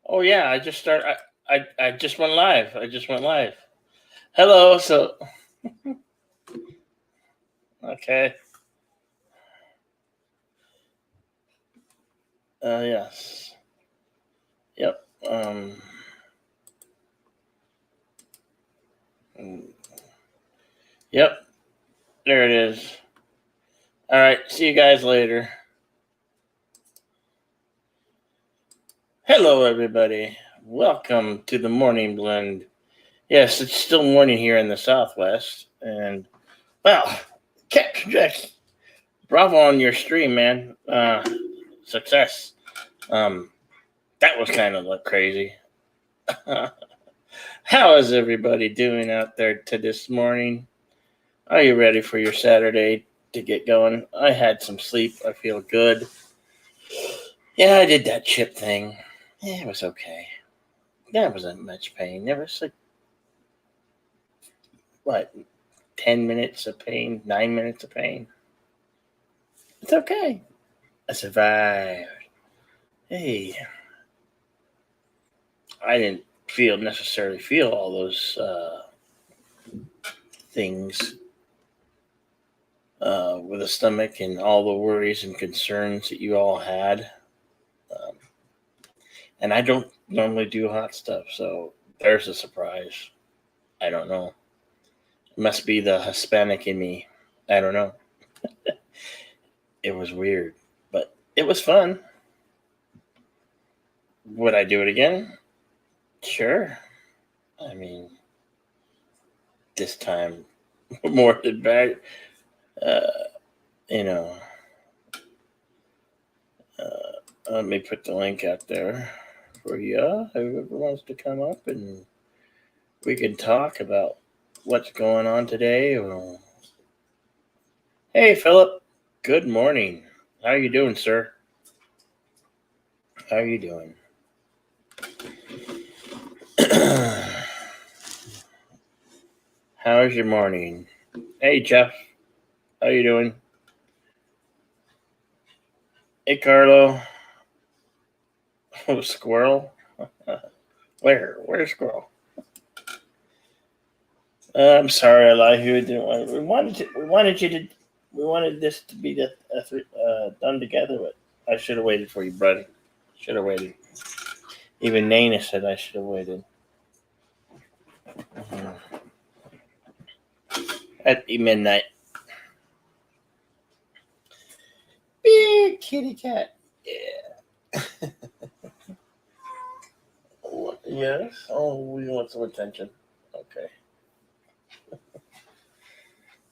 Oh yeah, I just start. I just went live. I just went live. Hello. So okay. Yes. Yep. mm, Yep. There it is. All right. See you guys later. Hello, everybody. Welcome to the morning blend. Yes, it's still morning here in the Southwest, and well, Captain Jack, bravo on your stream, man. Success. Um, that was kind of like crazy. How is everybody doing out there to this morning? Are you ready for your Saturday to get going? I had some sleep. I feel good. Yeah, I did that chip thing. Yeah, it was okay. There wasn't much pain. There was like, what, 10 minutes of pain, 9 minutes of pain. It's okay. I survived. Hey, I didn't necessarily feel all those things with the stomach and all the worries and concerns that you all had. Um, and I don't normally do hot stuff, so there's a surprise. I don't know. It must be the Hispanic in me. I don't know. It was weird, but it was fun. Would I do it again? Sure. I mean, this time more than back. Uh, you know, let me put the link out there for you. Whoever wants to come up and we can talk about what's going on today. Hey, Philip. Good morning. How are you doing, sir? How are you doing? How's your morning? Hey, Jeff. How you doing? Hey, Carlo. Oh, squirrel. Where? Where's squirrel? I'm sorry, Elihu. Didn't want. We wanted to. We wanted you to. We wanted this to be done together, but I should have waited for you, buddy. Should have waited. Even Nana said I should have waited. Mhm. At midnight. Big kitty cat. Yeah. Yes. Oh, we want some attention. Okay.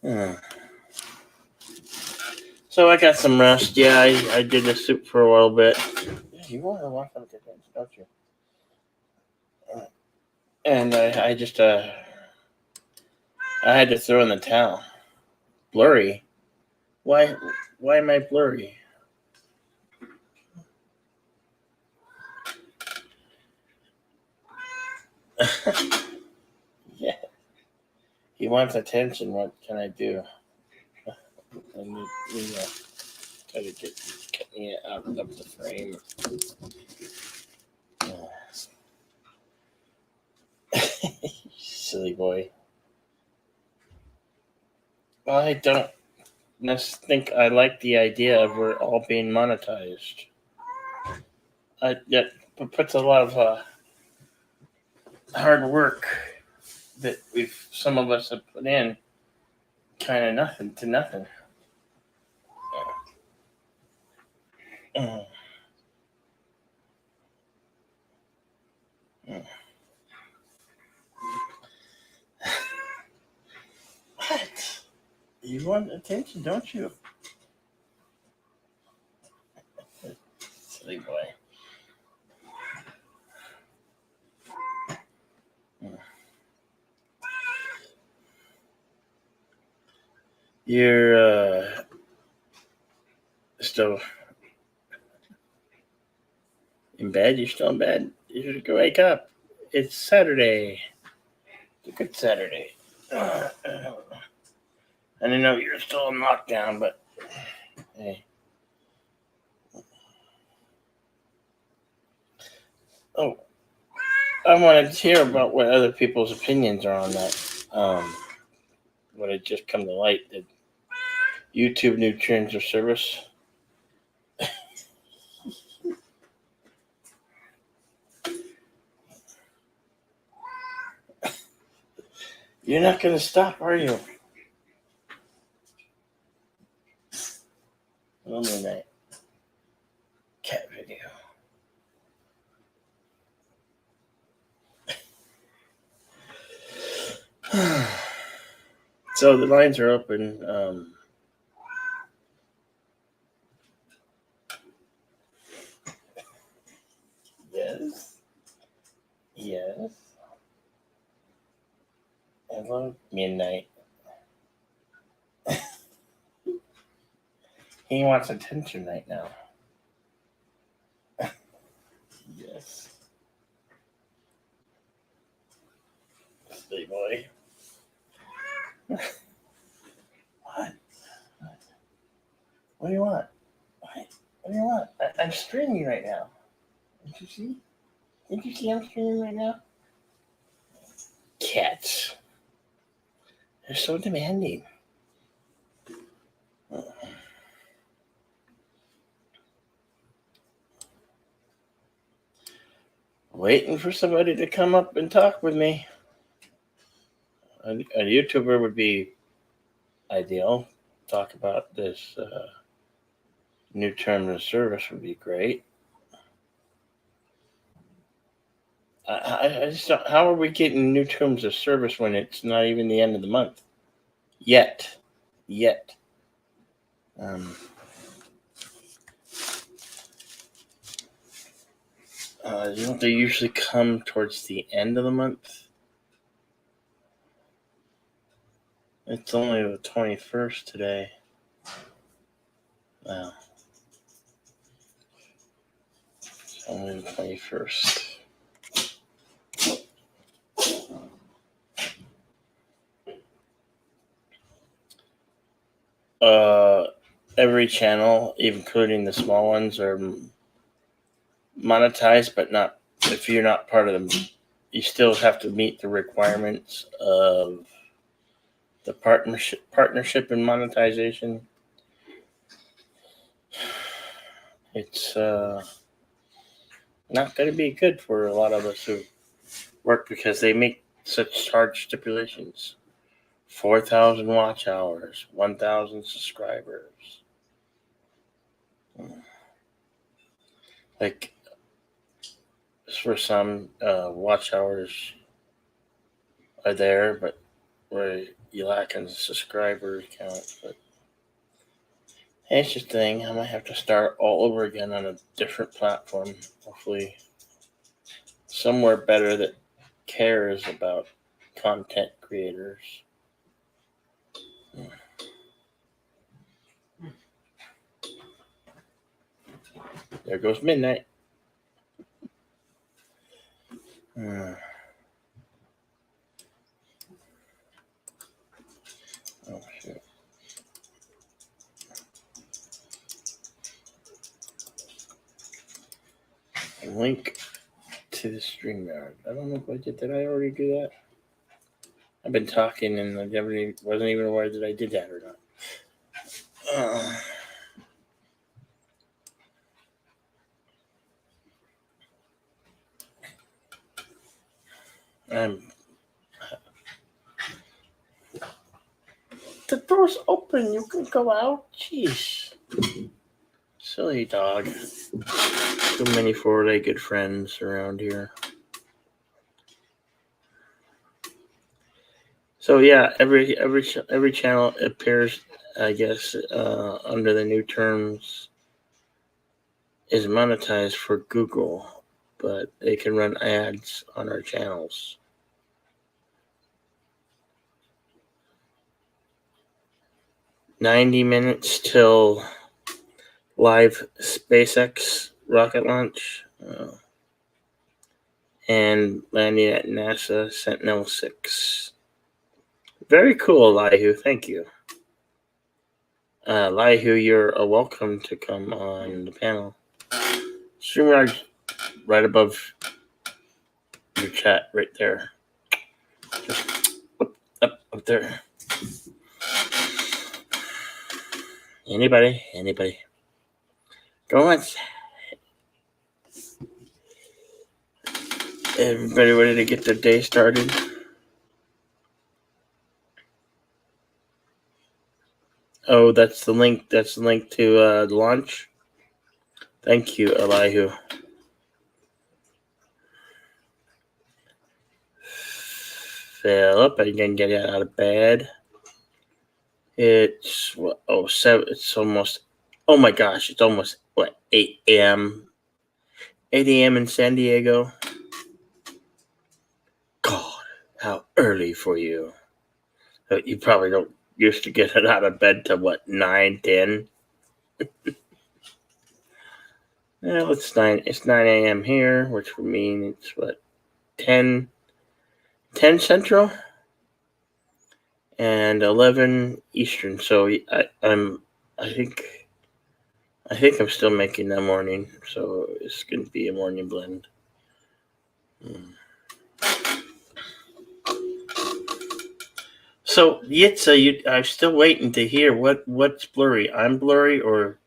Hmm. So I got some rest. Yeah, I did the soup for a little bit. Yeah, you want to watch some attention, don't you? And I just I had to throw in the towel. Blurry. Why? Why am I blurry? Yeah. He wants attention. What can I do? I need try to get me out of the frame. Silly boy. Well, I don't think I like the idea of we're all being monetized. That puts a lot of hard work that we've some of us have put in, kind of nothing to nothing. Mm, mm. What? You want attention, don't you? Silly boy. Mm. You're still in bed? You're still in bed? You should go wake up. It's Saturday. It's a good Saturday. I didn't know you were still in lockdown, but hey. Oh, I wanted to hear about what other people's opinions are on that. When it just come to light that YouTube new terms of service. You're not going to stop, are you? Well, midnight. Cat video. So the lines are open. Yes. Yes. Hello, midnight. He wants attention right now. Yes. Stay boy. What? What do you want? What do you want? I'm streaming right now. Did you see? Did you see I'm streaming right now? Cats. They're so demanding. Waiting for somebody to come up and talk with me. A YouTuber would be ideal. Talk about this new term of service would be great. I just don't. How are we getting new terms of service when it's not even the end of the month yet? Don't they usually come towards the end of the month? It's only the 21st today. Wow. It's only the 21st. Every channel, including the small ones, are monetized, but not if you're not part of them. You still have to meet the requirements of the partnership and monetization. It's not going to be good for a lot of us who work because they make such hard stipulations. 4,000 watch hours, 1,000 subscribers. Like, for some, watch hours are there, but where you lack in subscriber count. But it's just a thing. I might have to start all over again on a different platform. Hopefully, somewhere better that cares about content creators. There goes midnight. Oh, shit. Link to the StreamYard. I don't know if I did. Did I already do that? I've been talking and I wasn't even aware that I did that or not. The door's open. You can go out. Jeez. Silly dog. Too many four-legged friends around here. So yeah, every channel appears, I guess, under the new terms is monetized for Google, but they can run ads on our channels. $90 minutes till live SpaceX rocket launch and landing at NASA Sentinel-6. Very cool, Laihu. Thank you. Laihu, you're welcome to come on the panel. StreamYard right above your chat right there. Just up there. Anybody? Go on. Everybody ready to get their day started? Oh, that's the link. That's the link to the launch. Thank you, Elihu. Philip, I can get out of bed. It's it's almost. Oh my gosh! It's almost 8 a.m. 8 a.m. in San Diego. God, how early for you! You probably don't used to get out of bed till 9, 10. Well, it's 9 a.m. here, which would mean it's 10 Central and 11 Eastern. So I think I'm still making that morning. So it's going to be a morning blend. So Yitza, I'm still waiting to hear what's blurry. I'm blurry, or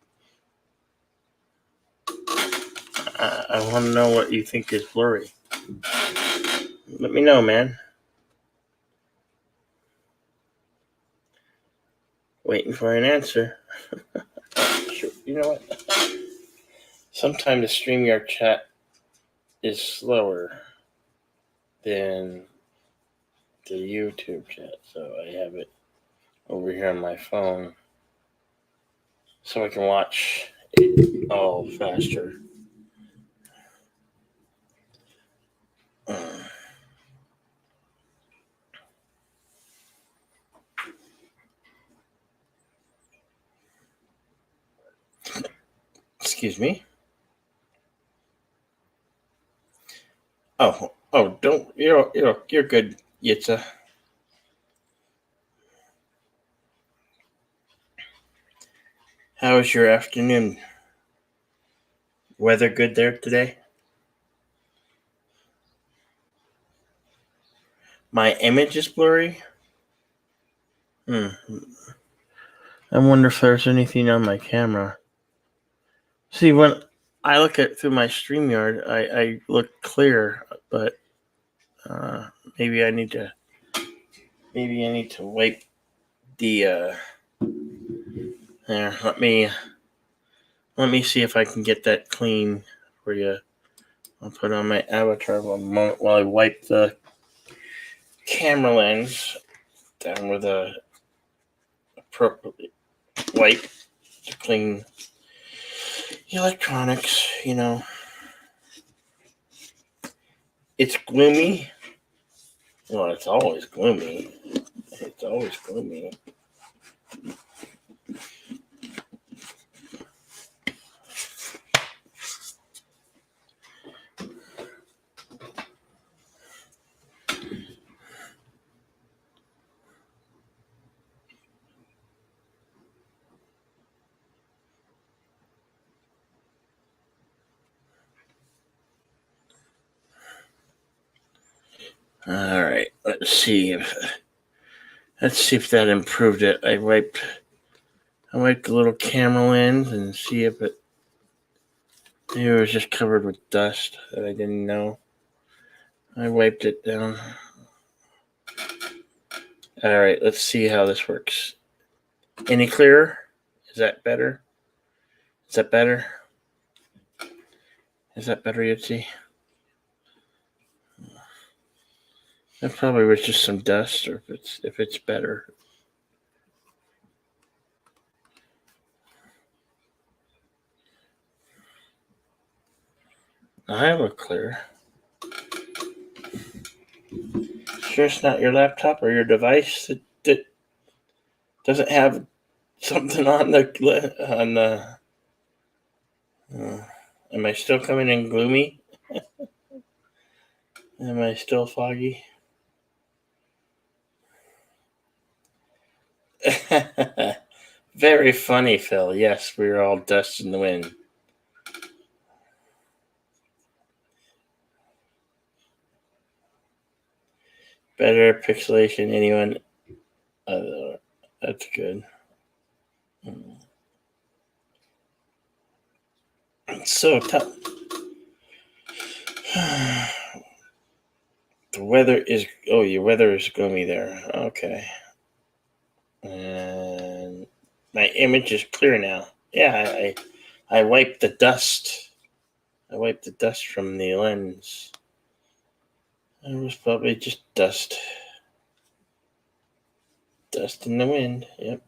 I want to know what you think is blurry. Let me know, man. Waiting for an answer. Sure. You know what? Sometimes the StreamYard chat is slower than the YouTube chat, so I have it over here on my phone so I can watch it all faster. Excuse me. Oh, don't you're good, Yitza. How was your afternoon? Weather good there today? My image is blurry? I wonder if there's anything on my camera. See, when I look at through my StreamYard, I look clear, but maybe I need to wipe the there. Let me see if I can get that clean for you. I'll put on my avatar while I wipe the camera lens down with a appropriate wipe to clean electronics. It's gloomy. Well, it's always gloomy. All right, let's see if that improved it. I wiped the little camera lens and see if it was just covered with dust that I didn't know. I wiped it down. All right, let's see how this works. Any clearer? Is that better? Is that better, Yitzy? That probably was just some dust, or if it's better. I look clear. Sure it's not your laptop or your device that doesn't have something on the am I still coming in gloomy? Am I still foggy? Very funny, Phil. Yes, we were all dust in the wind. Better pixelation. Anyone? That's good. So the weather is. Oh, your weather is gloomy there. Okay. And my image is clear now. Yeah, I wiped the dust. I wiped the dust from the lens. It was probably just dust. Dust in the wind. Yep.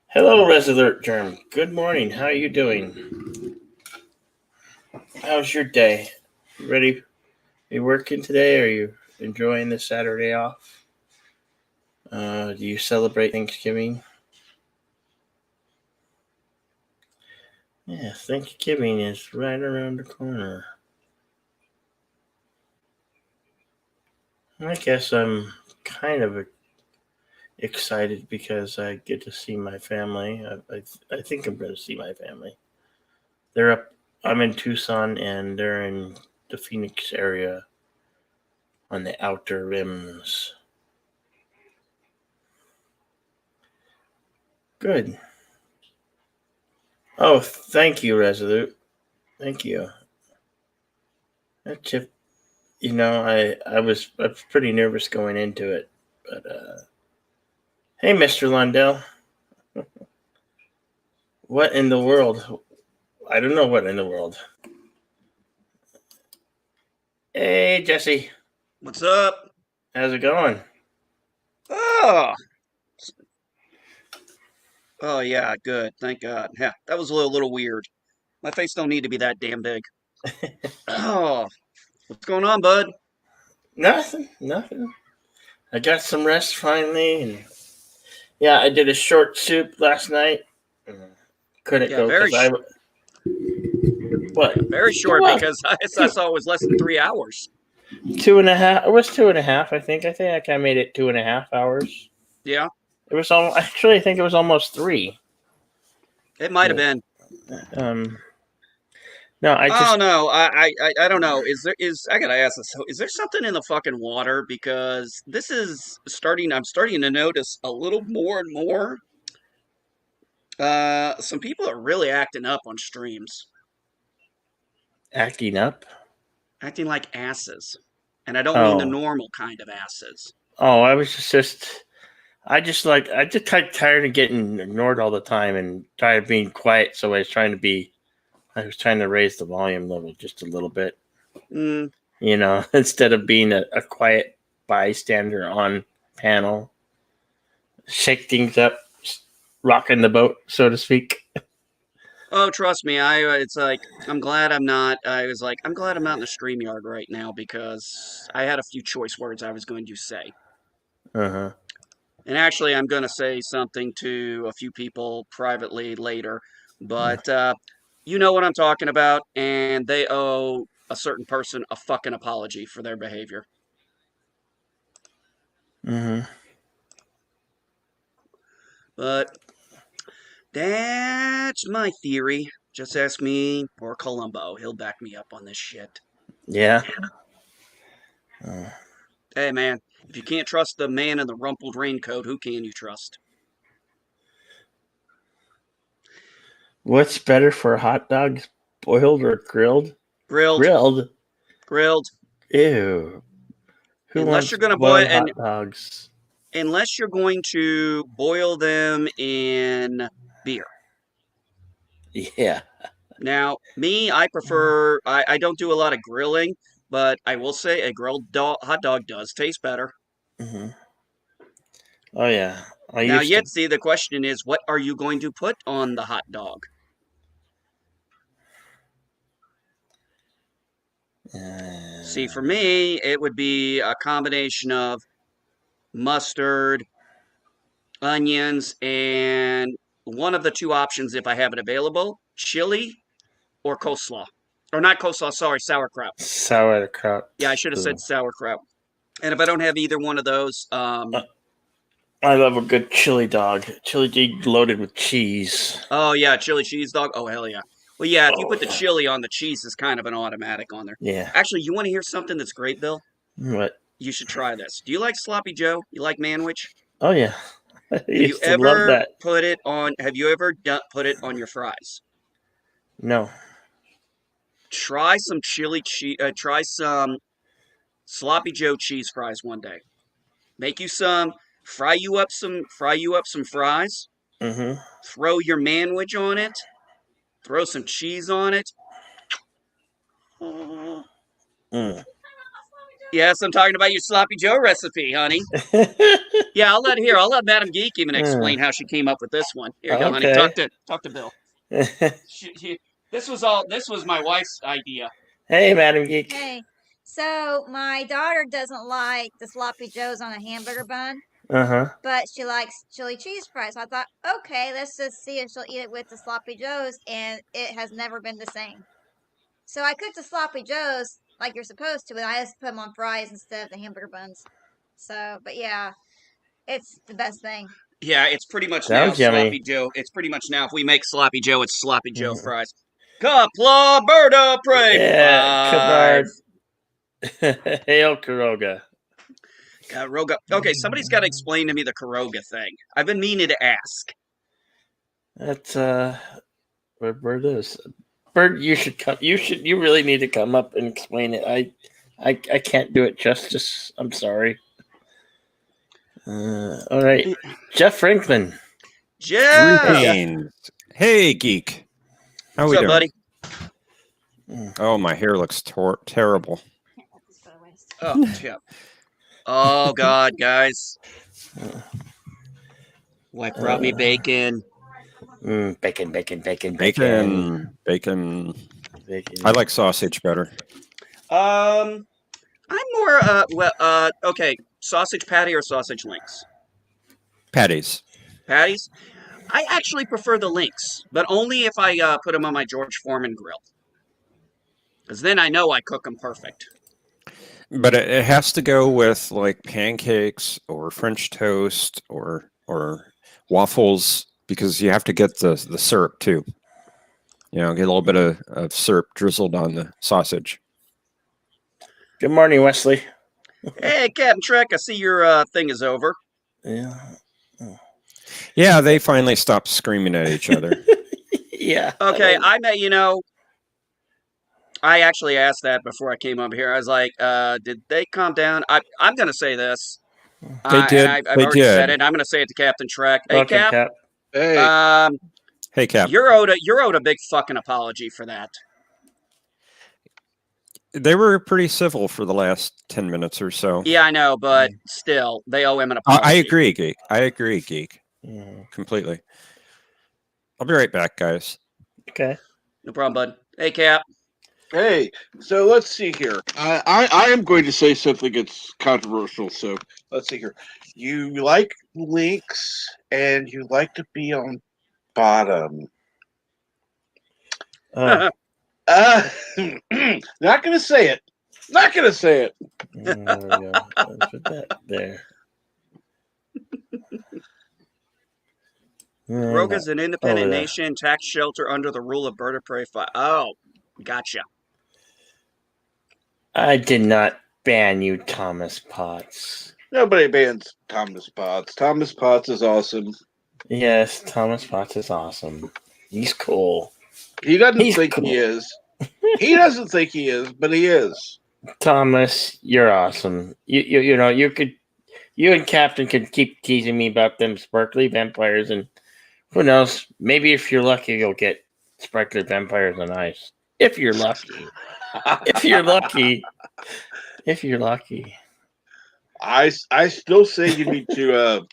Hello, Resolute Germ. Good morning. How are you doing? How's your day? Ready? Are you working today? Are you enjoying the Saturday off? Do you celebrate Thanksgiving? Yeah, Thanksgiving is right around the corner. I guess I'm kind of excited because I get to see my family. I think I'm going to see my family. They're up. I'm in Tucson, and they're in the Phoenix area on the outer rims. Good. Oh, thank you, Resolute. Thank you. That chip, I was pretty nervous going into it, but hey, Mr. Lundell, what in the world? I don't know what in the world. Hey, Jesse, What's up? how's it going? Oh, oh yeah, good. Thank God. Yeah, that was a little weird. My face don't need to be that damn big. Oh, what's going on, bud? Nothing. I got some rest finally, and yeah, I did a short soup last night. Couldn't Yeah, go because I what? yeah, very Come short on, because I two, saw it was less than 3 hours. 2.5. It was 2.5. I think I made it 2.5 hours. Yeah, It was all actually. I think it was almost 3. it might have been. Um, no, I Oh just no, I don't know. I gotta ask this? Is there something in the fucking water? Because this is starting. I'm starting to notice a little more and more. Some people are really acting up on streams, acting up. acting like asses, and I don't mean the Oh, normal kind of asses. I was just I just got tired of getting ignored all the time and tired of being quiet. So I was trying to raise the volume level just a little bit. Mm. Instead of being a quiet bystander on panel, shake things up, rocking the boat, so to speak. Oh, trust me, it's like I'm glad I'm not. I was like, I'm glad I'm not in the stream yard right now because I had a few choice words I was going to say. Uh huh. And actually, I'm going to say something to a few people privately later, but you know what I'm talking about, and they owe a certain person a fucking apology for their behavior. Mm-hmm. But that's my theory. Just ask me or Columbo. He'll back me up on this shit. Yeah. Uh, Hey, man, if you can't trust the man in the rumpled raincoat, who can you trust? what's better for hot dogs, boiled or grilled? Grilled, Grilled. grilled. Ew. Who Unless wants you're gonna boil, boiled and hot dogs? unless you're going to boil them in beer. Yeah. Now, me, I prefer. I don't do a lot of grilling, but I will say a hot dog does taste better. Mm-hmm. Oh yeah. I Now, used to. yet, see, the question is, what are you going to put on the hot dog? See, for Uh, me, it would be a combination of mustard, onions, and one of the two options if I have it available, chili or coleslaw. Or not coleslaw, sorry, sauerkraut. sauerkraut. Yeah, I should have said Ooh. sauerkraut. And if I don't have either one of those, Uh, I love a good chili dog. Chili dog loaded with cheese. Oh yeah, chili cheese dog. Oh hell yeah. Well, yeah, if you put the Oh, chili on, the cheese is kind of an automatic on there. yeah. Actually, you want to hear something that's great, Bill? What? You should try this. Do you like sloppy Joe? You like manwich? Oh yeah. I Have you used to love ever that. put it on? Have you ever put it on your fries? No. Try some chili cheese. Try some sloppy Joe cheese fries one day. Make you some. Fry you up some. Fry you up some fries. Mm-hmm. Throw your manwich on it. Throw some cheese on it. Oh. Mm. Yes, I'm talking about your sloppy Joe recipe, honey. Yeah, I'll let Madam Geek even explain how she came up with this one. Here you go, honey. Okay. Talk to Bill. Hey, This was my wife's idea. Madam Geek. Hey, so my daughter doesn't like the sloppy joes on a hamburger bun, Uh-huh. but she likes chili cheese fries. So I thought, okay, let's just see if she'll eat it with the sloppy joes, and it has never been the same. So I cooked the sloppy joes like you're supposed to, but I just put them on fries instead of the hamburger buns. So, but yeah, it's the best thing. Yeah, it's pretty much now Sounds yummy. sloppy Joe. It's pretty much now if we make sloppy Joe, it's sloppy Joe Mhm. fries. Kapla Birda Pray Yeah, Five. Kavard. Hail Karoga. Karoga. Okay, somebody's got to explain to me the Karoga thing. I've been meaning to ask. That's where Bird is. Bird, you should come. You really need to come up and explain it. I can't do it justice. I'm sorry. All right, Jeff Franklin. Jeff! Greetings. Hey, geek. How What's we up, doing? buddy? Oh, my hair looks terrible. Oh, yeah. Oh, God, guys. Wife brought me bacon. Bacon. Bacon. Bacon. I like sausage better. I'm more, okay, sausage patty or sausage links? Patties. Patties? I actually prefer the links, but only if I put them on my George Foreman grill. Because then I know I cook them perfect. But it has to go with like pancakes or French toast or waffles because you have to get the syrup too. You know, get a little bit of syrup drizzled on the sausage. Good morning, Wesley. Hey, Captain Trek, I see your thing is over. Yeah. Yeah, they finally stopped screaming at each other. Yeah. Okay, I actually asked that before I came up here. I was like, did they calm down? I'm going to say this. They did. And I've They already did. said it. I'm going to say it to Captain Trek. Hey, Welcome, Cap. Cap. Hey, Hey, Cap. You're owed a big fucking apology for that. They were pretty civil for the last 10 minutes or so. Yeah, I know, but still, they owe him an apology. I agree, Geek. Mm, Completely. I'll be right back, guys. Okay. No problem, bud. Hey, Cap. hey. So let's see here. I am going to say something that's controversial. So let's see here. You like links and you like to be on bottom. Oh, Not going to say it. Not going to say it. there we go. Let's put that there. Karoga's an independent over there. nation, tax shelter under the rule of Bird of Prey 5. Oh, gotcha. I did not ban you, Thomas Potts. Nobody bans Thomas Potts. Thomas Potts is awesome. Yes, Thomas Potts is awesome. He's cool. He doesn't He's think cool. he is. He doesn't think he is, but he is. Thomas, you're awesome. You and Captain could keep teasing me about them sparkly vampires, and who knows? Maybe if you're lucky, you'll get sparkly vampires on ice. If you're lucky. If you're lucky. If you're lucky. I still say you need to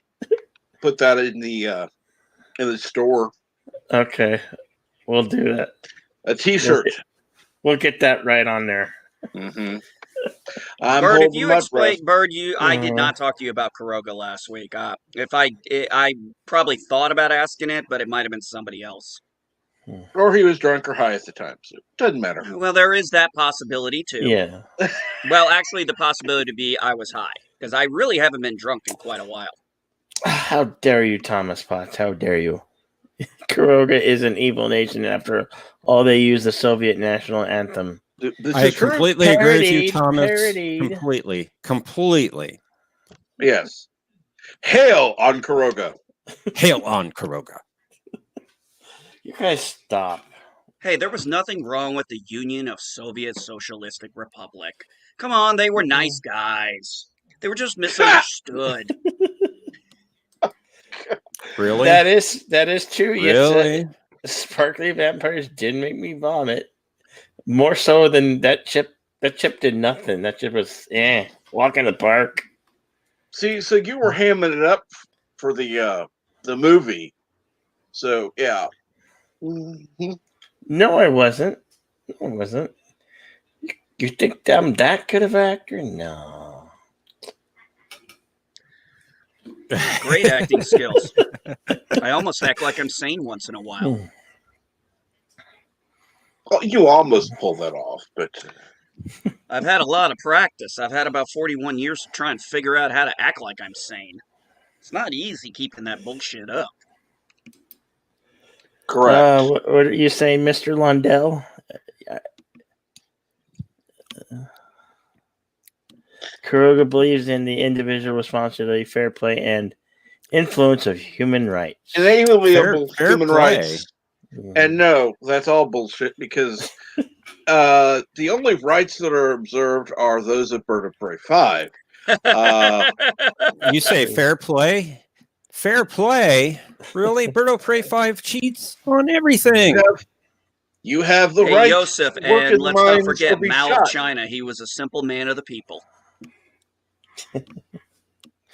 put that in the store. Okay, we'll do that. A T-shirt. We'll get that right on there. Mm-hmm. Bird, if you explain, Bird, I did Mhm. not talk to you about Karoga last week. If I probably thought about asking it, but it might have been somebody else. Or he was drunk or high at the time, so it doesn't matter. Well, there is that possibility too. Yeah. Well, actually, the possibility to be I was high because I really haven't been drunk in quite a while. How dare you, Thomas Potts? How dare you? Karoga is an evil nation. After all, they use the Soviet national anthem. This I is true. completely agree with you, Parodied, Thomas. parodied. Completely. Yes. Hail on Karoga. Hail on Karoga. You guys stop. Hey, there was nothing wrong with the Union of Soviet Socialistic Republic. Come on, they were nice guys. They were just misunderstood. Really? That is true. Really? Yes, sparkly vampires did make me vomit. More so than that chip. That chip did nothing. That chip was walk in the park. See, so you were hamming it up for the movie. So yeah. Mhm. No, I wasn't. No, I wasn't. You think I'm that good of an actor? No. Great acting skills. I almost act like I'm sane once in a while. Well, you almost pulled that off, but I've had a lot of practice. I've had about 41 years to try and figure out how to act like I'm sane. It's not easy keeping that bullshit up. correct. What are you saying, Mr. Lundell? Karoga believes in the individual responsibility, fair play, and influence of human rights. Inalienable Fair human play. rights. And no, that's all bullshit because the only rights that are observed are those of Bird of Prey 5. You say fair play? Fair play? Really? Birdo Prey 5 cheats on everything. You have the Hey, right Joseph, to work and in let's not mines or forget be Mao shot. of China. He was a simple man of the people.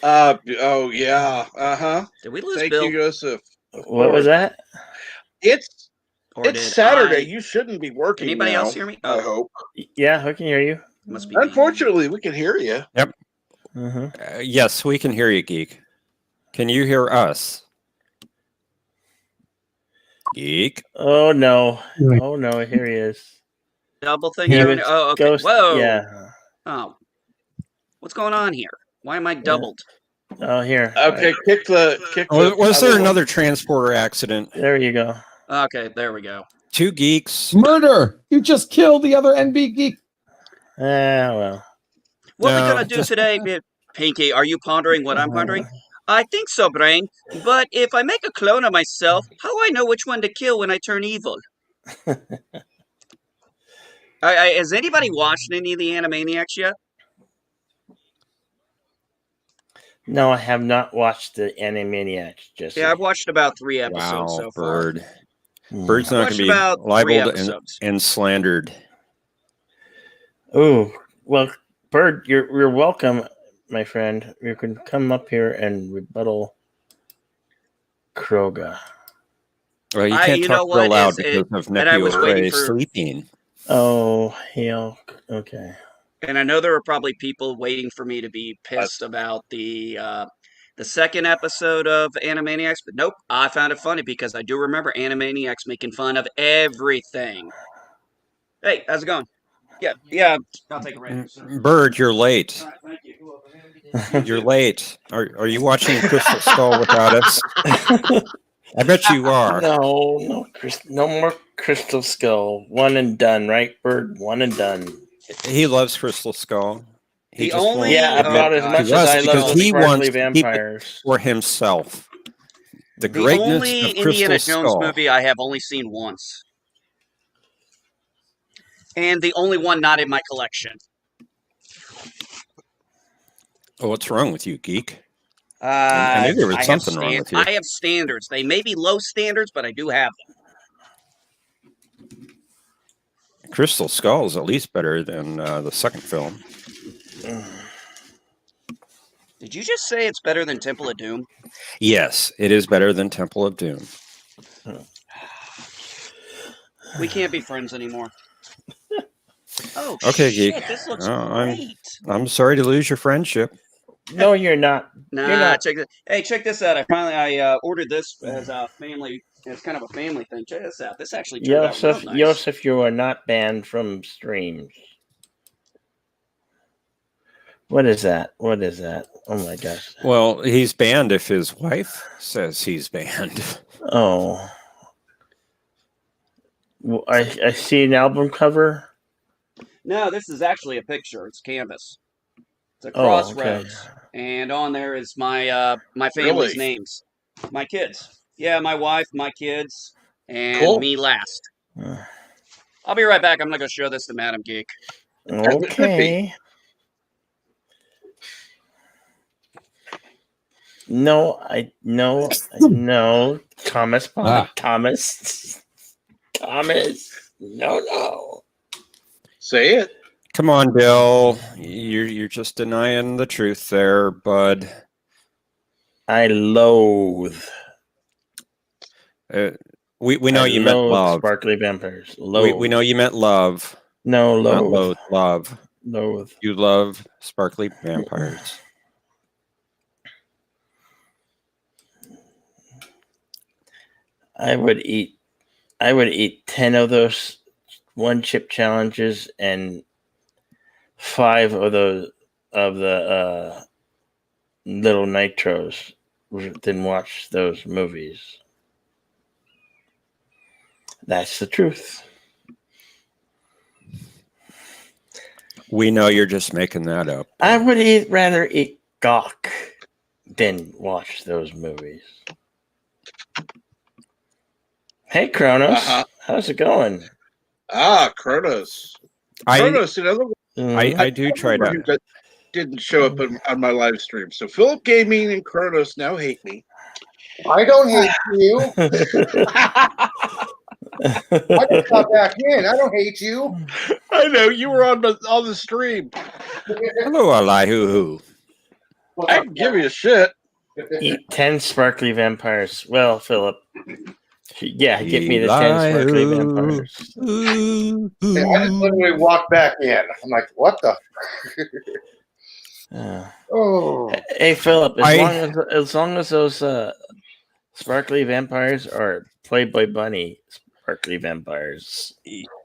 Oh yeah. Uh-huh. Did we lose Thank Bill? you, Joseph. What was that? It's Or it's did Saturday. I... You shouldn't be working. Anybody now, else hear me? I Oh, hope. Yeah, I can hear you. must be me. Unfortunately, we can hear you. Mm-hmm. Yes, we can hear you, Geek. Can you hear us? Geek? Oh no! Oh no! Here he is. Double thing? He You was oh, okay. ghost. Whoa. Yeah. Oh. What's going on here? Why am I doubled? Oh, here. Okay, kick the. Was there other one. another transporter accident? There you go. Okay, there we go. 2 geeks. Murder! You just killed the other NB geek. Well. What are we No, gonna do just- today, Pinky? Are you pondering what I'm pondering? I think so, Brain. But if I make a clone of myself, how do I know which one to kill when I turn evil? Has anybody watched any of the Animaniacs yet? No, I have not watched the Animaniacs. Jesse. Yeah, I've watched about 3 episodes so far. Bird. Bird's not going watched to be about 3 libeled episodes. and slandered. Oh, well, Bird, you're welcome, my friend. You can come up here and rebuttal Kroga. Well, you can't you talk know real what, loud is because it- of and I was nephew waiting Ray for- sleeping. Oh, hell. Okay. And I know there are probably people waiting for me to be pissed about the second episode of Animaniacs, but nope, I found it funny because I do remember Animaniacs making fun of everything. Hey, how's it going? Yeah, I'll take a break. Bird, you're late. Thank you. You're late. Are you watching Crystal Skull without us? I bet you are. No more Crystal Skull. One and done, right, Bird? One and done. He loves Crystal Skull. He The just won't only- Yeah, admit about as God. much to as us I because love the he wants sparkly to keep it vampires. for himself. The The greatness only of Indiana Crystal Jones Skull. movie I have only seen once. And the only one not in my collection. Oh, what's wrong with you, geek? I knew there was I have something wrong with you. I have standards. They may be low standards, but I do have them. Crystal Skull is at least better than the second film. Did you just say it's better than Temple of Doom? Yes, it is better than Temple of Doom. We can't be friends anymore. Oh, Okay, shit, geek. this looks Oh, great. I'm sorry to lose your friendship. No, you're not. Nah, You're not. check this out. I ordered this as a family. It's kind of a family thing. Check this out. This actually turned out real nice. Joseph, you are not banned from streams. What is that? What is that? Oh my gosh. Well, he's banned if his wife says he's banned. Oh. Well, I see an album cover. No, this is actually a picture. It's canvas. It's a Oh, okay. crossroads, and on there is my my family's Really? names, my kids. Yeah, my wife, my kids, and Cool. me last. Uh, I'll be right back. I'm gonna go show this to Madam Geek. Okay. No, Thomas Bond. Ah. Thomas. No. Say it. Come on, Bill. You're just denying the truth there, bud. I loathe. We know I you meant loathe love. Sparkly vampires. Loathe. We know you meant love. No, Not loathe. loathe. Love. Loathe. You love sparkly vampires. I would eat 10 of those one chip challenges and 5 of the little nitros than watch those movies. That's the truth. We know you're just making that up. I would rather eat gawk than watch those movies. Hey, Kronos. Uh-huh. How's it going? Kronos. I Kronos, another one I do try to. that didn't show up on my live stream. So Philip Gaming and Kronos now hate me. I don't hate you. I just got back in. I don't hate you. I know you were on the stream. Hello, Elihu. I can give you a shit. Eat 10 sparkly vampires. Well, Philip. Yeah, give me the 10 sparkly vampires. Yeah, I just literally walked back in. I'm like, what the? Oh. Hey, Philip, as long as those sparkly vampires are Playboy Bunny sparkly vampires.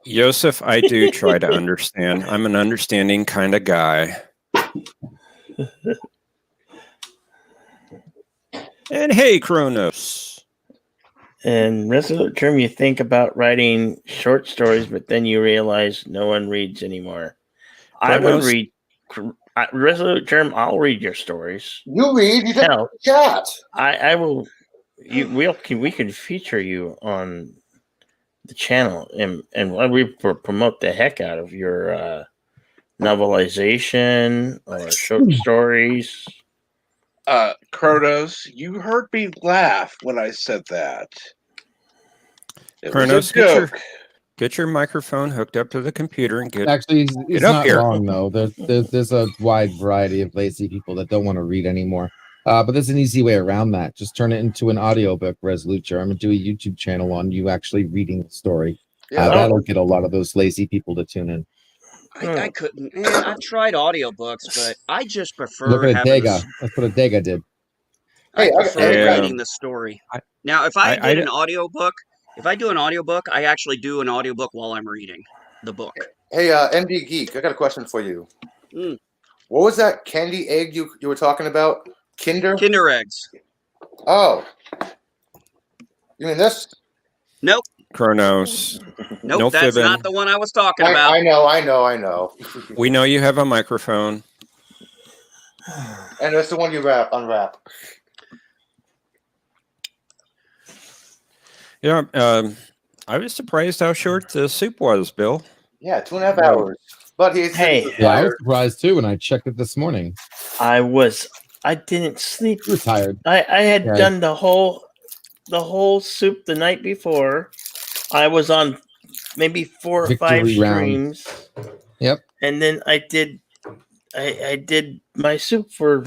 Joseph, I do try to understand. I'm an understanding kind of guy. And hey, Kronos. And Resolute Term, you think about writing short stories, but then you realize no one reads anymore. I would read Resolute Term. I'll read your stories. You read. You don't chat. I will. We can feature you on the channel, and we promote the heck out of your novelization or short stories. Kronos, you heard me laugh when I said that. Kronos, get your microphone hooked up to the computer and get Actually, it's up not here. wrong though. There's a wide variety of lazy people that don't want to read anymore. But there's an easy way around that. Just turn it into an audiobook, Resolute. I'm gonna do a YouTube channel on you actually reading the story. Yeah. That'll get a lot of those lazy people to tune in. I couldn't. Man, I've tried audiobooks, but I just prefer Look at having Dega. That's what a Dega did. I Hey, prefer reading the story. Now, if I did I- an audiobook, if I do an audiobook, I actually do an audiobook while I'm reading the book. Hey, MD Geek, I got a question for you. Mm. What was that candy egg you were talking about? Kinder? Kinder eggs. Oh. You mean this? Nope. Kronos. Nope, No that's fibbing. not the one I was talking about. I know. We know you have a microphone. And that's the one you unwrap. Yeah, I was surprised how short the soup was, Bill. Yeah, 2.5 hours. But he's Yeah, I was surprised too when I checked it this morning. I didn't sleep. You were tired. I had Right. done the whole soup the night before. I was on maybe 4 or 5 Victory round. streams. Yep. And then I did my soup for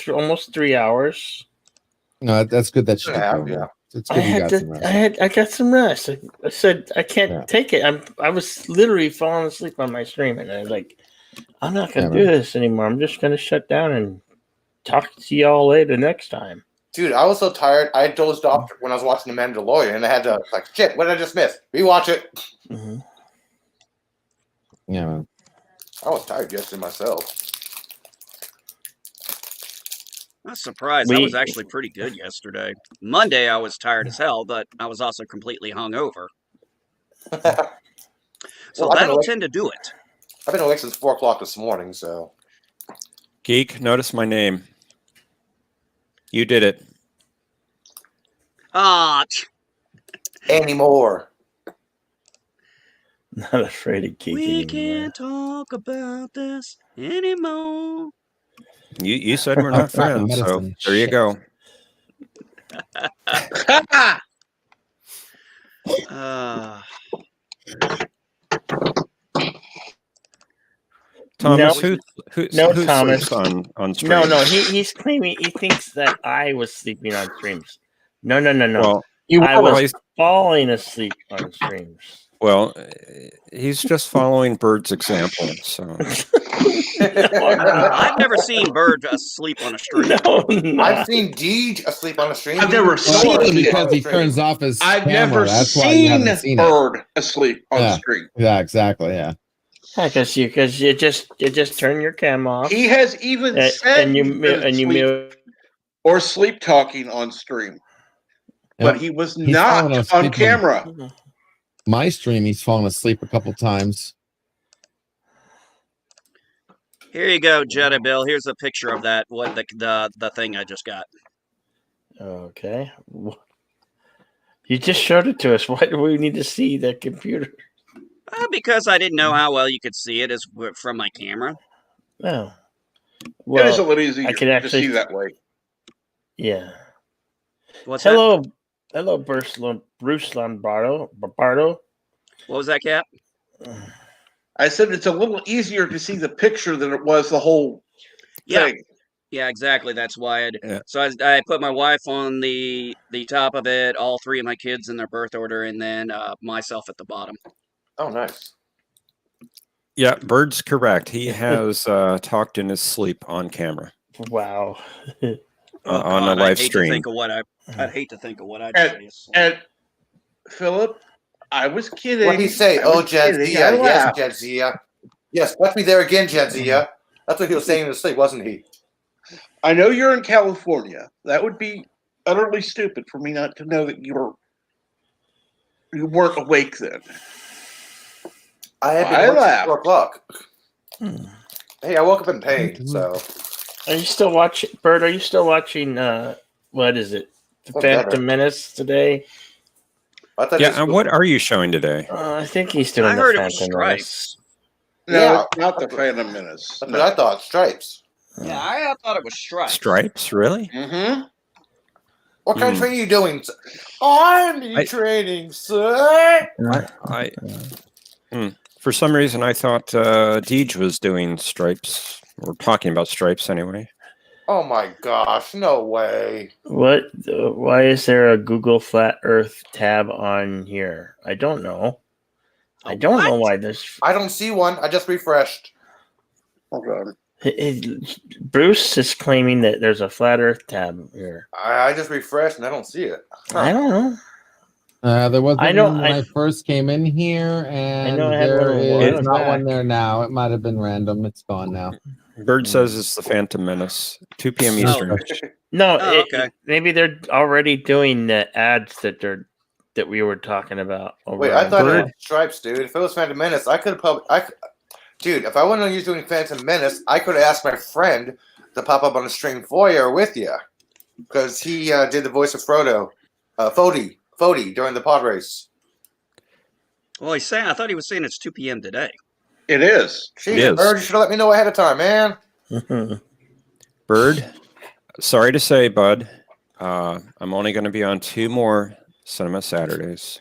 almost 3 hours. No, that's good that you did. Yeah, though. yeah. It's good you got some rest. I got some rest. I said I can't Yeah. take it. I was literally falling asleep on my stream, and I was like, I'm not gonna Yeah, do this anymore. I'm just gonna shut down and talk to y'all later next time. Dude, I was so tired. I dozed off when I was watching The Mandalorian, and I had to shit. What did I just miss? Rewatch it. Mm-hmm. Yeah, man. I was tired yesterday myself. I was surprised. I was actually pretty good yesterday. Monday, I was tired as hell, but I was also completely hungover. So that'll tend to do it. I've been awake since 4 o'clock this morning, so. Geek, notice my name. You did it. Anymore. Not afraid of geek We anymore. can't talk about this anymore. You said we're not friends, so Medicine. there you go. Thomas, who's Thomas. sleeps on stream? No, he's claiming he thinks that I was sleeping on streams. No. Well, I was falling asleep on streams. Well, he's just following Bird's example. So I've never seen Bird asleep on a stream. No. I've seen Deej asleep on a stream. I've never seen Well, him because he turns off his I've camera. never That's why you haven't seen it. Bird asleep on the stream. Yeah, exactly. Yeah. Because you just turn your cam off. He has even said and you mute or sleep talking on stream, but he was He's not fallen on asleep camera. My stream, he's fallen asleep a couple times. Here you go, Jetta Bill. Here's a picture of that. What the thing I just got. Okay. You just showed it to us. Why do we need to see the computer? Because I didn't know how well you could see it as from my camera. Oh. Well, it is a little easier I can actually to see that way. Yeah. What's Hello, Bruce Lombardo. What was that, Cap? I said it's a little easier to see the picture than it was the whole thing. Yeah, exactly. That's why So I put my wife on the top of it, all three of my kids in their birth order, and then myself at the bottom. Oh, nice. Yeah, Bird's correct. He has talked in his sleep on camera. Wow. On a live stream. I'd hate to think of what I'd say. And Philip, I was kidding. What did he say? Oh, Jedzia. Yes, Jedzia. Yes, watch me there again, Jedzia. That's what he was saying in his sleep, wasn't he? I know you're in California. That would be utterly stupid for me not to know that you weren't awake then. I had been awake since 4 o'clock. Hey, I woke up in pain, so. Are you still watching, Bert? Are you still watching? What is it? The Phantom Menace today? Yeah, and what are you showing today? I think he's doing. I heard it was Stripes. No, not the Phantom Menace. That's what I thought. Stripes. Yeah, I thought it was Stripes. Stripes, really? Mm-hmm. What kind of training are you doing? Army training, sir. For some reason, I thought Deej was doing Stripes. We're talking about Stripes anyway. Oh my gosh! No way. What? Why is there a Google Flat Earth tab on here? I don't know. I don't know why this. I don't see one. I just refreshed. Hold on. Bruce is claiming that there's a Flat Earth tab here. I just refreshed and I don't see it. Huh. I don't know. There was one when I I first came in here, and I had there is not back. one there now. It might have been random. It's gone now. Bird says it's the Phantom Menace, 2 p.m. Eastern. No, okay. Maybe they're already doing the ads that we were talking about. Wait, I thought it was Stripes, dude. If it was Phantom Menace, I could have dude, if I wasn't used doing Phantom Menace, I could have asked my friend to pop up on a stream foyer with you, because he did the voice of Frodo, Fody during the pod race. Well, I thought he was saying it's 2 p.m. today. It is. Jeez, Bird, you should have let me know ahead of time, man. Bird, sorry to say, bud, I'm only going to be on 2 more Cinema Saturdays.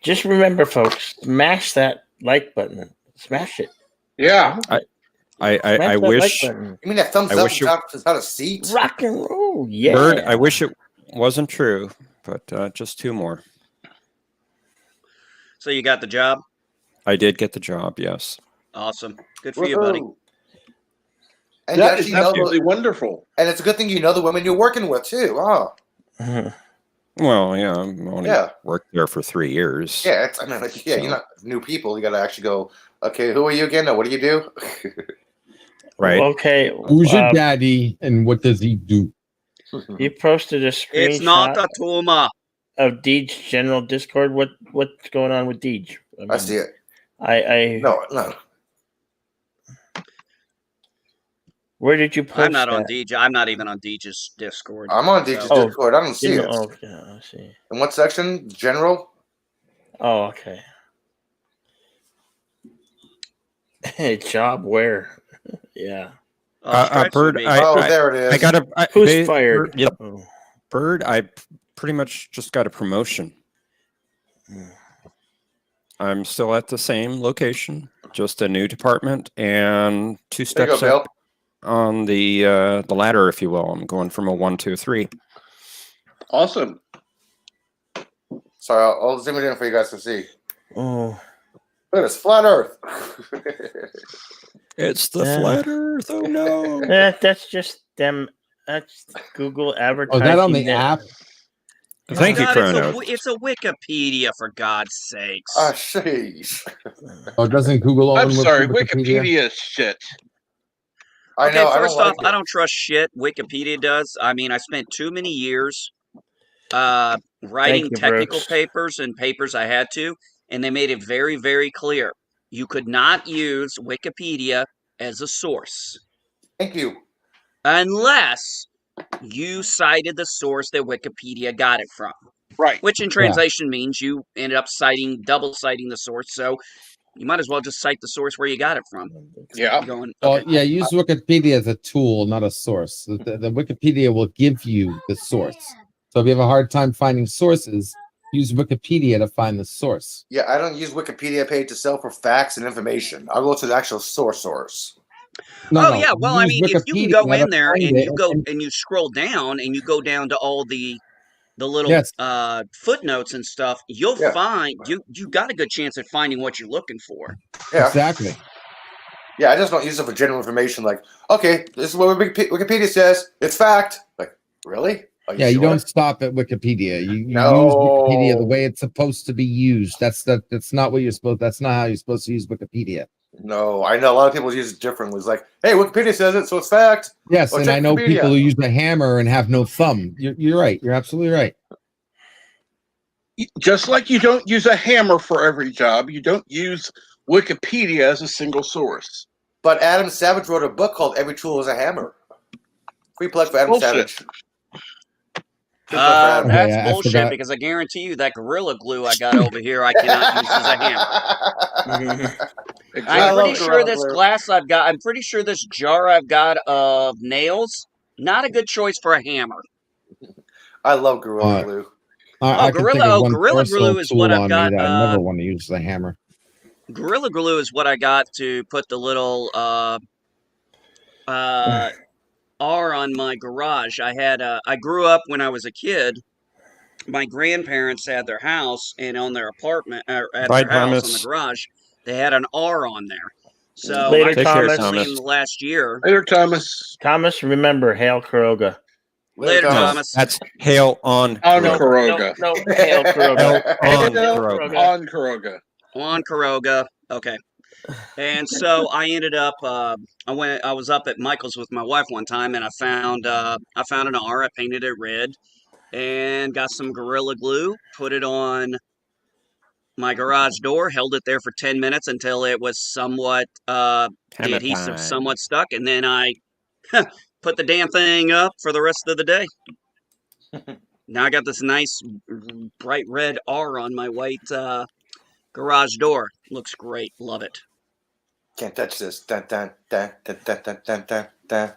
Just remember, folks, smash that like button. Smash it. Yeah. I wish. Like You mean that thumbs up without a seat? Rock and roll, yeah. Bird, I wish it wasn't true, but just 2 more. So you got the job? I did get the job, yes. Awesome. Good for you, buddy. And that is absolutely wonderful. And it's a good thing you know the women you're working with, too. Oh. Well, yeah, I've only worked there for 3 years. Yeah, you're not new people. You got to actually go, okay, who are you again? Now, what do you do? Right. Okay. Who's your daddy and what does he do? You posted a screenshot It's not a tumor. of Deej's general Discord. What's going on with Deej? I see it. I No. Where did you post I'm not that? on DJ. I'm not even on DJ's Discord. I'm on DJ's Oh, Discord. I don't see it. Oh, yeah, I see. In what section? General? Oh, okay. Hey, job where? Yeah. Stripes Bird, would be- There it is. I got a. Who's fired? Bird, yep. Oh. Bird, I pretty much just got a promotion. I'm still at the same location, just a new department and 2 There you steps go, up Bill. on the ladder, if you will. I'm going from a 1 to a 3. Awesome. Sorry, I'll zoom it in for you guys to see. Oh. Look at this flat Earth. It's the Yeah. flat Earth. Oh no! That's just them. That's Google advertising. Oh, that on the app? Thank you, God, Chrono. it's a Wikipedia, for God's sakes. Ah, sheesh. Oh, doesn't Google own I'm sorry, Wikipedia? Wikipedia is shit. I know. First I don't off, like I it. don't trust shit Wikipedia does. I mean, I spent too many years writing you, technical Brooks. papers and papers I had to, and they made it very, very clear. You could not use Wikipedia as a source Thank you. unless you cited the source that Wikipedia got it from, Right. which in translation means you ended up double citing the source. So you might as well just cite the source where you got it from. Yeah. Going, Well, okay. yeah, use Wikipedia as a tool, not a source. The Wikipedia will give you the source. So if you have a hard time finding sources, use Wikipedia to find the source. Yeah, I don't use Wikipedia page itself for facts and information. I'll go to the actual source. No, yeah. Well, I use mean, if you can Wikipedia go to in there find and it you go and you scroll down and you go down to all the little Yes. footnotes and stuff, you'll Yeah. find you got a good chance at finding what you're looking for. Yeah. Exactly. Yeah, I just don't use it for general information. Like, okay, this is what Wikipedia says. It's fact. Like, really? Are Yeah, you sure? don't stop at Wikipedia. You No. use Wikipedia the way it's supposed to be used. That's not what you're supposed. That's not how you're supposed to use Wikipedia. No, I know a lot of people use it differently. It's like, hey, Wikipedia says it, so it's fact. Yes, Or and check I know Wikipedia. people who use a hammer and have no thumb. You're right. You're absolutely right. Just like you don't use a hammer for every job, you don't use Wikipedia as a single source. But Adam Savage wrote a book called Every Tool is a Hammer. Free plug for Adam Bullshit. Savage. Free plug for Adam. That's Okay, I bullshit forgot. because I guarantee you that Gorilla Glue I got over here I cannot use as a hammer. Exactly. I'm love pretty sure Gorilla this Glue. glass I've got, I'm pretty sure this jar I've got of nails, not a good choice for a hammer. I love Gorilla Uh, Glue. I can think of one Gorilla personal Glue is tool what I've on got, me that I never want to use as a hammer. Gorilla Glue is what I got to put the little R on my garage. I grew up when I was a kid. My grandparents had their house, and on their apartment, or at Bye, their house on the Thomas. garage, they had an R on there. So Later, I Take care, just Thomas. recently in the last year. Later, Thomas. Thomas, remember, hail Karoga. Later, No, Thomas. that's hail on. On Karoga. Karoga. No, hail Karoga. Hail on Hail Karoga. On Karoga. On Karoga. Okay. And so I ended up I was up at Michael's with my wife one time and I found an R. I painted it red and got some Gorilla Glue, put it on my garage door, held it there for 10 minutes until it was somewhat the Hammer adhesive time. somewhat stuck, and then I put the damn thing up for the rest of the day. Now I got this nice bright red R on my white garage door. Looks great. Love it. Can't touch this. Dun, dun, dun, dun, dun, dun, dun, dun, dun.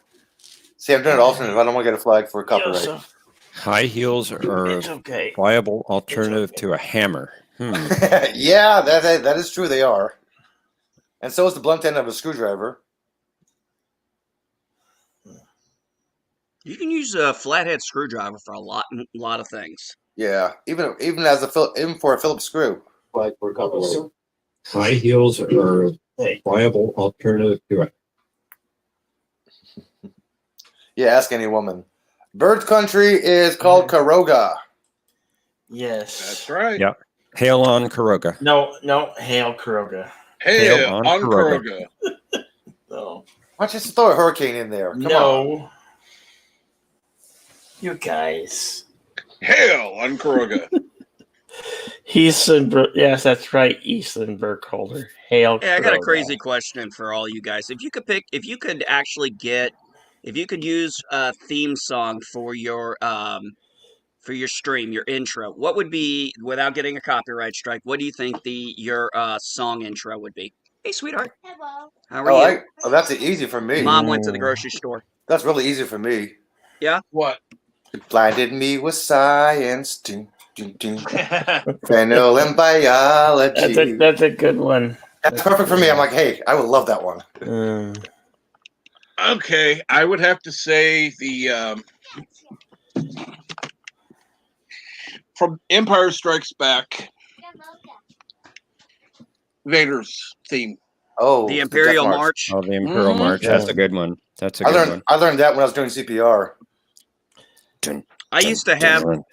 See, I'm doing it alternate. I don't want to get a flag for copyright. Joseph, High heels are it's a okay. viable alternative to a hammer. Yeah, that is true. They are. And so is the blunt end of a screwdriver. You can use a flathead screwdriver for a lot of things. Yeah, even for a Phillips screw. Like for copyright. High heels are a viable alternative to a Yeah, ask any woman. Bird country is called Karoga. Yes. That's right. Yeah. hail on Karoga. No, hail Karoga. Hail on Karoga. No. Why don't you just throw a hurricane in there? Come on. No. You guys. Hail on Karoga. Yes, that's right. Eastland Burkholder. Hail. Hey, I got a Kroger. crazy question for all you guys. If you could use a theme song for your stream, your intro, what would be, without getting a copyright strike, what do you think your song intro would be? Hey, sweetheart. Hello. How are you? That's easy for me. Mom went to the grocery store. That's really easy for me. Yeah? What? It blinded me with science. Ding, ding, ding. Fennel and biology. That's a good one. That's perfect for me. I'm like, hey, I would love that one. Okay, I would have to say the from Empire Strikes Back, Vader's theme. Oh, The Imperial Death March. Oh, the Imperial Mhm. March. That's a good one. That's a good one. I learned that when I was doing CPR. I used to have And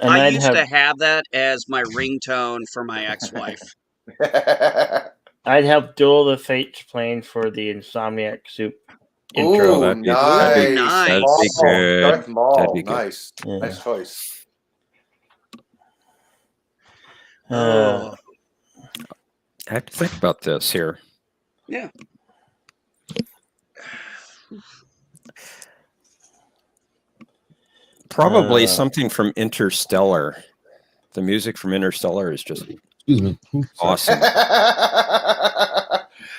I I'd used have to have that as my ringtone for my ex-wife. I'd have Duel of the Fates playing for the Insomniac Soup intro. Ooh, that'd be nice. nice. That'd be Maul, good. Darth Maul. That'd be good. Nice. Yeah. Nice choice. Oh. I have to think about this here. Yeah. Probably something from Interstellar. The music from Interstellar is just Excuse me. Oops, sorry. awesome.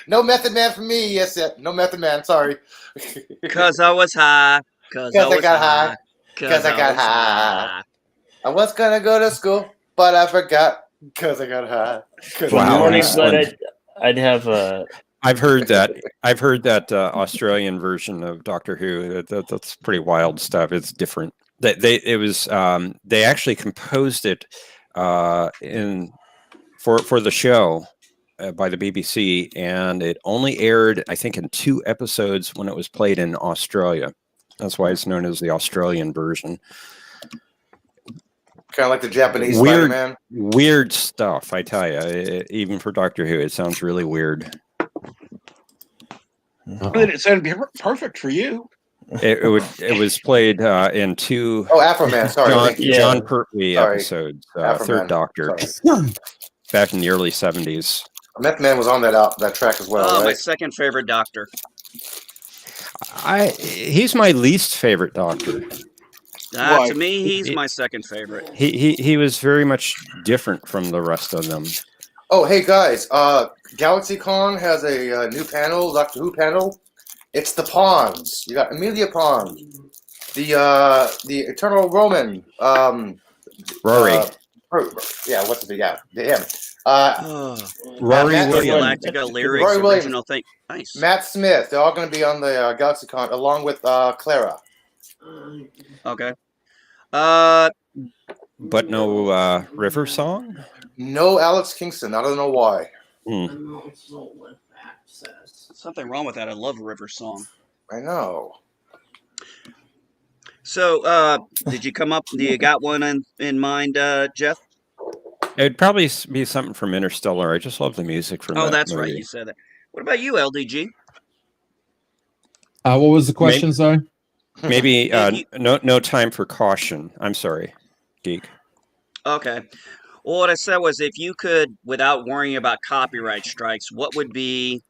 No Method Man for me. Yes, no Method Man. Sorry. Cause I was high. Cause I got high. Cause I got high. I was gonna go to school, but I forgot because I got high. Wow, Morning, excellent. but I'd have I've heard that. I've heard that Australian version of Doctor Who. That's pretty wild stuff. It's different. They actually composed it for the show by the BBC, and it only aired, I think, in 2 episodes when it was played in Australia. That's why it's known as the Australian version. Kind of like the Japanese Weird, Spider-Man. weird stuff. I tell you, even for Doctor Who, it sounds really weird. It sounded perfect for you. It was played in 2 Oh, Afro Man. Sorry. John Pertwee Sorry. episodes. Afro Third Man. Doctor, Sorry. back in the early 70s. Method Man was on that track as well. Oh, my right? second favorite Doctor. He's my least favorite Doctor. Why? To me, he's my second favorite. He was very much different from the rest of them. Oh, hey guys! GalaxyCon has a new panel, Doctor Who panel. It's the Pawns. You got Amelia Pond, the Eternal Roman, Rory. what's the him? Rory Matt Williams. Galactica lyrics, Rory Williams. original thing. Nice. Matt Smith. They're all going to be on the GalaxyCon along with Clara. Okay. But no River Song? No Alex Kingston. I don't know why. Something wrong with that. I love River Song. I know. So, do you got one in mind, Jeff? It'd probably be something from Interstellar. I just love the music from that That's movie. right. You said that. What about you, LDG? What was the question? Sorry. Maybe no Time for Caution. I'm sorry, Geek. Okay. Well, what I said was, if you could, without worrying about copyright strikes, what would be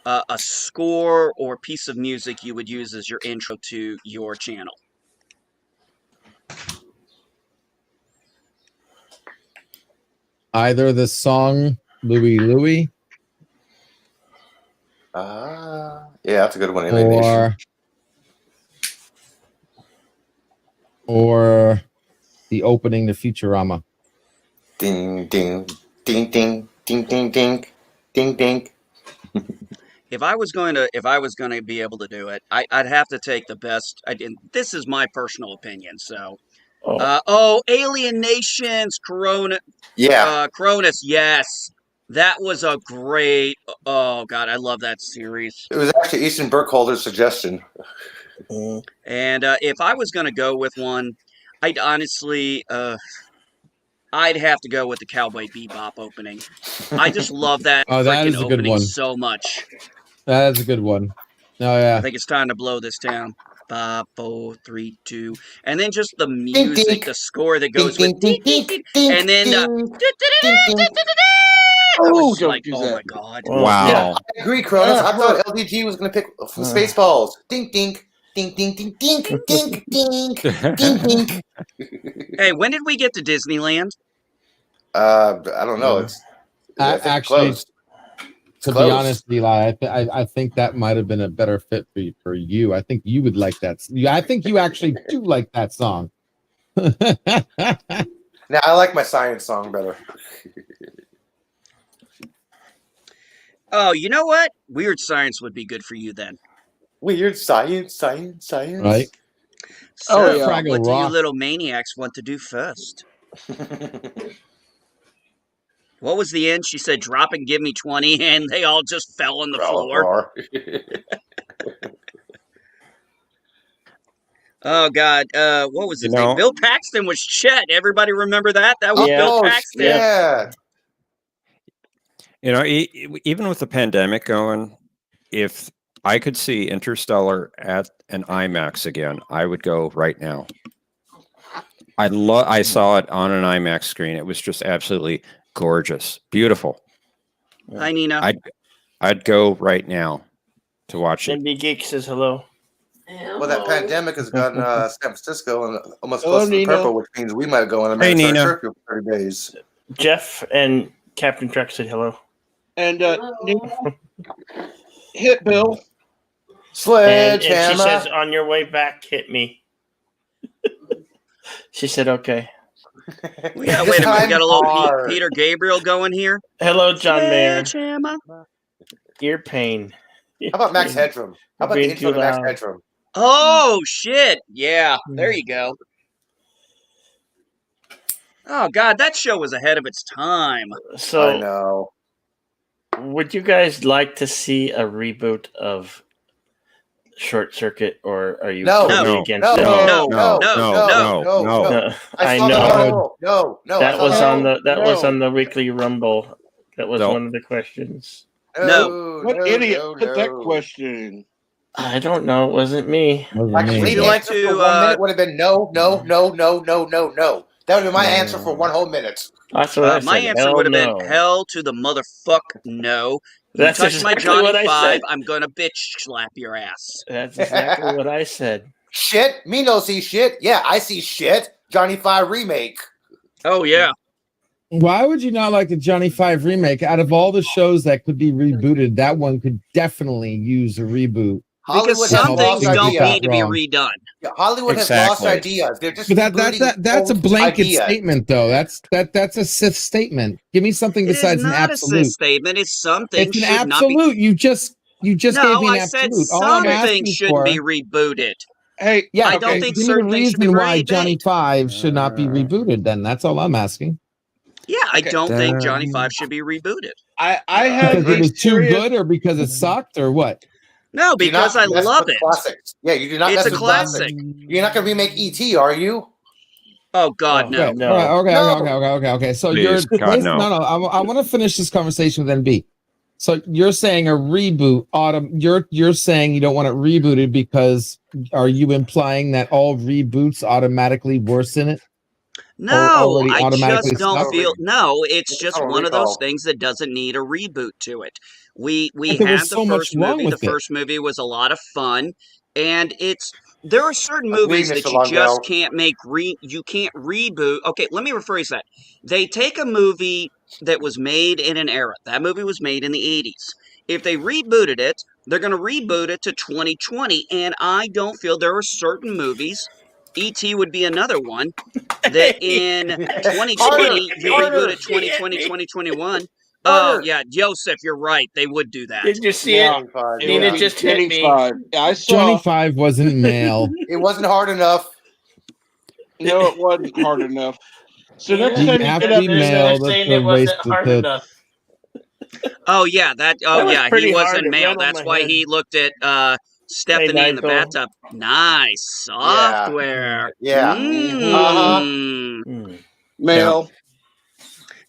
a score or piece of music you would use as your intro to your channel? Either the song Louie Louie Yeah, that's a good one. Alienation. or the opening to Futurama. Ding ding ding ding ding ding ding ding ding. If I was going to be able to do it, I'd have to take the best. This is my personal opinion. So, Alien Nations, Corona. Yeah. Cronus, yes. That was a great. Oh, God, I love that series. It was actually Easton Burkholder's suggestion. And if I was going to go with one, I'd honestly. I'd have to go with the Cowboy Bebop opening. I just love that. That is a good opening one. so much. That is a good one. Oh, yeah. I think it's time to blow this town. 5, 4, 3, 2, and then just the Dink, music, dink. the score that Dink, goes with dink, dink, dink, dink, and then dink, dink, dink. I Oh, was don't like, do oh that. my god. Well, Wow. yeah. I agree, Cronus. I thought LDG was going to pick from Spaceballs. Dink, dink. Dink, dink, dink, dink, dink, dink, dink, dink. Hey, when did we get to Disneyland? I don't know. It's I think Actually, closed. It's to be closed. honest, Eli, I think that might have been a better fit for you. I think you would like that. I think you actually do like that song. Now I like my science song better. Oh, you know what? Weird Science would be good for you then. Weird science. Right? So, Oh, yeah. what Fraggle do you Rock. little maniacs want to do first? What was the end? She said, drop and give me 20, and they all just fell on the floor. Oh, God. What was his name? Bill Paxton was Chet. Everybody remember that? That was Bill Paxton. Yeah. You know, even with the pandemic going, if I could see Interstellar at an IMAX again, I would go right now. I saw it on an IMAX screen. It was just absolutely gorgeous, beautiful. Hi, Nina. I'd go right now to watch it. NB Geek says hello. Well, that pandemic has gotten San Francisco and almost Hello, close to the Nina. purple, which means we might go on a Hey, mandatory Nina. curfew for 30 days. Jeff and Captain Truck said hello. And hit Bill. And Sledgehammer. she says, on your way back, hit me. She said, okay. Yeah, wait a minute. We got a little Peter Gabriel going here. Hello, John Mayer. Sledgehammer. Ear pain. How about Max Headroom? How about the Being intro too to Max loud. Headroom? Oh, shit. Yeah, there you go. Oh, God, that show was ahead of its time. I So, know. would you guys like to see a reboot of Short Circuit, or are you No. totally No. against No, it? no, No. No, I I saw know. No. That was no, on the was no. on the weekly Rumble. That was No. one of the questions. What idiot put that question? I don't know. It wasn't me. Wasn't Actually, me. Would the you like answer to, for 1 minute would have been no. That would be my answer for 1 whole minute. That's what I said. my answer Hell would have no. been hell to the motherfuck no. You That's touch my exactly Johnny what I 5, said. I'm gonna bitch slap your ass. That's exactly what I said. Shit. Me no see shit. Yeah, I see shit. Johnny 5 remake. Oh, yeah. Why would you not like the Johnny 5 remake? Out of all the shows that could be rebooted, that one could definitely use a reboot. Because Hollywood some has things lost don't ideas. need to be Wrong. redone. Yeah, Hollywood has lost Exactly. ideas. They're just But rebooting that's a old blanket ideas. statement, though. That's a Sith statement. Give me something It is besides an not a absolute. statement. It's some things It's an should not be. absolute. You just gave No, me an I said absolute. All some I'm asking things shouldn't for. be rebooted. Hey, Yeah, I don't okay, think give me the certain things should be reason why remade. Johnny 5 should not be rebooted. Then that's all I'm asking. Yeah, I Okay. don't think Johnny 5 should be rebooted. I have Because it a was too serious. good, or because it sucked, or what? No, Do because not I mess love with it. Classics. Yeah, you do not It's mess a with classic. classics. You're not going to remake ET, are you? Oh, God, no. Okay, No. okay. So Please, you're God, no. no. I want to finish this conversation with NB. So you're saying a reboot you're saying you don't want it rebooted because are you implying that all reboots automatically worsen it? No, already I automatically just don't stuck? feel. No, it's It's just Total one of those Recall. things that doesn't need a reboot to it. We But there was had the so much first wrong movie. The with it. first movie was a lot of fun, and there are certain Agreed, movies Mr. that you just Longdell. can't make you can't reboot. Okay, let me rephrase that. They take a movie that was made in an era. That movie was made in the 80s. If they rebooted it, they're going to reboot it to 2020, and I don't feel there are certain movies. E.T. would be another one that in 2020 you reboot it 2020 2021. Oh Carter. yeah, Joseph, you're right, they would do that. Did you see Yeah. it? It Nina would be just hit Johnny me. 5. Yeah, I saw. Johnny 5 wasn't male. wasn't hard enough. No, it wasn't hard enough. So next You time you have get to up be there, male. They're saying That's it the wasn't race hard to enough. Oh yeah, that That was yeah, he pretty hard. wasn't It male. went on That's my why head. he looked at Stephanie in the Michael. bathtub. Nice software. Yeah. Mm. male.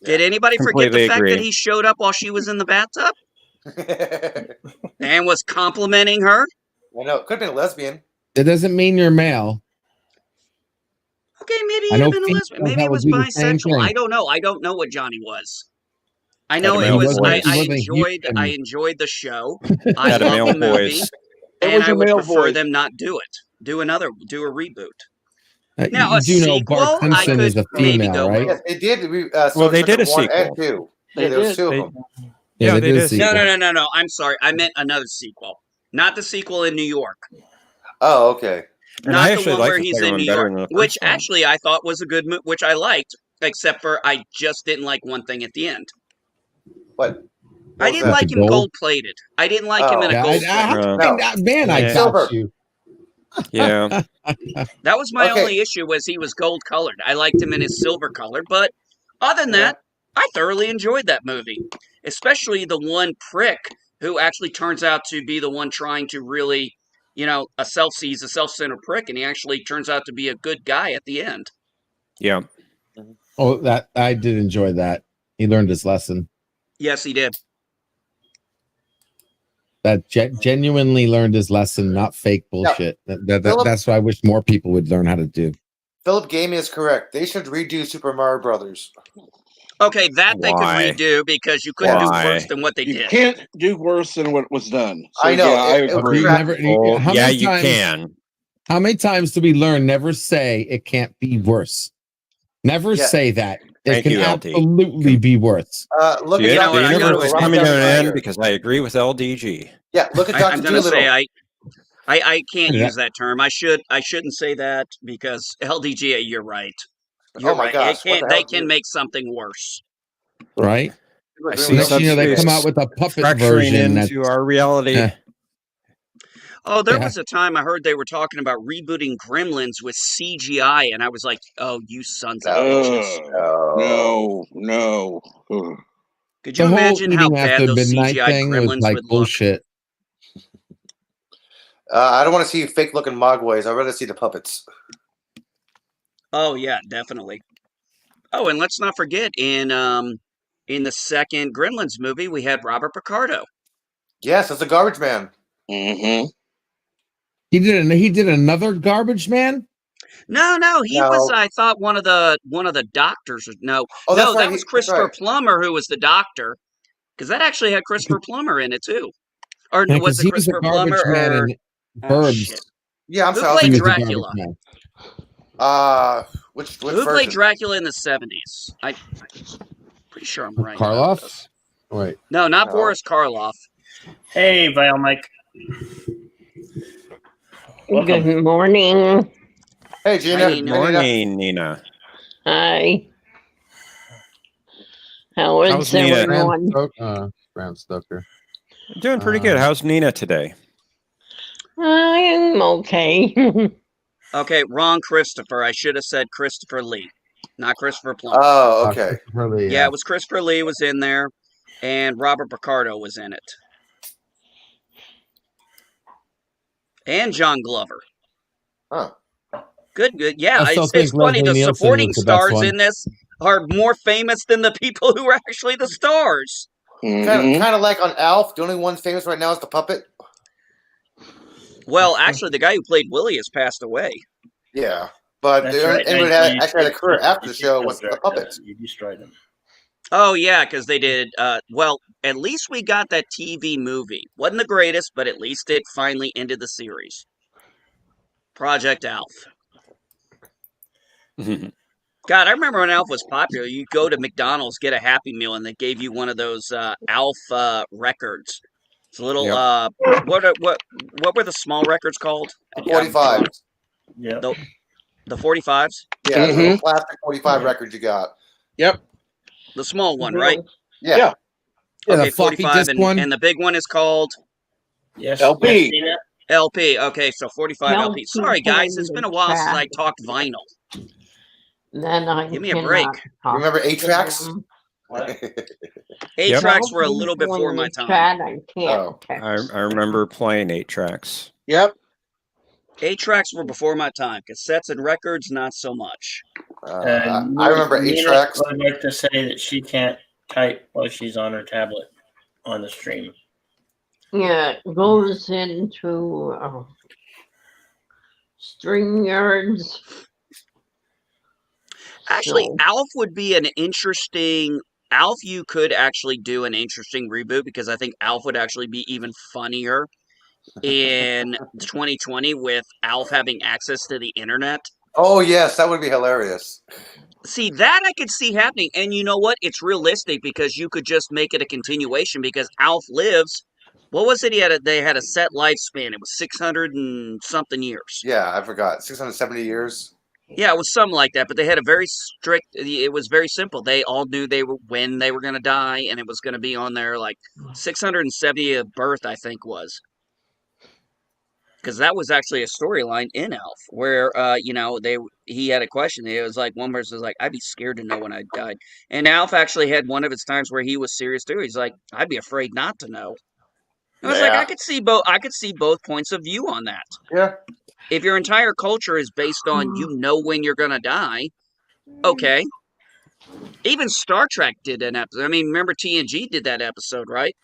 Did anybody forget the Completely fact agree. that he showed up while she was in the bathtub and was complimenting her? I know. It could have been a lesbian. That doesn't mean you're male. Okay, maybe I he know had been a lesbian. females Maybe that he would was do the same bisexual. I thing. don't know. I don't know what Johnny was. I Had know a it male was. voice. He wasn't I human. enjoyed the show. I Had a love male the movie, voice. It and was I a would male prefer voice. them not do it. Do a reboot. Now You a do know Bart sequel, I Simpson could is a maybe female, go right? with. Yes, they did. Well, they did a 1 and sequel. 2. They There was did. 2 of They- them. Yeah, they they did a did. sequel. No. I'm sorry. I meant another sequel, not the sequel in New York. Oh, okay. And Not I the actually one like where the he's second in one New better York, than the which first one. actually I thought was a good movie, which I liked, except for I just didn't like one thing at the end. What? I was didn't that? like The him gold? gold plated. I didn't like him in a Yeah, gold No. man, I Yeah. got Silver. you. Yeah. That was my Okay. only issue was he was gold colored. I liked him in his silver color, but other than Yeah. that, I thoroughly enjoyed that movie. Especially the one prick who actually turns out to be the one trying to really, he's a self-centered prick, and he actually turns out to be a good guy at the end. Yeah. Oh, that I did enjoy that. He learned his lesson. Yes, he did. That genuinely learned his lesson, not fake bullshit. That's what I wish more people would learn how to do. Philip Gamey is correct. They should redo Super Mario Brothers. Okay, that they could Why? redo because you couldn't do Why? worse than what they You did. can't do worse than what was done. So, I know, Yeah, I it- it- agree. Oh, How yeah, many you times- can. How many times do we learn never say it can't be worse? Never Yeah. say that. It Thank can you, LT. absolutely be worse. Look The, at You know the what, I gotta universe is admit, coming to an Doolittle. end because I agree with LDG. Yeah, look at I'm Dr. going to say Doolittle. I can't Yeah. use that term. I shouldn't say that because LDG, you're right. You're Oh my right. gosh, what the They hell can you- make something worse. Right? You I agree see with Next LDG? thing you know, they It's come out with a puppet fracturing version into our reality. Yeah. Oh, there Yeah. was a time I heard they were talking about rebooting Gremlins with CGI, and I was like, "Oh, you sons of bitches!" No. Ugh. Could The you whole imagine how eating bad after those midnight CGI thing was Gremlins like would look? bullshit. I don't want to see fake looking mogways. I'd rather see the puppets. Oh yeah, definitely. Oh, and let's not forget in the second Gremlins movie, we had Robert Picardo. Yes, it's a garbage man. Mm-hmm. He did another garbage man. No, he was. No. I thought one of the doctors. No, Oh, that's no, right. that was That's Christopher right. Plummer who was the doctor, because that actually had Christopher Plummer in it too. Or Yeah, was 'cause it he was a Christopher Plummer garbage man or in oh, Burbs. shit. Yeah, I'm Who sorry. played He was a Dracula? garbage man. Which Who played version? Dracula in the 70s? I'm pretty sure I'm right. about Karloff? this. Wait. No, not No. Boris Karloff. Hey, Vile Mike. Welcome. Good morning. Hey, Gina. Hi, Hey, Nina. Nina. Morning, Nina. Hi. How is How's Nina? everyone? Bram Stoker. Doing pretty good. How's Nina today? I'm okay. Okay, wrong Christopher. I should have said Christopher Lee, not Christopher Plummer. Oh, okay. Really, Yeah, it was Christopher Lee was in there, and Robert Picardo was in it. And John Glover. Huh. Good. Yeah, I still it's think funny. Leslie The Nielsen supporting was the best stars one. in this are more famous than the people who are actually the stars. Mm-hmm. Kind of like on Alf. The only one famous right now is the puppet. Well, actually, the guy who played Willie has passed away. Yeah, but That's the right. anyone You that actually had a career you after the show killed was the Dracula. puppets. You destroyed him. Oh, yeah, because they did. Well, at least we got that TV movie. Wasn't the greatest, but at least it finally ended the series. Project Alf. God, I remember when Alf was popular. You go to McDonald's, get a Happy Meal, and they gave you one of those Alf records. It's a little. Yep. What were the small records called? 45. Yeah. The 45s. Yeah, the Mhm. little plastic 45 records you got. Yep. The small one, right? Yeah. Yeah. Yeah, Okay, the floppy 45, disk one. and the big one is called Yes. LP. Yes, Nina. LP. Okay, so 45 LP. LP Sorry, guys, it's in been a the while since chat. I talked vinyl. Then I Give me a break. cannot talk Remember to 8-tracks? them. What? 8-tracks were a Well, little people before in my the time. Chat, I can't Oh. text. I remember playing 8-tracks. Yep. 8-tracks were before my time. Cassettes and records, not so much. I remember Nina 8-tracks. would like to say that she can't type while she's on her tablet on the stream. Yeah, it goes into String yards. Actually, So, Alf would be an interesting. Alf, you could actually do an interesting reboot because I think Alf would actually be even funnier in 2020 with Alf having access to the internet. Oh yes, that would be hilarious. See, that I could see happening. And you know what? It's realistic because you could just make it a continuation because Alf lives. What was it? They had a set lifespan. It was 600 and something years. Yeah, I forgot. 670 years. Yeah, it was something like that. But they had a very strict. It was very simple. They all knew when they were going to die, and it was going to be on their like 670th birth, I think was. Because that was actually a storyline in Alf, where he had a question. It was like one person was like, "I'd be scared to know when I died," and Alf actually had one of his times where he was serious too. He's like, "I'd be afraid not to know." I was like, Yeah. I could see both. I could see both points of view on that. Yeah. If your entire culture is based on you know when you're gonna die, okay. Even Star Trek did an episode. I mean, remember TNG did that episode, right?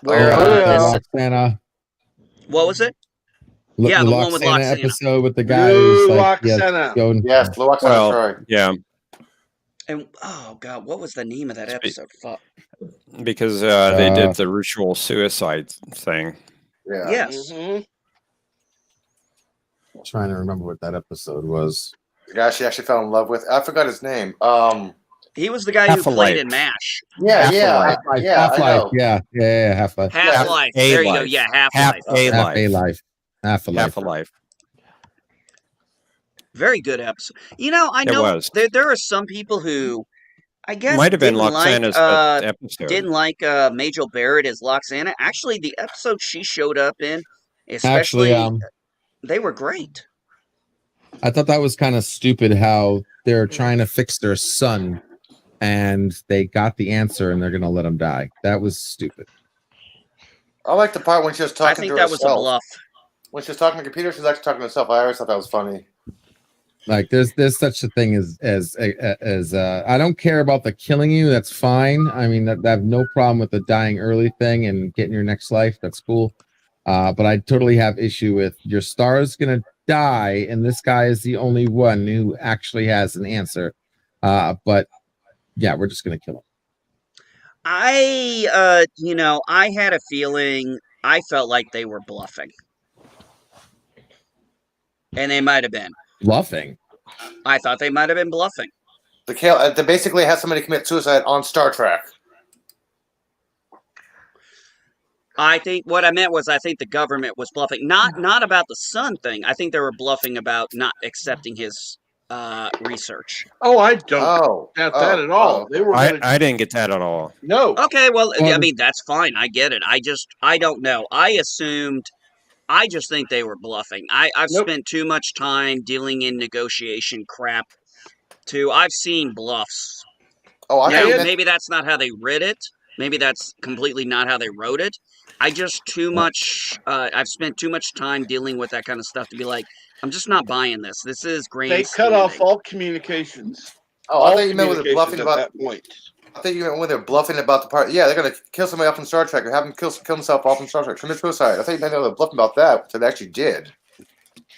Where Oh, yeah. this, Loxana, what was it? the Yeah, the one with Loxana Loxana. episode with the guy who's like, Loxana. going. Yes, Loax on Well, Troy. yeah, And oh god, what was the name of that episode? Fuck. because they did the ritual suicide thing. Yeah. Yes. Mhm. Trying to remember what that episode was. The guy she actually fell in love with. I forgot his name. He was the guy who played Half-a-life. in MASH. Yeah, yeah, Half-Life, yeah. I Half-Life, know. yeah, Half-Life. Half-Life. A There you go. life. Yeah, Half Half-Life. a Half life. a life. Half a life. Half a life. Very good episode. You know, I It know was. there are some people who I guess Might have been didn't like Loxana's episode. didn't like Majel Barrett as Loxana. Actually, the episode she showed up in, Actually, especially, they were great. I thought that was kind of stupid how they're trying to fix their son and they got the answer and they're going to let him die. That was stupid. I like the part when she was I talking think to that was a herself. bluff. When she was talking to the computer, she was actually talking to herself. I always thought that was funny. Like there's such a thing as I don't care about the killing you. That's fine. I mean, I have no problem with the dying early thing and getting your next life. That's cool. But I totally have issue with your star is going to die and this guy is the only one who actually has an answer. But yeah, we're just going to kill him. I had a feeling. I felt like they were bluffing, and they might have been. Bluffing. I thought they might have been bluffing. They basically had somebody commit suicide on Star Trek. I think what I meant was I think the government was bluffing. Not about the sun thing. I think they were bluffing about not accepting his research. Oh, I don't Oh, get that at all. They were gonna, I didn't get that at all. no. Okay, well, I Well, mean that's fine. I get it. I don't know. I just think they were bluffing. I've Nope. spent too much time dealing in negotiation crap. I've seen bluffs. Oh, I Now, thought you meant- maybe that's not how they read it. Maybe that's completely not how they wrote it. I just too much. I've spent too much time dealing with that kind of stuff to be like, I'm just not buying this. This is grand. They cut off scheming. all communications. Oh, all I thought you meant with the communications bluffing at about. that point. I thought you meant when they're bluffing about the part. Yeah, they're gonna kill somebody off in Star Trek or have him kill himself off in Star Trek. Commit suicide. I thought you meant they were bluffing about that, which they actually did.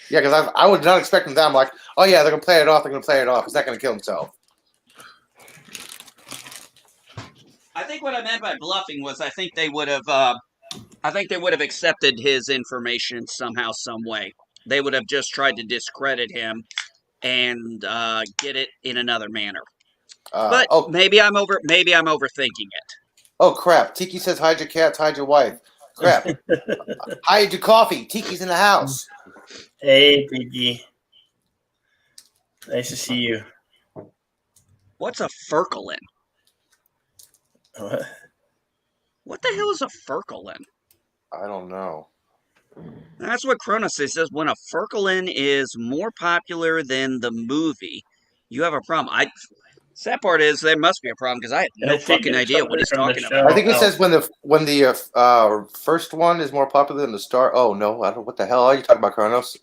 Yeah, because I was not expecting that. I'm like, oh yeah, they're gonna play it off. They're gonna play it off. He's not gonna kill himself. I think what I meant by bluffing was I think they would have. I think they would have accepted his information somehow, some way. They would have just tried to discredit him and get it in another manner. But Oh, maybe I'm overthinking it. oh crap! Tiki says hide your cats, hide your wife. Crap! Hide your coffee. Tiki's in the house. Hey, Tiki. Nice to see you. What's a furculin? What? What the hell is a furculin? I don't know. That's what Cronus says. When a furculin is more popular than the movie, you have a problem. Sad part is there must be a problem because I have no I think fucking it's idea what he's somebody from talking the about. I think it Oh. says when the first one is more popular than the star. Oh no, I don't. What the hell are you talking about, Kronos?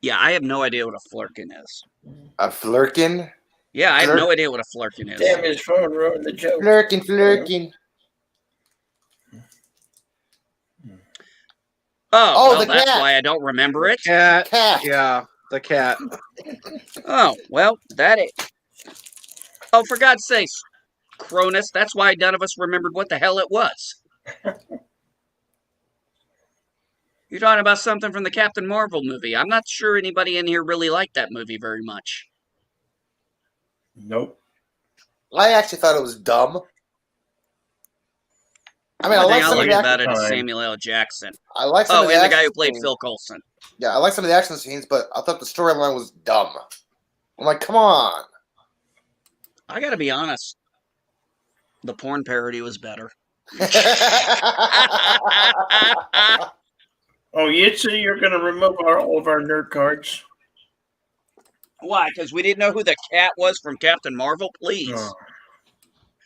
Yeah, I have no idea what a flirkin is. A flirkin? Yeah, I have no idea what a flirkin is. Damn, his phone ruined the joke. Flirkin. Oh, well, the that's cat. why I don't remember it. Cat. Cat. Yeah, the cat. Oh, well, that is. Oh, for God's sakes, Cronus, that's why none of us remembered what the hell it was. You're talking about something from the Captain Marvel movie. I'm not sure anybody in here really liked that movie very much. Nope. I actually thought it was dumb. I mean, I The only like thing I some of liked the about it is time. Samuel L. Jackson. I like some Oh, of the and the action guy who played scenes. Phil Coulson. Yeah, I like some of the action scenes, but I thought the storyline was dumb. I'm like, come on. I gotta be honest. The porn parody was better. Oh, so you're going to remove all of our nerd cards? Why? Because we didn't know who the cat was from Captain Marvel? Please. Oh.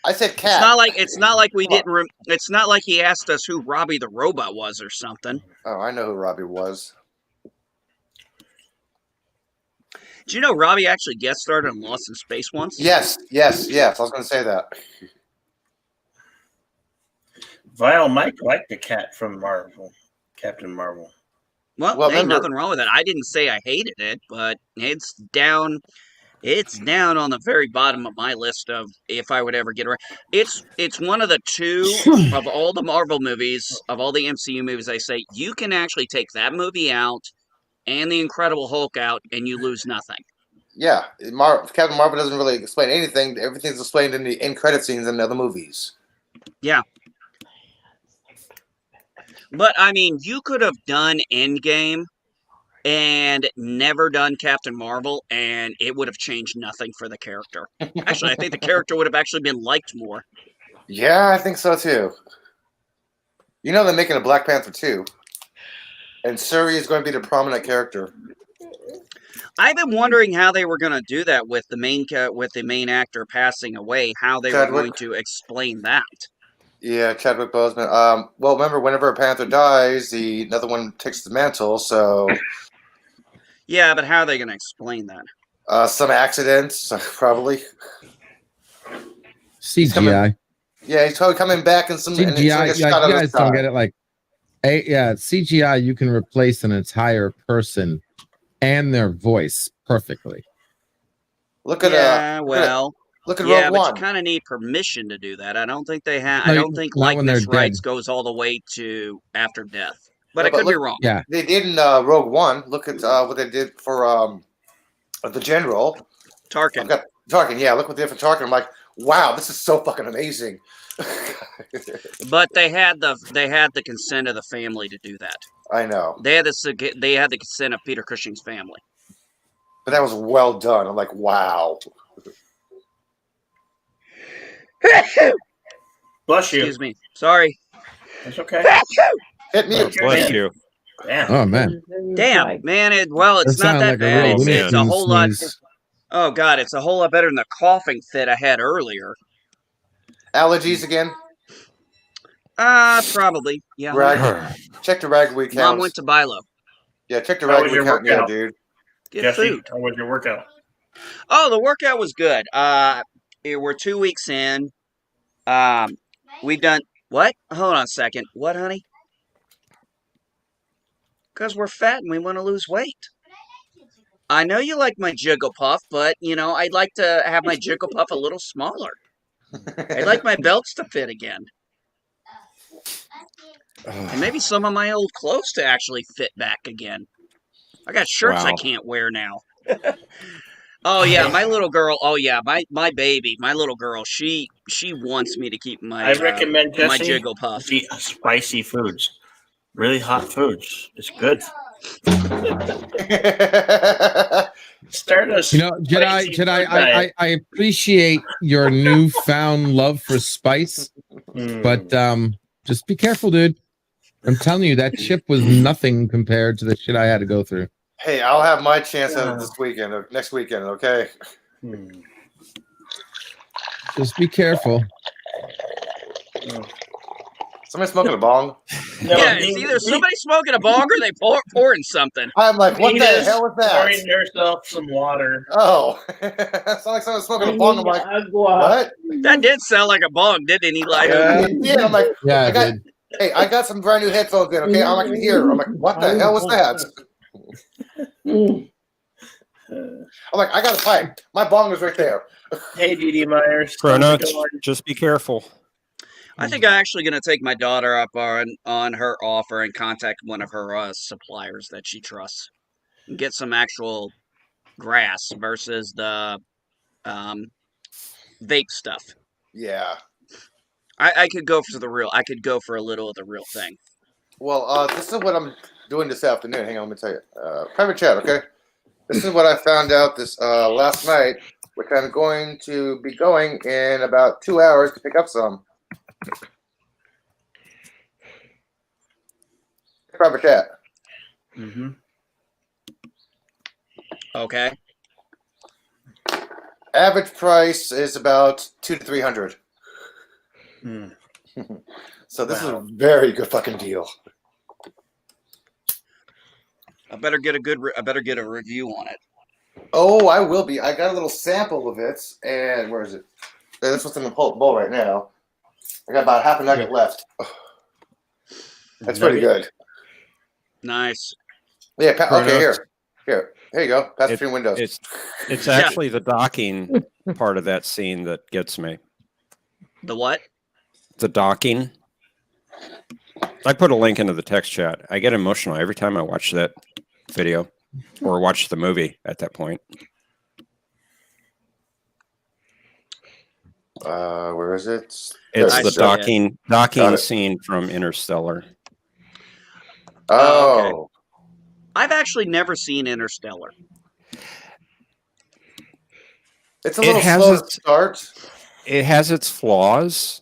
I said cat. It's not like we didn't. It's not like he asked us who Robbie the Robot was or something. Oh, I know who Robbie was. Did you know Robbie actually guest starred in Lost in Space once? Yes. I was going to say that. Vile Mike liked the cat from Marvel, Captain Marvel. Well, Well, ain't remember- nothing wrong with it. I didn't say I hated it, but it's down. It's down on the very bottom of my list of if I would ever get around. It's one of the two of all the Marvel movies, of all the MCU movies. I say you can actually take that movie out and the Incredible Hulk out, and you lose nothing. Yeah, Captain Marvel doesn't really explain anything. Everything's explained in the end credit scenes in the other movies. Yeah. But, I mean, you could have done Endgame and never done Captain Marvel, and it would have changed nothing for the character. Actually, I think the character would have actually been liked more. Yeah, I think so too. You know they're making a Black Panther 2. And Shuri is going to be the prominent character. I've been wondering how they were going to do that with the main actor passing away, how they were going to explain that. Yeah, Chadwick Boseman. Well, remember, whenever a Panther dies, another one takes the mantle, so... Yeah, but how are they going to explain that? Some accidents, probably. CGI. He's probably coming back in some... CGI, you guys don't get it. Like, CGI, you can replace an entire person and their voice perfectly. Look at Look at yeah, Rogue but One. you kind of need permission to do that. I don't think they have. No, I don't think not when they're likeness rights dead. goes all the way to after death. But No, I could but be wrong. Yeah. They did in Rogue One. Look at what they did for the General. Tarkin. Tarkin, yeah. Look what they did for Tarkin. I'm like, wow, this is so fucking amazing. But they had the consent of the family to do that. I know. They had the consent of Peter Cushing's family. But that was well done. I'm like, wow. Bless you. Excuse me. Sorry. That's okay. Hit me. Bless you. Yeah. Oh man, Damn, man. It's that not sounded that like bad. a real It's a whole lot. sneeze. Oh God, it's a whole lot better than the coughing fit I had earlier. Allergies again? Probably. Yeah. Rag. Check the ragweed count. Mom went to Bilo. Yeah, check the How was ragweed your count there, workout? dude. Get Jesse, food. how was your workout? Oh, the workout was good. We're 2 weeks in. We've done what? Hold on a second. What, honey? Because we're fat and we want to lose weight. I know you like my Jigglypuff, but I'd like to have my Jigglypuff a little smaller. I'd like my belts to fit again, and maybe some of my old clothes to actually fit back again. I got shirts I Wow. can't wear now. Oh yeah, my little girl. Oh yeah, my baby, my little girl. She wants me to keep my. I recommend my Jesse Jigglypuff. eat spicy foods, really hot foods. It's good. Start a Jedi, I appreciate your newfound love for spice, but just be careful, dude. I'm telling you, that chip was nothing compared to the shit I had to go through. Hey, I'll have my chance at it this weekend, or next weekend, okay? Just be careful. Somebody smoking a bong. No, Yeah, it's either somebody smoking a bong or they pouring something. I'm like, what the Venus hell was that? pouring herself some water. Oh, it's not like someone smoking I a bong. I'm need like, agua. what? That did sound like a bong, didn't it, Eli? Yeah. Yeah, I'm like, Yeah, I I got, did. hey, I got some brand new headphones in. Okay, I'm not gonna hear. I'm like, what the hell was that? Mm. I'm like, I got a pipe. My bong is right there. Hey, Dee Myers. Chrono, how's it going? just be careful. I think I'm actually going to take my daughter up on her offer and contact one of her suppliers that she trusts and get some actual grass versus the um, vape stuff. Yeah. I could go for the real. I could go for a little of the real thing. Well, this is what I'm doing this afternoon. Hang on, let me tell you. Private chat, okay? This is what I found out this last night, which I'm going to be going in about 2 hours to pick up some. Private chat. Mm-hmm. Okay. Average price is about $200 to $300. Hmm. So this Wow. is a very good fucking deal. I better get a review on it. Oh, I will be. I got a little sample of it, and where is it? That's what's in the bowl right now. I got about half a nugget left. That's pretty good. Nice. Yeah. Chrono, Okay. Here you go. Pass between windows. It's actually the docking part of that scene that gets me. The what? The docking. I put a link into the text chat. I get emotional every time I watch that video or watch the movie at that point. Where is it? It's I the see it. docking scene from Interstellar. Oh. Okay. I've actually never seen Interstellar. It's a little slow to start. It has its flaws,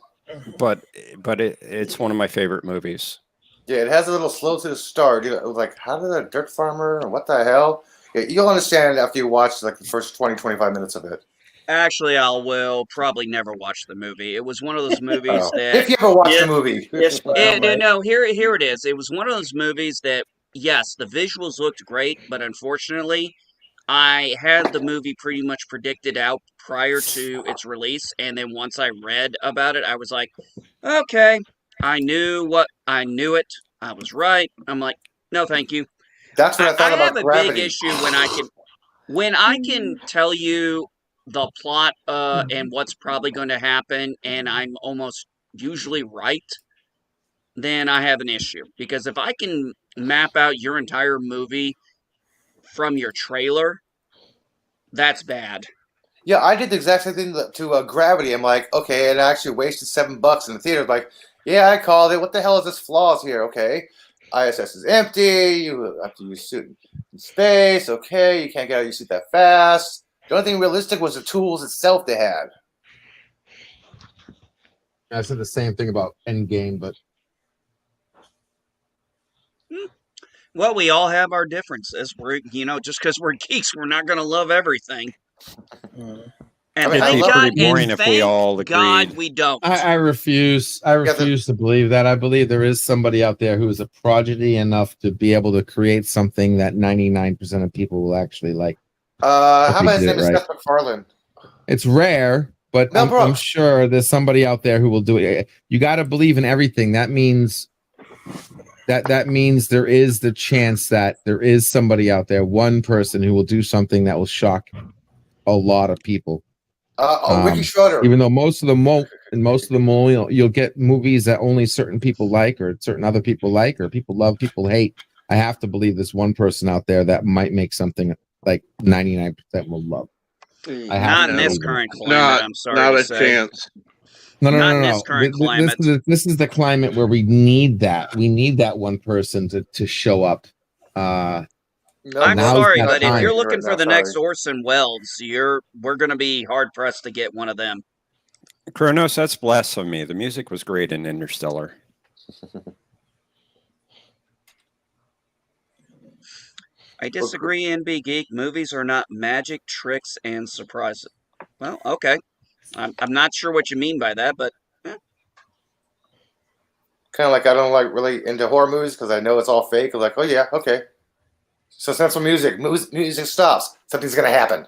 but it's one of my favorite movies. Yeah, it has a little slow to the start. It was like, how did a dirt farmer? What the hell? Yeah, you'll understand after you watch like the first 20, 25 minutes of it. Actually, I will probably never watch the movie. It was one of those movies Oh. that. If you ever watch the movie. Yes, No, here it is. It was one of those movies that, yes, the visuals looked great, but unfortunately, I had the movie pretty much predicted out prior to its release, and then once I read about it, I was like, okay, I knew it. I was right. I'm like, no, thank you. That's what I thought I about have a Gravity. big issue when I can tell you the plot and what's probably going to happen, and I'm almost usually right, then I have an issue. Because if I can map out your entire movie from your trailer, that's bad. Yeah, I did the exact same thing to Gravity. I'm like, okay, and I actually wasted $7 in the theater. Like, yeah, I called it. What the hell is this flaws here? Okay, ISS is empty. You have to use suit in space. Okay, you can't get out of your suit that fast. The only thing realistic was the tools itself they had. I said the same thing about Endgame, but Well, we all have our differences. We're, just because we're geeks, we're not going to love everything. And I mean, It'd be love- pretty boring if we thank all God agreed. we don't. I refuse. I refuse to believe that. I believe there is somebody out there who is a prodigy enough to be able to create something that 99% of people will actually like. How about his did name it is right. Seth MacFarlane? It's rare, but Mel I'm Brooks. sure there's somebody out there who will do it. You got to believe in everything. That means there is the chance that there is somebody out there, one person who will do something that will shock a lot of people. Ricky Schroeder. Even though most of them won't, and most of them will, you'll get movies that only certain people like, or certain other people like, or people love, people hate. I have to believe there's one person out there that might make something like 99% will love. Not in this current climate, I'm sorry not to a say. chance. No. Not in this current climate. This is the climate where we need that. We need that one person to show up. I'm now's sorry, that but if time. you're looking for the next Sorry. Orson Welles, we're going to be hard pressed to get one of them. Kronos, that's blasphemy. The music was great in Interstellar. I disagree, NB Geek. Movies are not magic, tricks, and surprises. Well, okay. I'm not sure what you mean by that, but kind of like I don't like really into horror movies because I know it's all fake. I'm like, oh yeah, okay. Suspense music stops. Something's gonna happen.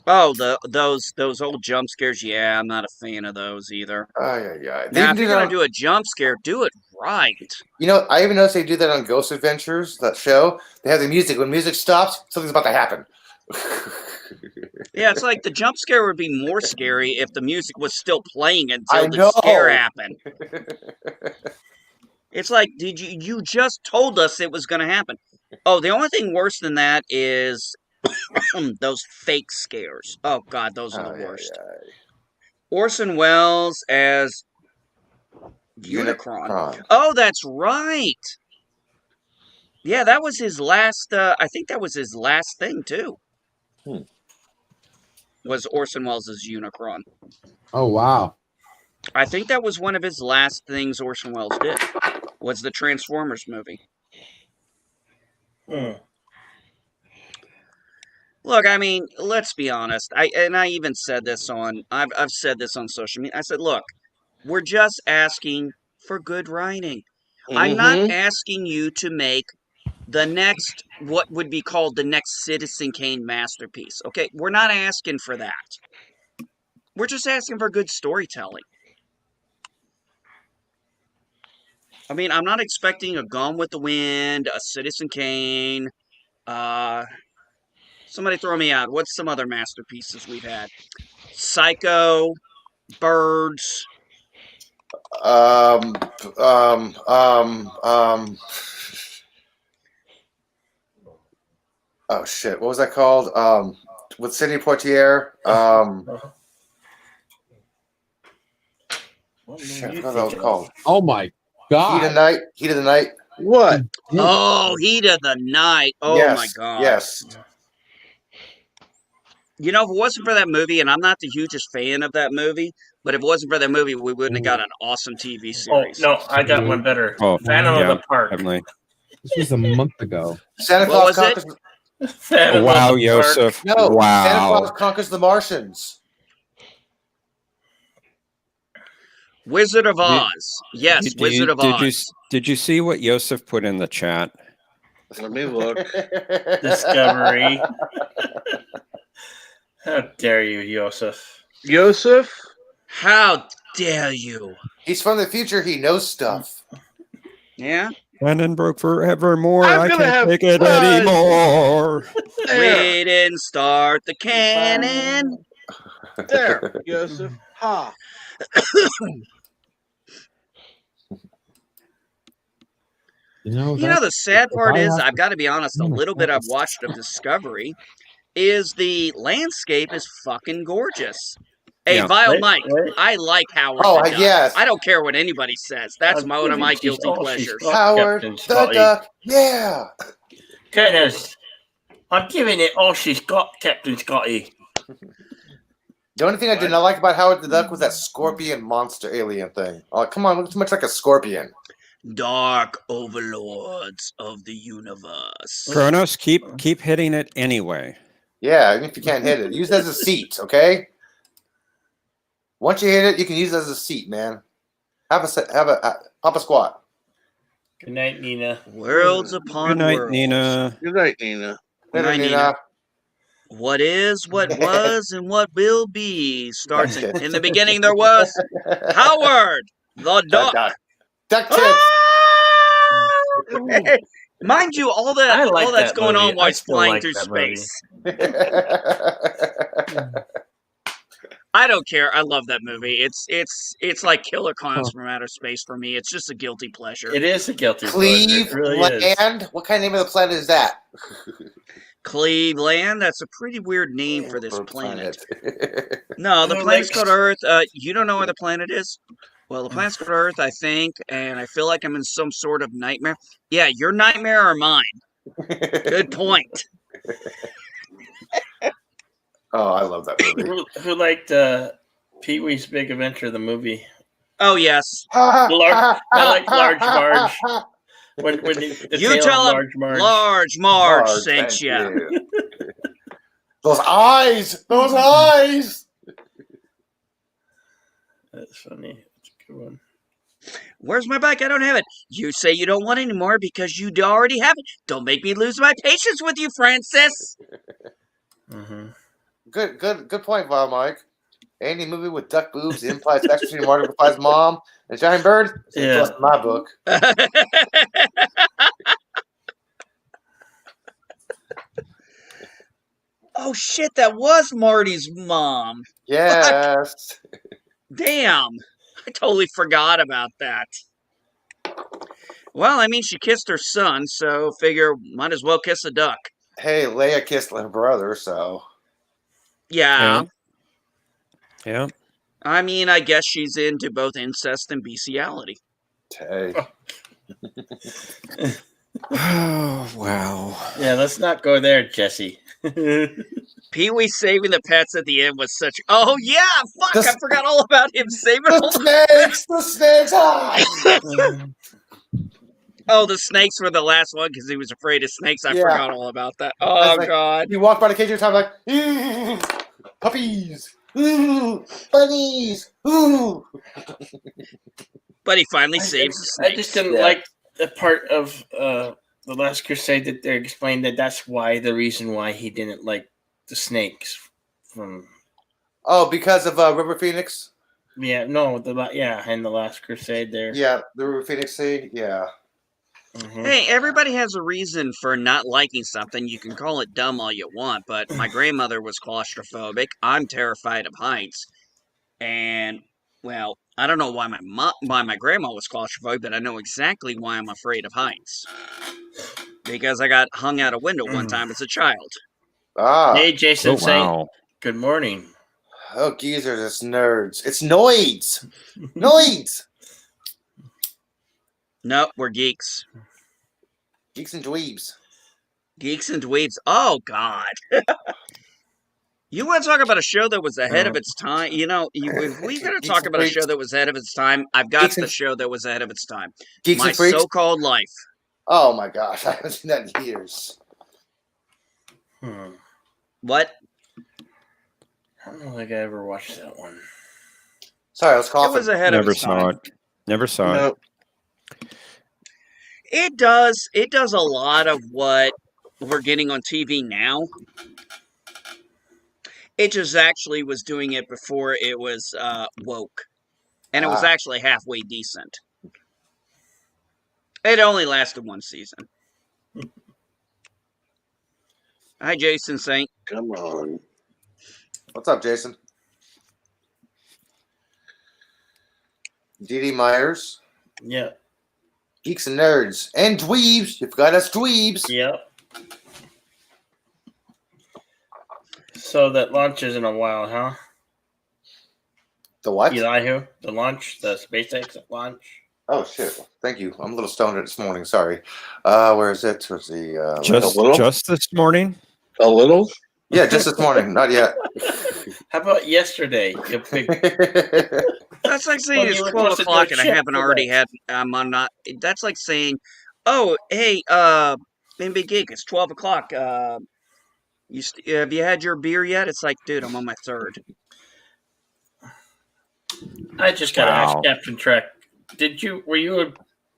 Oh, those old jump scares. Yeah, I'm not a fan of those either. Yeah. Now, if you're gonna do a jump scare, do it right. You know, I even noticed they do that on Ghost Adventures, that show. They have the music. When music stops, something's about to happen. Yeah, it's like the jump scare would be more scary if the music was still playing I until know. the scare happened. It's like, did you just told us it was going to happen? Oh, the only thing worse than that is those fake scares. Oh God, those are the worst. Orson Welles as Unicron. Oh, that's right. Yeah, that was his last. I think that was his last thing too. Was Orson Welles as Unicron? Oh wow! I think that was one of his last things Orson Welles did. Was the Transformers movie. Look, I mean, let's be honest. I even said this on. I've said this on social media. I said, look, we're just asking for good writing. I'm not asking you to make the next, what would be called the next Citizen Kane masterpiece. Okay, we're not asking for that. We're just asking for good storytelling. I mean, I'm not expecting a Gone with the Wind, a Citizen Kane. Somebody throw me out. What's some other masterpieces we've had? Psycho, Birds. Oh shit! What was that called? With Sidney Poitier. Shit, I forgot what that was called. Oh my God! Heat of the Night. What? Oh, Heat of the Night. Oh yes, my God. Yes. You know, if it wasn't for that movie, and I'm not the hugest fan of that movie, but if it wasn't for that movie, we wouldn't have got an awesome TV series. Oh no, I got one better. Oh, Phantom of the Park. Definitely. This was a month ago. Santa What Claus was it? conquers. Phantom Wow, of the Park. Yosef. No, Santa Wow. Claus conquers the Martians. Wizard of Oz. Yes, Wizard of Oz. Did you see what Yosef put in the chat? Let me look. Discovery. How dare you, Yosef? Yosef? How dare you? He's from the future. He knows stuff. Yeah? London broke forevermore. I'm I gonna can't have take it fun. anymore. We didn't start the cannon. There, Yosef. Ha. You know, The sad part is, I I've got to be honest, a little bit I've watched of Discovery is the landscape is fucking gorgeous. Hey, Yeah. Vile Wait, Mike, wait. I like Howard Oh, the Duck. yes. I don't care what anybody says. That's one of my guilty She's pleasures. got Howard Captain the Scotty. Duck. Yeah. Goodness. I'm giving it all she's got, Captain Scotty. The only thing I did not like about Howard the Duck was that scorpion monster alien thing. Oh, come on, looks too much like a scorpion. Dark overlords of the universe. Kronos, keep hitting it anyway. Yeah, even if you can't hit it, use it as a seat, okay? Once you hit it, you can use it as a seat, man. Pop a squat. Good night, Nina. Worlds upon Good night, worlds. Nina. Good night, Nina. Good night, Nina. What is, what was, and what will be starts in the beginning. There was Howard the Duck. Duck tits. Hey, mind you, all I like that's that going movie. on while I he's still flying like through that movie. space. I don't care. I love that movie. It's like Killer Clowns from Outer Space for me. It's just a guilty pleasure. It is a guilty pleasure. It really is. Cleveland. What kind of name of the planet is that? Cleveland. That's a pretty weird name for this planet. planet. No, the Who planet's likes- called Earth. You don't know where the planet is? Well, the planet's called Earth, I think, and I feel like I'm in some sort of nightmare. Yeah, your nightmare or mine? Good point. Oh, I love that movie. Who liked Pee-wee's Big Adventure, the movie? Oh, yes. I like Large Marge. When the You tale tell of him Large Marge. Large Marge Marge, sent thank you. Those eyes! Those eyes! That's funny. That's a good one. Where's my bike? I don't have it. You say you don't want it anymore because you already have it. Don't make me lose my patience with you, Francis. Mm-hmm. Good point, Bob Mike. Any movie with duck boobs, the implied sex between Marty McFly's mom and Giant Bird, it's Yeah. plus in my book. Oh shit, that was Marty's mom. Yes. Damn. I totally forgot about that. Well, I mean, she kissed her son, so figure might as well kiss a duck. Hey, Leia kissed her brother, so. Yeah. Yeah. I mean, I guess she's into both incest and bestiality. Hey. Oh, wow. Yeah, let's not go there, Jesse. Pee-wee saving the pets at the end was such... Oh, yeah! Fuck! The- I forgot all about him saving all the... The snakes! Ah! Oh, the snakes were the last one because he was afraid of snakes. I Yeah. forgot all about that. I Oh, was like, God. You walk by the cage every time, like, ooh, puppies, ooh, bunnies, ooh. But he finally saves the I snakes. just didn't like the part of the Last Crusade that they explained that that's why the reason why he didn't like the snakes from. Oh, because of River Phoenix? Yeah, no, in the Last Crusade there. Yeah, the River Phoenix scene. Yeah. Mhm. Hey, everybody has a reason for not liking something. You can call it dumb all you want, but my grandmother was claustrophobic. I'm terrified of heights. And, well, I don't know why my grandma was claustrophobic, but I know exactly why I'm afraid of heights. Because I got hung out a window one time as a child. Ah. Hey, Jason Oh, Saint. wow. Good morning. Oh, geezers, it's nerds. It's noids. Noids. Nope, we're geeks. Geeks and dweebs. Geeks and dweebs. Oh, God. You want to talk about a show that was ahead of its time? You know, if we're going to Geeks talk and about a freaks. show that was ahead of its time, I've got Geeks the and- show that was ahead of its time. Geeks My and freaks. So-Called Life. Oh my gosh, I haven't seen that in years. What? I don't think I ever watched that one. Sorry, I was It coughing. was ahead of Never its saw time. it. Never saw it. No, It does a lot of what we're getting on TV now. It just actually was doing it before it was woke. And it was actually halfway decent. It only lasted one season. Hi, Jason Saint. come on. What's up, Jason? D.D. Myers. Yeah. Geeks and nerds. And dweebs. You forgot us dweebs. Yep. So that launches in a while, huh? The what? Elihu, the launch, the SpaceX launch. Oh, shit. Thank you. I'm a little stoned this morning. Sorry. Where is it? Where's the... Just this morning? A little? Yeah, just this morning. Not yet. How about yesterday? You big That's like saying Well, it's you were 12 supposed to do o'clock a and I chip haven't for already that. had, I'm not, that's like saying, oh, hey, Big Geek, it's 12 o'clock. Have you had your beer yet? It's like, dude, I'm on my third. I just got to ask Wow. Captain Trek. Were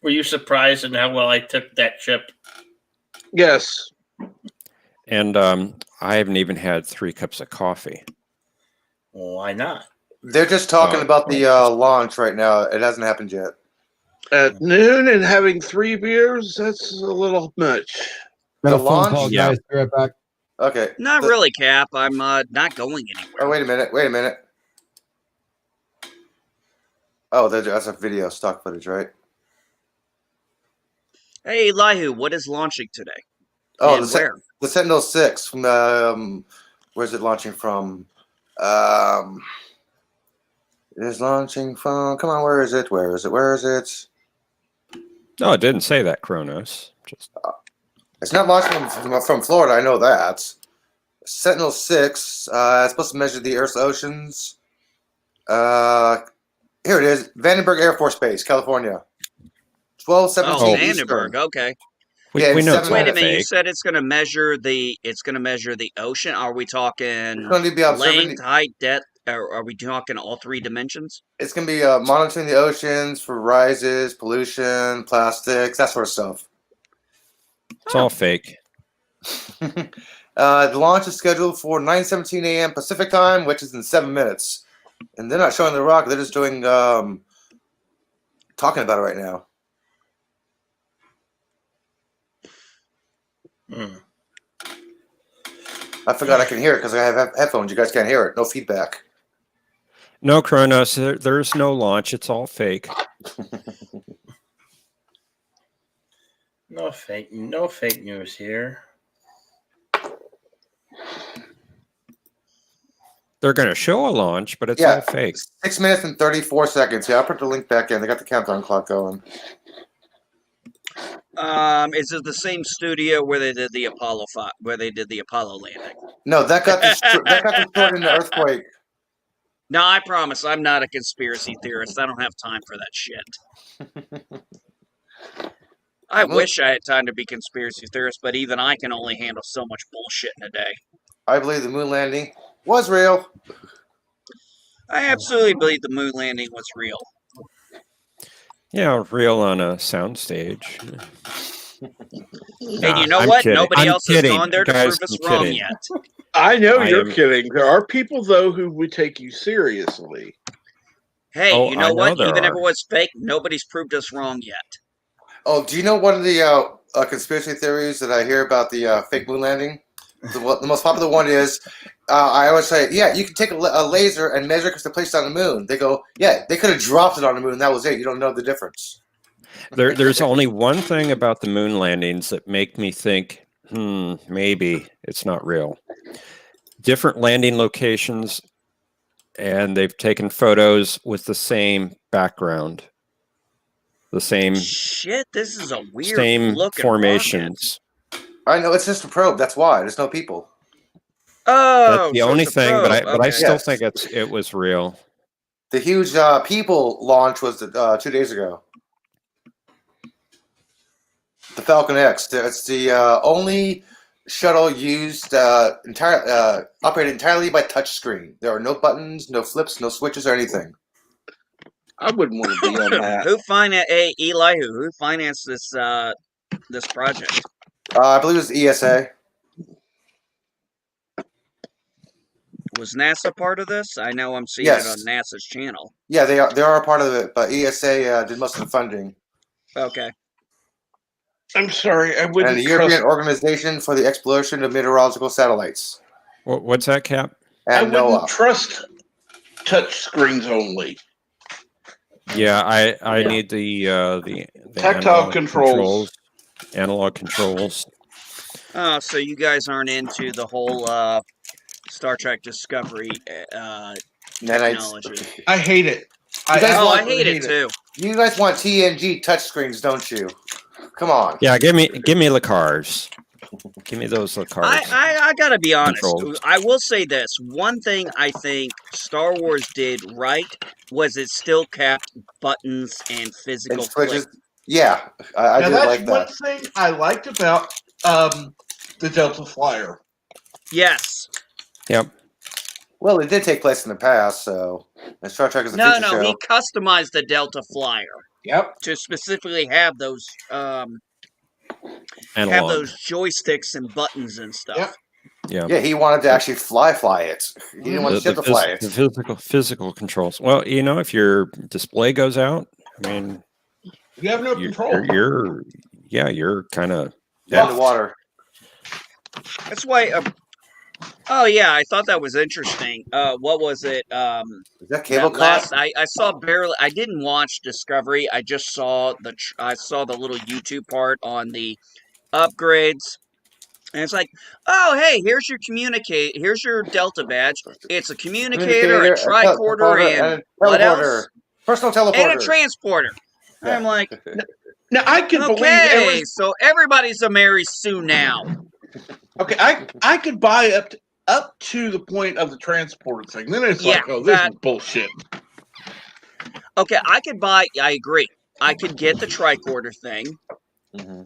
you surprised in how well I took that chip? Yes. And I haven't even had 3 cups of coffee. Why not? They're just talking Oh, about the launch right now. It hasn't happened yet. At noon and having 3 beers, that's a little much. Got The a phone launch? call, Yeah. guys. Be right back. Okay. Not really, Cap. I'm not going anywhere. Oh, wait a minute. Oh, that's a video stock footage, right? Hey, Elihu, what is launching today? Oh, And where? the Sentinel 6 from where's it launching from? It is launching from. Come on, where is it? No, it didn't say that, Kronos. Just It's not launching from Florida. I know that. Sentinel 6. It's supposed to measure the Earth's oceans. Here it is. Vandenberg Air Force Base, California. 12:17 Oh, Eastern. Vandenberg. Okay. we, Yeah, we it's know 7 it's Wait a all minutes. minute. You fake. said it's going to measure the ocean. Are we talking It's going to be observing. length, height, depth? Are we talking all 3 dimensions? It's gonna be monitoring the oceans for rises, pollution, plastics, that sort of stuff. It's all fake. The launch is scheduled for 9:17 a.m. Pacific time, which is in 7 minutes. And they're not showing the rocket; they're just doing talking about it right now. I forgot I can hear it because I have headphones. You guys can't hear it. No feedback. No, Kronos, there's no launch. It's all fake. No fake news here. They're going to show a launch, but it's Yeah. all fake. 6 minutes and 34 seconds. Yeah, I'll put the link back in. They got the countdown clock going. Is it the same studio where they did the Apollo landing? No, that got destroyed in the earthquake. No, I promise I'm not a conspiracy theorist. I don't have time for that shit. I wish I had time to be conspiracy theorist, but even I can only handle so much bullshit in a day. I believe the moon landing was real. I absolutely believe the moon landing was real. Yeah, real on a soundstage. And you know what? Kidding. Nobody else has kidding. gone there to Guys, prove us I'm wrong kidding. yet. I know I you're am- kidding. There are people though who would take you seriously. Hey, Oh, you I know know what? there Even if are. it was fake, nobody's proved us wrong yet. Oh, do you know one of the conspiracy theories that I hear about the fake moon landing? The most popular one is, I always say, yeah, you can take a laser and measure because they placed it on the moon. They go, yeah, they could have dropped it on the moon. That was it. You don't know the difference. There's only one thing about the moon landings that make me think, maybe it's not real. Different landing locations, and they've taken photos with the same background, the same Shit, this is a weird same looking formations. I know it's just a probe. That's why there's no people. Oh, That's the so only it's a thing, but I probe. Okay. still Yes. think it was real. The huge people launch was 2 days ago. The Falcon X. It's the only shuttle used operated entirely by touchscreen. There are no buttons, no flips, no switches, or anything. I wouldn't want to be on that. Who financed? Hey, Eli, who financed this project? I believe it was ESA. Was NASA part of this? I know I'm seeing Yes. it on NASA's channel. Yeah, they are a part of it, but ESA did most of the funding. Okay. I'm sorry, I wouldn't And the trust. European Organization for the Exploration of Meteorological Satellites. What's that, Cap? I And wouldn't NOAA. trust touch screens only. Yeah, I need the Tactile analog controls. analog controls. Oh, so you guys aren't into the whole Star Trek Discovery Nanites. technology? I hate it. You guys Oh, I want- hate it too. You guys want TNG touchscreens, don't you? Come on. Yeah, give me the cars. Give me those cars. I gotta be honest. Controls. I will say this. One thing I think Star Wars did right was it still kept buttons and And physical switches. click. Yeah, I now do that's like one that. thing I liked about the Delta Flyer. Yes. Yep. Well, it did take place in the past, so and Star Trek is a No, future show. he customized the Delta Flyer Yep. to specifically have those Analog. joysticks and buttons and stuff. Yep. Yeah. Yeah, he wanted to actually fly it. He didn't want the ship to fly it. The physical controls. Well, if your display goes out, I mean, You have no control. you're kind of Down the water. That's why. Oh yeah, I thought that was interesting. What was it? Is that cable That cut? I saw barely. I didn't watch Discovery. I just saw I saw the little YouTube part on the upgrades, and it's like, oh hey, here's your Delta badge. It's a communicator, a tricorder, and what else? Personal teleporter. And a transporter. Yeah. I'm like, Now I can believe okay, so everybody's a Mary Sue now. Okay, I could buy up to the point of the transporter thing. Then it's like, Yeah, oh, this that- is bullshit. Okay, I agree. I could get the tricorder thing. Mhm.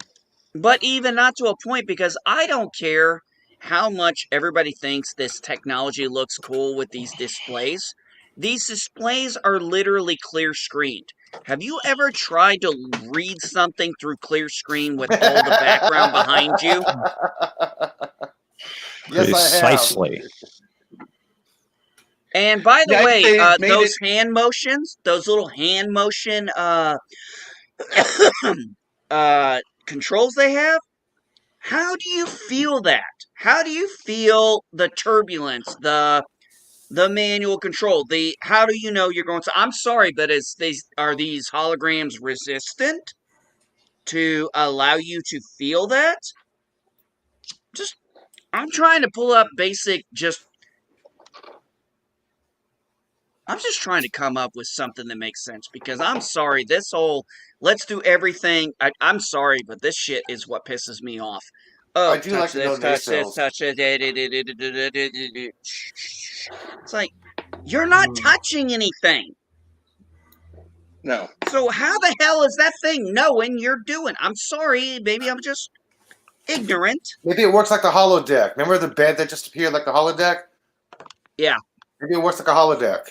But even not to a point, because I don't care how much everybody thinks this technology looks cool with these displays. These displays are literally clear screened. Have you ever tried to read something through clear screen with all the background behind you? Yes, I have. Precisely. And by the Yeah, way, they made those it- hand motions, those little hand motion controls they have, how do you feel that? How do you feel the turbulence, the manual control? How do you know you're going to? I'm sorry, but are these holograms resistant to allow you to feel that? I'm trying to pull up basic. I'm just trying to come up with something that makes sense, because I'm sorry, this whole let's do everything. I'm sorry, but this shit is what pisses me off. Oh, I do like touch to this, know touch this, nacelles. touch it. It's like, you're not touching anything. No. So how the hell is that thing knowing you're doing? I'm sorry, maybe I'm just ignorant. Maybe it works like the holodeck. Remember the bed that just appeared like a holodeck? Yeah. Maybe it works like a holodeck.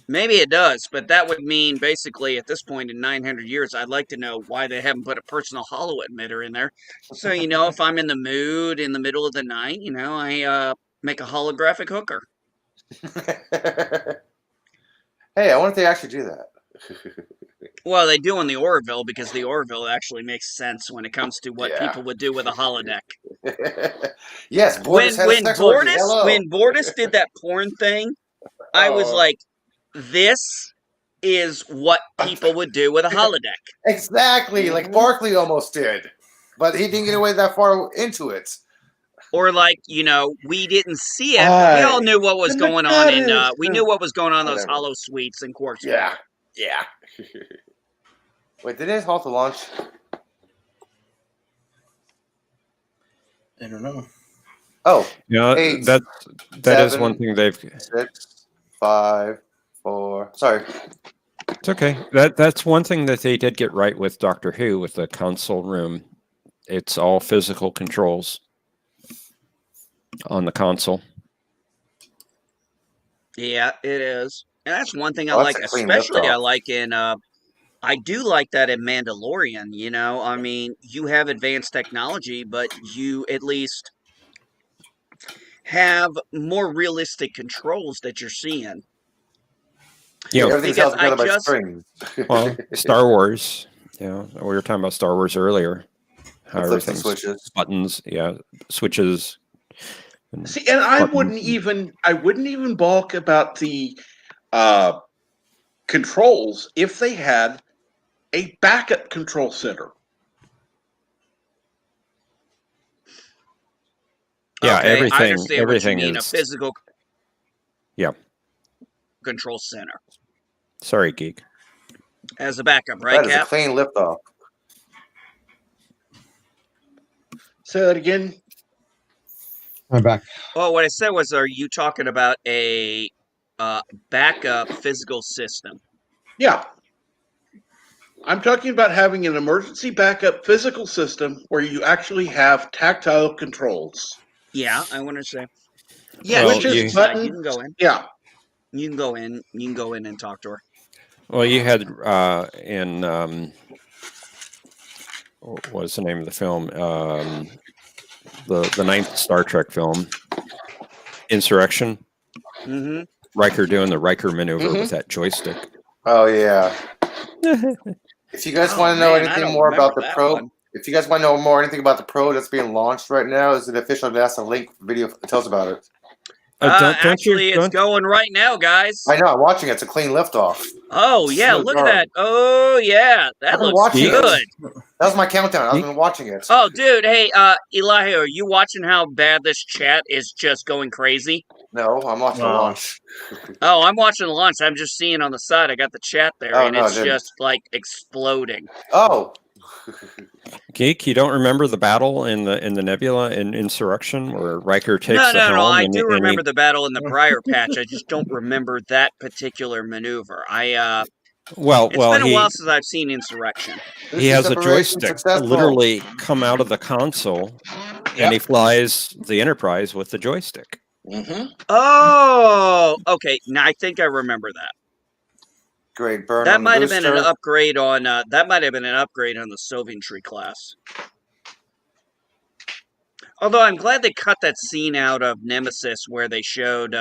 Maybe it does, but that would mean basically at this point in 900 years, I'd like to know why they haven't put a personal holo emitter in there. So, if I'm in the mood in the middle of the night, I make a holographic hooker. Hey, I wonder if they actually do that. Well, they do in the Orville, because the Orville actually makes sense when it comes to what people would do with a holodeck. Yes, Bortus had a sex orgy. Hello. When Bortus did that porn thing, I was like, this is what people would do with a holodeck. Exactly, like Barkley almost did. But he didn't get away that far into it. Or we didn't see it. But we all knew what was going on, and we knew what was going on in those holo suites in Quartz. Yeah. Wait, did they halt the launch? I don't know. Oh, Yeah, 8, that is 7, one thing they've. 6, 5, 4. Sorry. It's okay. That's one thing that they did get right with Doctor Who with the console room. It's all physical controls on the console. Yeah, it is. And that's one thing I Oh, like, that's a clean especially I liftoff. like in I do like that in Mandalorian, I mean, you have advanced technology, but you at least have more realistic controls that you're seeing. Yeah, Yeah, everything's held together by strings. well, Star Wars. Yeah, we were talking about Star Wars earlier. How Flips and everything's switches. buttons, switches. See, and I buttons. wouldn't even balk about the controls if they had a backup control center. Yeah, Okay, I everything. understand Everything what you mean, is. a physical Yeah. control center Sorry, geek. as a backup, right, That is a Cap? clean liftoff. Say that again. I'm back. Oh, what I said was, are you talking about a backup physical system? Yeah. I'm talking about having an emergency backup physical system where you actually have tactile controls. Yeah, I want to say. Yeah, Well, Switches, you you- buttons. can go in. Yeah. You can go in. You can go in and talk to her. Well, you had in what was the name of the film? The ninth Star Trek film, Insurrection. Mm-hmm. Riker doing the Riker maneuver with that joystick. Oh yeah. If you guys want to know man, I anything don't more about remember the that probe, one. if you guys want to know more anything about the probe that's being launched right now, there's an official NASA link video that tells about it. Actually, it's going right now, guys. I know, I'm watching it. It's a clean liftoff. Oh yeah, Smooth look at burn. that. Oh yeah, that I've been looks watching good. it. That was my countdown. I've been watching it. Oh, dude, hey, Eli, are you watching how bad this chat is just going crazy? No, I'm watching the launch. Oh, I'm watching the launch. I'm just seeing on the side. I got the chat there, Oh, and no, I it's didn't. just like exploding. Oh. Geek, you don't remember the battle in the Nebula in Insurrection where Riker takes the helm? No. I and do he- remember the battle in the Briar Patch. I just don't remember that particular maneuver. It's been a while since I've seen Insurrection. He has a joystick literally come out of the console And he flies the Enterprise with the joystick. Mm-hmm. Oh, okay. Now I think I remember that. Great burn That on the might have been an booster. upgrade on. That might have been an upgrade on the Sovereignty class. Although I'm glad they cut that scene out of Nemesis where they showed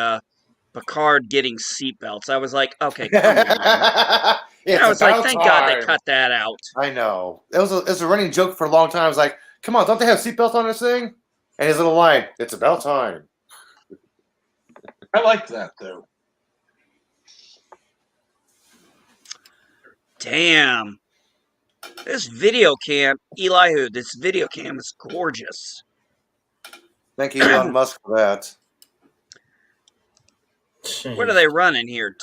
Picard getting seatbelts. I was like, okay, come on. It's I was like, about thank God they time. cut that out. I know. It was a running joke for a long time. I was like, come on, don't they have seatbelts on this thing? And his little line, it's about time. I like that though. Damn. This video cam, Elihu, this video cam is gorgeous. Thank you, Elon Musk, for that. What are they running here?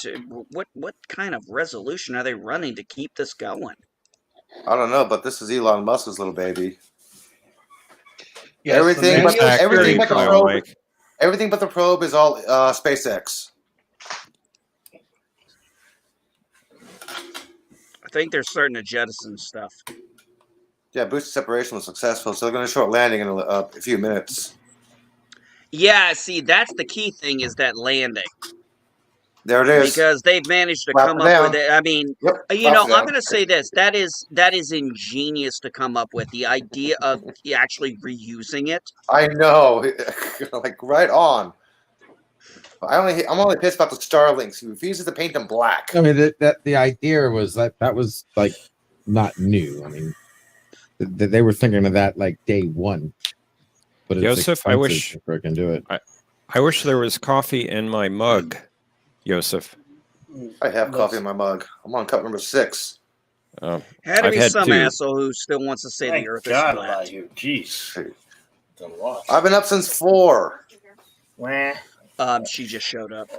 What kind of resolution are they running to keep this going? I don't know, but this is Elon Musk's little baby. Yes, everything, the but manual- everything but the Kyle probe. Mike. Everything but the probe is all SpaceX. I think they're starting to jettison stuff. Yeah, booster separation was successful, so they're going to short landing in a few minutes. Yeah, see, that's the key thing is that landing. There it is. Because they've managed to Flap come it up down. with it. I mean, Yep, you know, flaps it I'm down. going to say this. That is ingenious to come up with the idea of actually reusing it. I know, like right on. I'm only pissed about the Starlinks. He refuses to paint them black. I mean, that the idea was that was like not new. I mean, they were thinking of that like day one. But it's Joseph, I wish I can do it. I wish there was coffee in my mug, Joseph. I have coffee in my mug. I'm on cup number 6. Had to I've be had some 2. asshole who still wants to say Thank the Earth God is flat. about you. Jeez. The loss. I've been up since 4. Wah. She just showed up.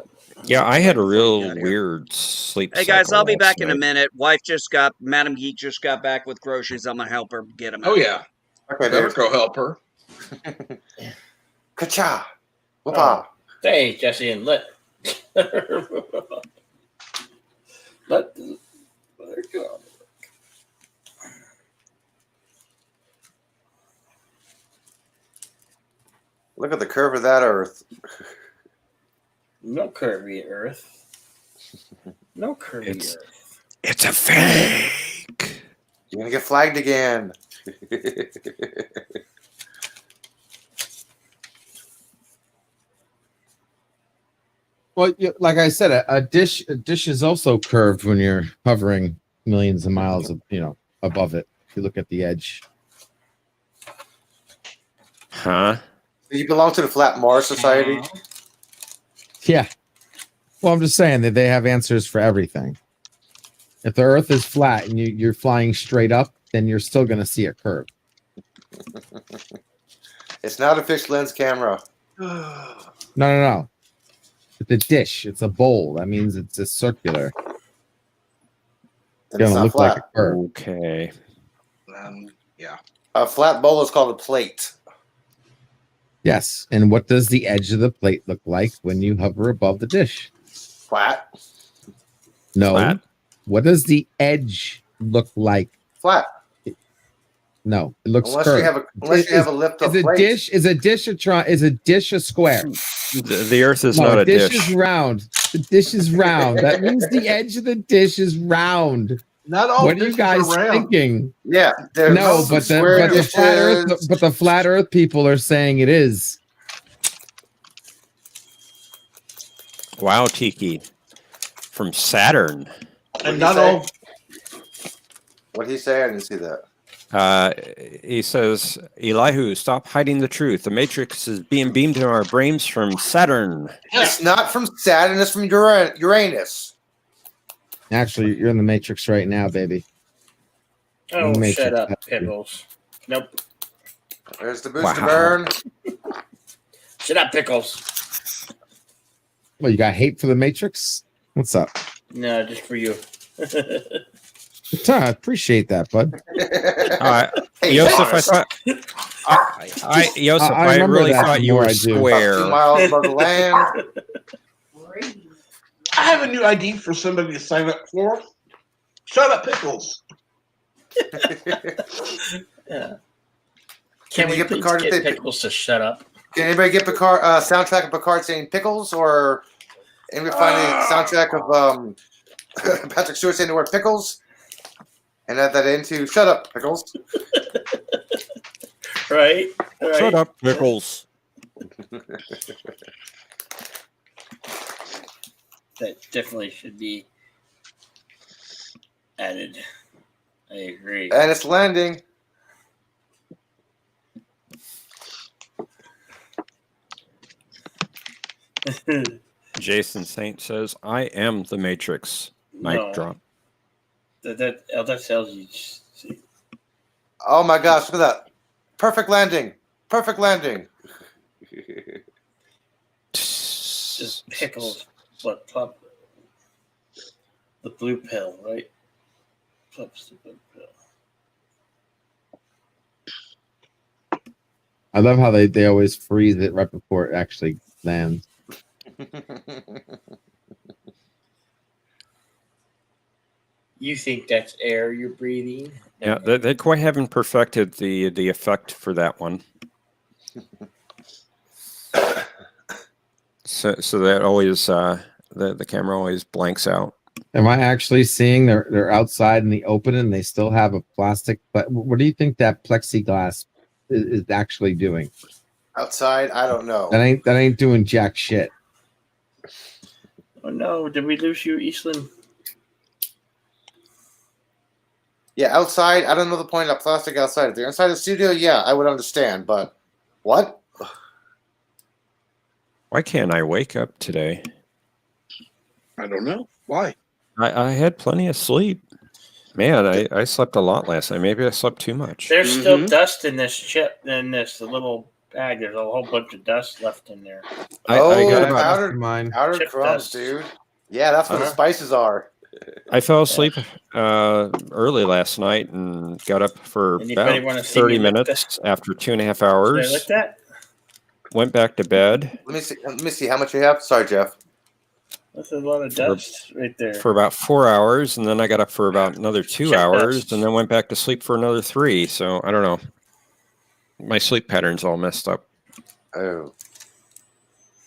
Yeah, I had a Before you real got here. weird sleep. Hey guys, cycle I'll be last back in a night. minute. Madam Geek just got back with groceries. I'm gonna help her get them. Oh yeah. Okay, Better Dave. go help her. Ka-cha. Whoop-ah. Hey, Jesse, and let her go. Look at the curve of that Earth. No curvy Earth. No curvy It's- Earth. It's a fake. You're going to get flagged again. Well, like I said, a dish is also curved when you're hovering millions of miles above it. If you look at the edge. Huh? You belong to the Flat Mars Society? Yeah. Well, I'm just saying that they have answers for everything. If the Earth is flat and you're flying straight up, then you're still going to see a curve. It's not a fixed lens camera. No. It's a dish. It's a bowl. That means it's a circular. It's And going it's to not look flat. like a curve. Okay. Yeah. A flat bowl is called a plate. Yes. And what does the edge of the plate look like when you hover above the dish? Flat. No. Flat. What does the edge look like? Flat. No, it looks Unless curved. you have a lift of Is a plate. dish? Is a dish a square? The Earth is No, not a dish dish. is round. The dish is round. That means the edge of the dish is round. Not all What are you dishes guys round. thinking? Yeah. There's No, some but square the flat Earth, dishes. but the flat Earth people are saying it is. Wow, Tiki. From Saturn. And not all. What did he say? I didn't see that. He says, Elihu, stop hiding the truth. The Matrix is being beamed into our brains from Saturn. It's not from Saturn. It's from Uranus. Actually, you're in the Matrix right now, baby. Oh, Matrix. shut up, Pickles. Nope. There's the booster Wow. burn. Shut up, Pickles. Well, you got hate for the Matrix? What's up? No, just for you. I appreciate that, bud. Hey, Joseph, honest. Joseph, I I remember really that thought the you more were I do. About 2 square. miles above the land. I have a new ID for somebody to sign up for. Shut up, Pickles. Yeah. Can we you get please Picard to get say Pickles to shut up? Can anybody get Picard soundtrack of Picard saying pickles, or anybody find the soundtrack of Patrick Stewart saying the word pickles, and add that into "Shut Up, Pickles"? Right? Shut up, Pickles. That definitely should be added. I agree. And it's landing. Jason Saint says, "I am the Matrix." Mic No. drop. That tells you. Oh my gosh! Look at that! Perfect landing! Perfect landing! Just Pickles, but plop the blue pill, right? Plops the blue pill. I love how they always freeze it right before it actually lands. You think that's air you're breathing? Yeah, they quite haven't perfected the effect for that one. So that always the camera always blanks out. Am I actually seeing they're outside in the open and they still have a plastic? But what do you think that plexiglass is actually doing? Outside, I don't know. That ain't doing jack shit. Oh no! Did we lose you, Eastland? Yeah, outside, I don't know the point of plastic outside. If they're inside the studio, yeah, I would understand. But what? Why can't I wake up today? I don't know why. I had plenty of sleep. Man, I slept a lot last night. Maybe I slept too much. There's still dust in this chip, in this little bag. There's a whole bunch of dust left in there. I got Yeah, about, powdered Chip crumbs, dust. dude. Yeah, that's where the spices are. I fell asleep early last night and got up for Anybody about wanna see 30 me lick minutes after 2.5 Did I hours. like that? Went back to bed Let me see how much you have. Sorry, Jeff. That's a lot of dust right there. for about 4 hours, and then I got up for about another 2 Chip hours, dust. and then went back to sleep for another 3. So I don't know. My sleep pattern's all messed up. Oh.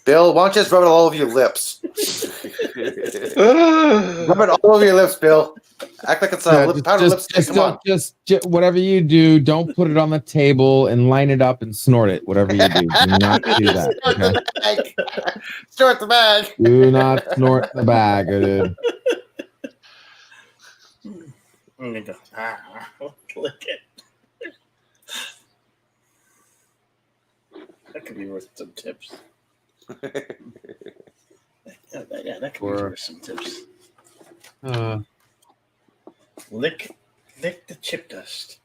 Bill, why don't you just rub it all over your lips? Rub it all over your lips, Bill. Act like it's a powdered lipstick. Come on. Just whatever you do, don't put it on the table and line it up and snort it. Whatever you do, do not do that. Okay? Snort the bag. Do not snort the bag, dude. I'm gonna go. Lick it. That could be worth some tips. Yeah, that could be worth some tips. Lick the chip dust.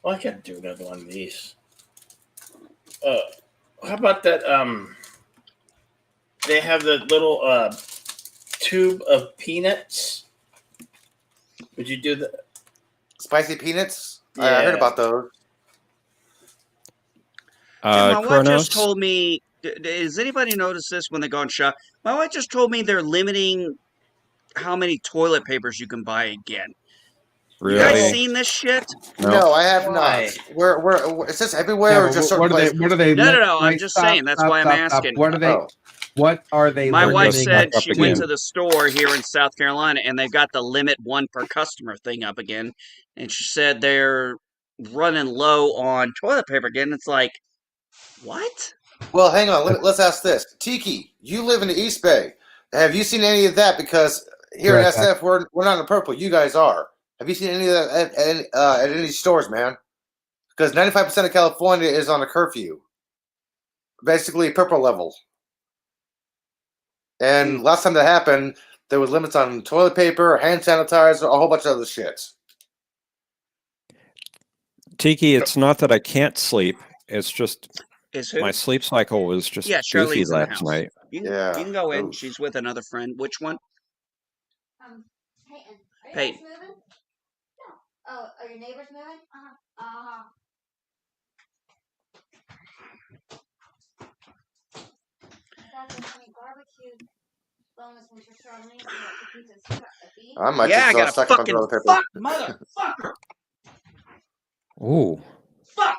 Well, I gotta do another one of these. How about that? They have the little tube of peanuts. Would you do the Spicy peanuts? I Yeah. heard about those. And my wife Kronos? just told me. Does anybody notice this when they go on shop? My wife just told me they're limiting how many toilet papers you can buy again. You guys Really? seen this shit? No, I have Why? not. Where is this everywhere or just certain what are they? places? What are they? No. I'm wait, just stop, saying. That's stop, why I'm stop, stop. asking. What are they? Oh. What are they? My wife limiting? said up she went again. to the store here in South Carolina and they've got the limit one per customer thing up again. And she said they're running low on toilet paper again. It's like, what? Well, hang on. Let's ask this. Tiki, you live in the East Bay. Have you seen any of that? Because here Correct. in SF, we're not in the purple. You guys are. Have you seen any of that at any stores, man? Because 95% of California is on a curfew. Basically, purple level. And last time that happened, there was limits on toilet paper, hand sanitizer, a whole bunch of other shit. Tiki, it's not that I can't sleep. It's just Is who? my sleep cycle was just Yeah, goofy Charlene's in the last house. night. You Yeah. can go in. Oof. She's with another friend. Which one? Peyton, are you Peyton. guys moving? No. Oh, are your neighbors moving? Uh-huh. Barbecue bonus was for Charlene, so that the pizza's cut a beef. I might Yeah, I just got a suck up on fucking toilet paper. fuck, motherfucker. Ooh. Fuck.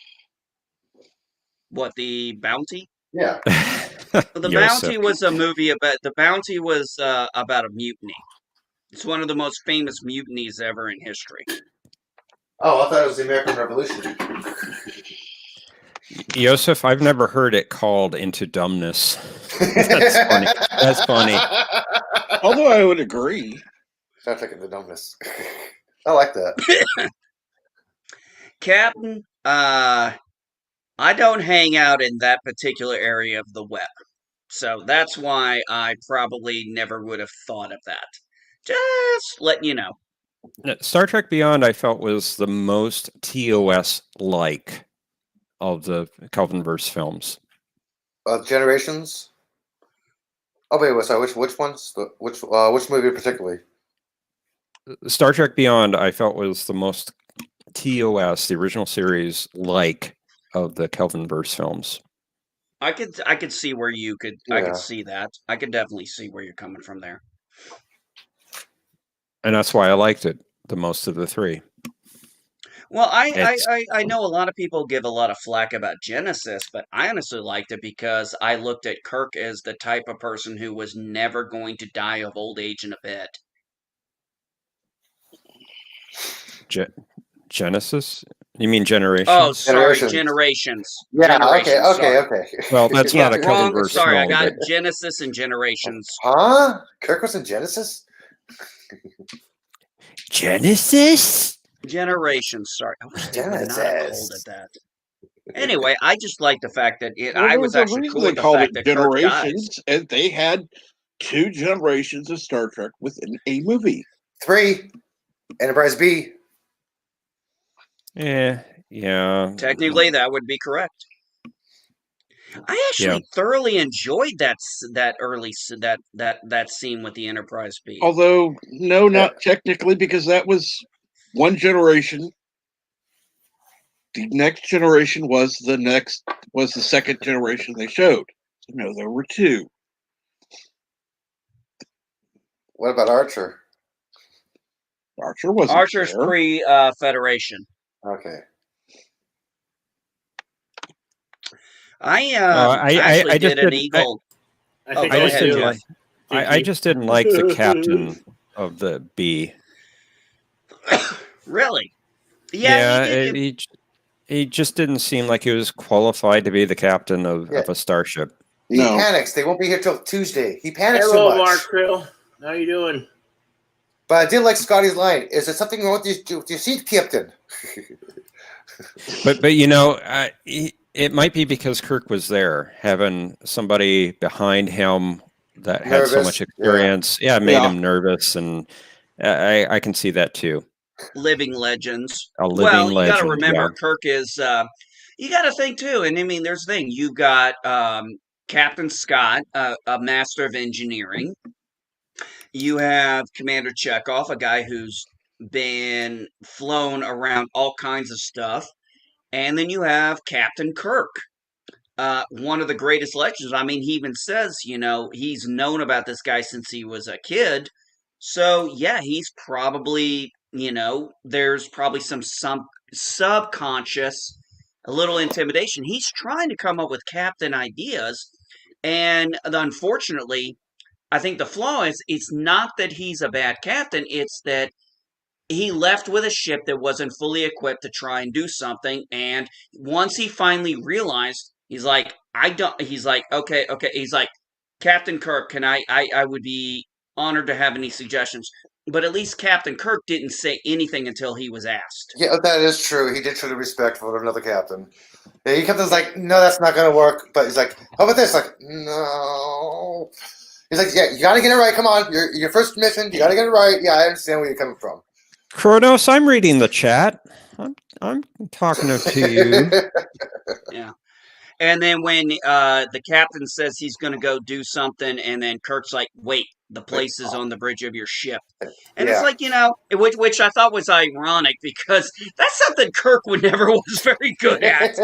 What, the Bounty? Yeah. The Yosef. Bounty was a movie about about a mutiny. It's one of the most famous mutinies ever in history. Oh, I thought it was the American Revolution. Yosef, I've never heard it called Into Dumbness. That's funny. That's funny. Although I would agree. Start taking the dumbness. I like that. Captain, I don't hang out in that particular area of the web. So that's why I probably never would have thought of that. Just letting you know. Star Trek Beyond, I felt, was the most TOS-like of the Kelvinverse films. Generations. Oh wait, sorry. Which ones? Which movie particularly? Star Trek Beyond, I felt, was the most TOS, the original series, like of the Kelvinverse films. I could see where you could. I Yeah. could see that. I could definitely see where you're coming from there. And that's why I liked it the most of the three. Well, It's- I know a lot of people give a lot of flack about Genesis, but I honestly liked it because I looked at Kirk as the type of person who was never going to die of old age in a bed. Genesis? You mean Generations? Oh, sorry, Generations. Generations. Yeah. Generations, sorry. Okay. Well, that's Yeah, not a wrong. Kelvinverse Sorry, I film. got but- Genesis and Generations. Huh? Kirk was in Genesis? Genesis? Generations, sorry. I wish they would not have called Genesis. it that. Anyway, I just like the fact that Well, I there was a actually reason cool they with the called fact it that Kirk dies. Generations, and they had 2 generations of Star Trek within a movie. 3. Enterprise B. Yeah. Technically, that would be correct. I actually thoroughly enjoyed that scene with the Enterprise B. Although, no, not technically, because that was one generation. The next generation was the second generation they showed. So no, there were 2. What about Archer? Archer wasn't Archer's there. pre-Federation. Okay. I I did just an didn't- eagle. I Oh, think go I just ahead, didn't Jeff. like. I just didn't like the captain of the B. Really? Yeah, he did. he just didn't seem like he was qualified to be the captain of a starship. He No. panics. They won't be here till Tuesday. He panics Hello, too much. Mark Krill. How you doing? But I did like Scotty's line. Is there something wrong with your seat, Captain? But it might be because Kirk was there, having somebody behind him that had so Nervous, much experience. Yeah, it made him nervous, and I can see that too. Living legends. A living Well, you got to legend, remember, yeah. Kirk is. You got to think too, and I mean, there's the thing. You've got Captain Scott, a master of engineering. You have Commander Chekhov, a guy who's been flown around all kinds of stuff, and then you have Captain Kirk, one of the greatest legends. I mean, he even says, he's known about this guy since he was a kid. So yeah, he's probably, there's probably some subconscious, a little intimidation. He's trying to come up with captain ideas, and unfortunately, I think the flaw is it's not that he's a bad captain, it's that he left with a ship that wasn't fully equipped to try and do something. And once he finally realized, he's like, okay. He's like, Captain Kirk, I would be honored to have any suggestions. But at least Captain Kirk didn't say anything until he was asked. Yeah, that is true. He did show the respect for another captain. Yeah, he captain's like, no, that's not going to work. But he's like, how about this? Like, no. He's like, yeah, you got to get it right. Come on. Your first mission, you got to get it right. Yeah, I understand where you're coming from. Kronos, I'm reading the chat. I'm talking to you. Yeah. And then when the captain says he's going to go do something, and then Kirk's like, wait, the places on the bridge of your ship. And it's Yeah. like, which I thought was ironic because that's something Kirk would never was very good at.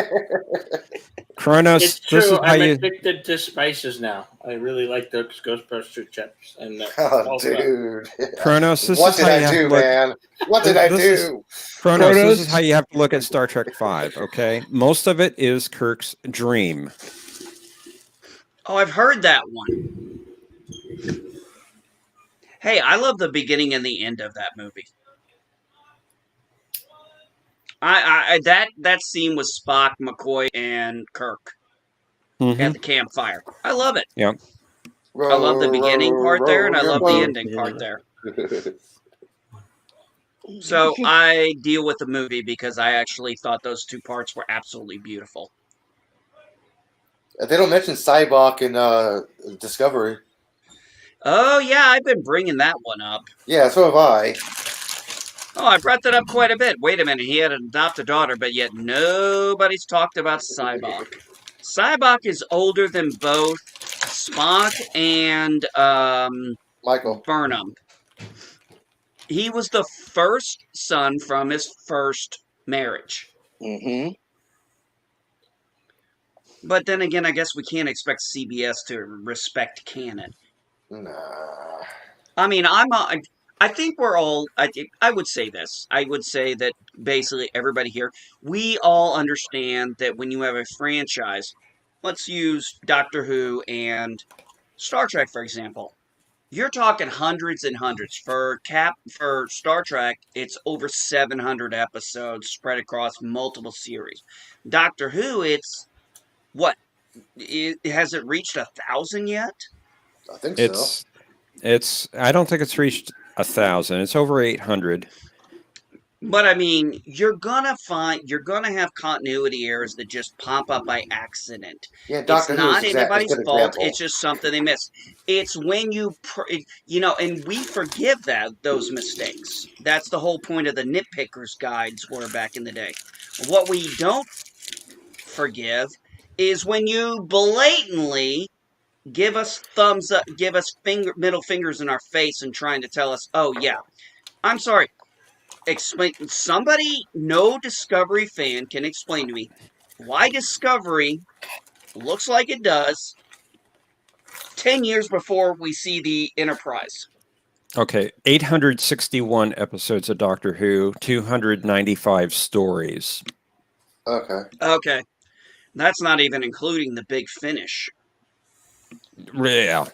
Kronos, It's this is true. how I'm you. addicted to spices now. I really like those Ghostbuster chips and Oh, salsa. dude. Kronos, this What is did how you I have to do, look. man? What did I This is- do? Kronos, this Kronos? is how you have to look at Star Trek V. Okay, most of it is Kirk's dream. Oh, I've heard that one. Hey, I love the beginning and the end of that movie. That scene with Spock, McCoy, and Kirk Mhm. at the campfire. I love it. Yeah. I love the beginning part there, and I love the ending Yeah. part there. So I deal with the movie because I actually thought those two parts were absolutely beautiful. They don't mention Cybok in Discovery. Oh, yeah, I've been bringing that one up. Yeah, so have I. Oh, I brought that up quite a bit. Wait a minute, he had an adopted daughter, but yet nobody's talked about Cybok. Cybok is older than both Spock and Michael. Burnham. He was the first son from his first marriage. Mm-hmm. But then again, I guess we can't expect CBS to respect canon. Nah. I mean, I think we're all. I would say this. I would say that basically everybody here, we all understand that when you have a franchise, let's use Doctor Who and Star Trek for example. You're talking hundreds and hundreds. For Star Trek, it's over 700 episodes spread across multiple series. Doctor Who, it's what? Has it reached 1,000 yet? I think so. It's. I don't think it's reached 1,000. It's over 800. But I mean, you're gonna have continuity errors that just pop up by accident. Yeah, It's Doctor Who not is a anybody's good fault. example. It's just something they miss. It's when and we forgive those mistakes. That's the whole point of the nitpickers guides were back in the day. What we don't forgive is when you blatantly give us thumbs up, give us middle fingers in our face and trying to tell us, oh yeah, I'm sorry. Explain. Somebody, no Discovery fan can explain to me why Discovery looks like it does 10 years before we see the Enterprise. Okay, 861 episodes of Doctor Who, 295 stories. Okay. Okay. That's not even including the Big Finish. Yeah,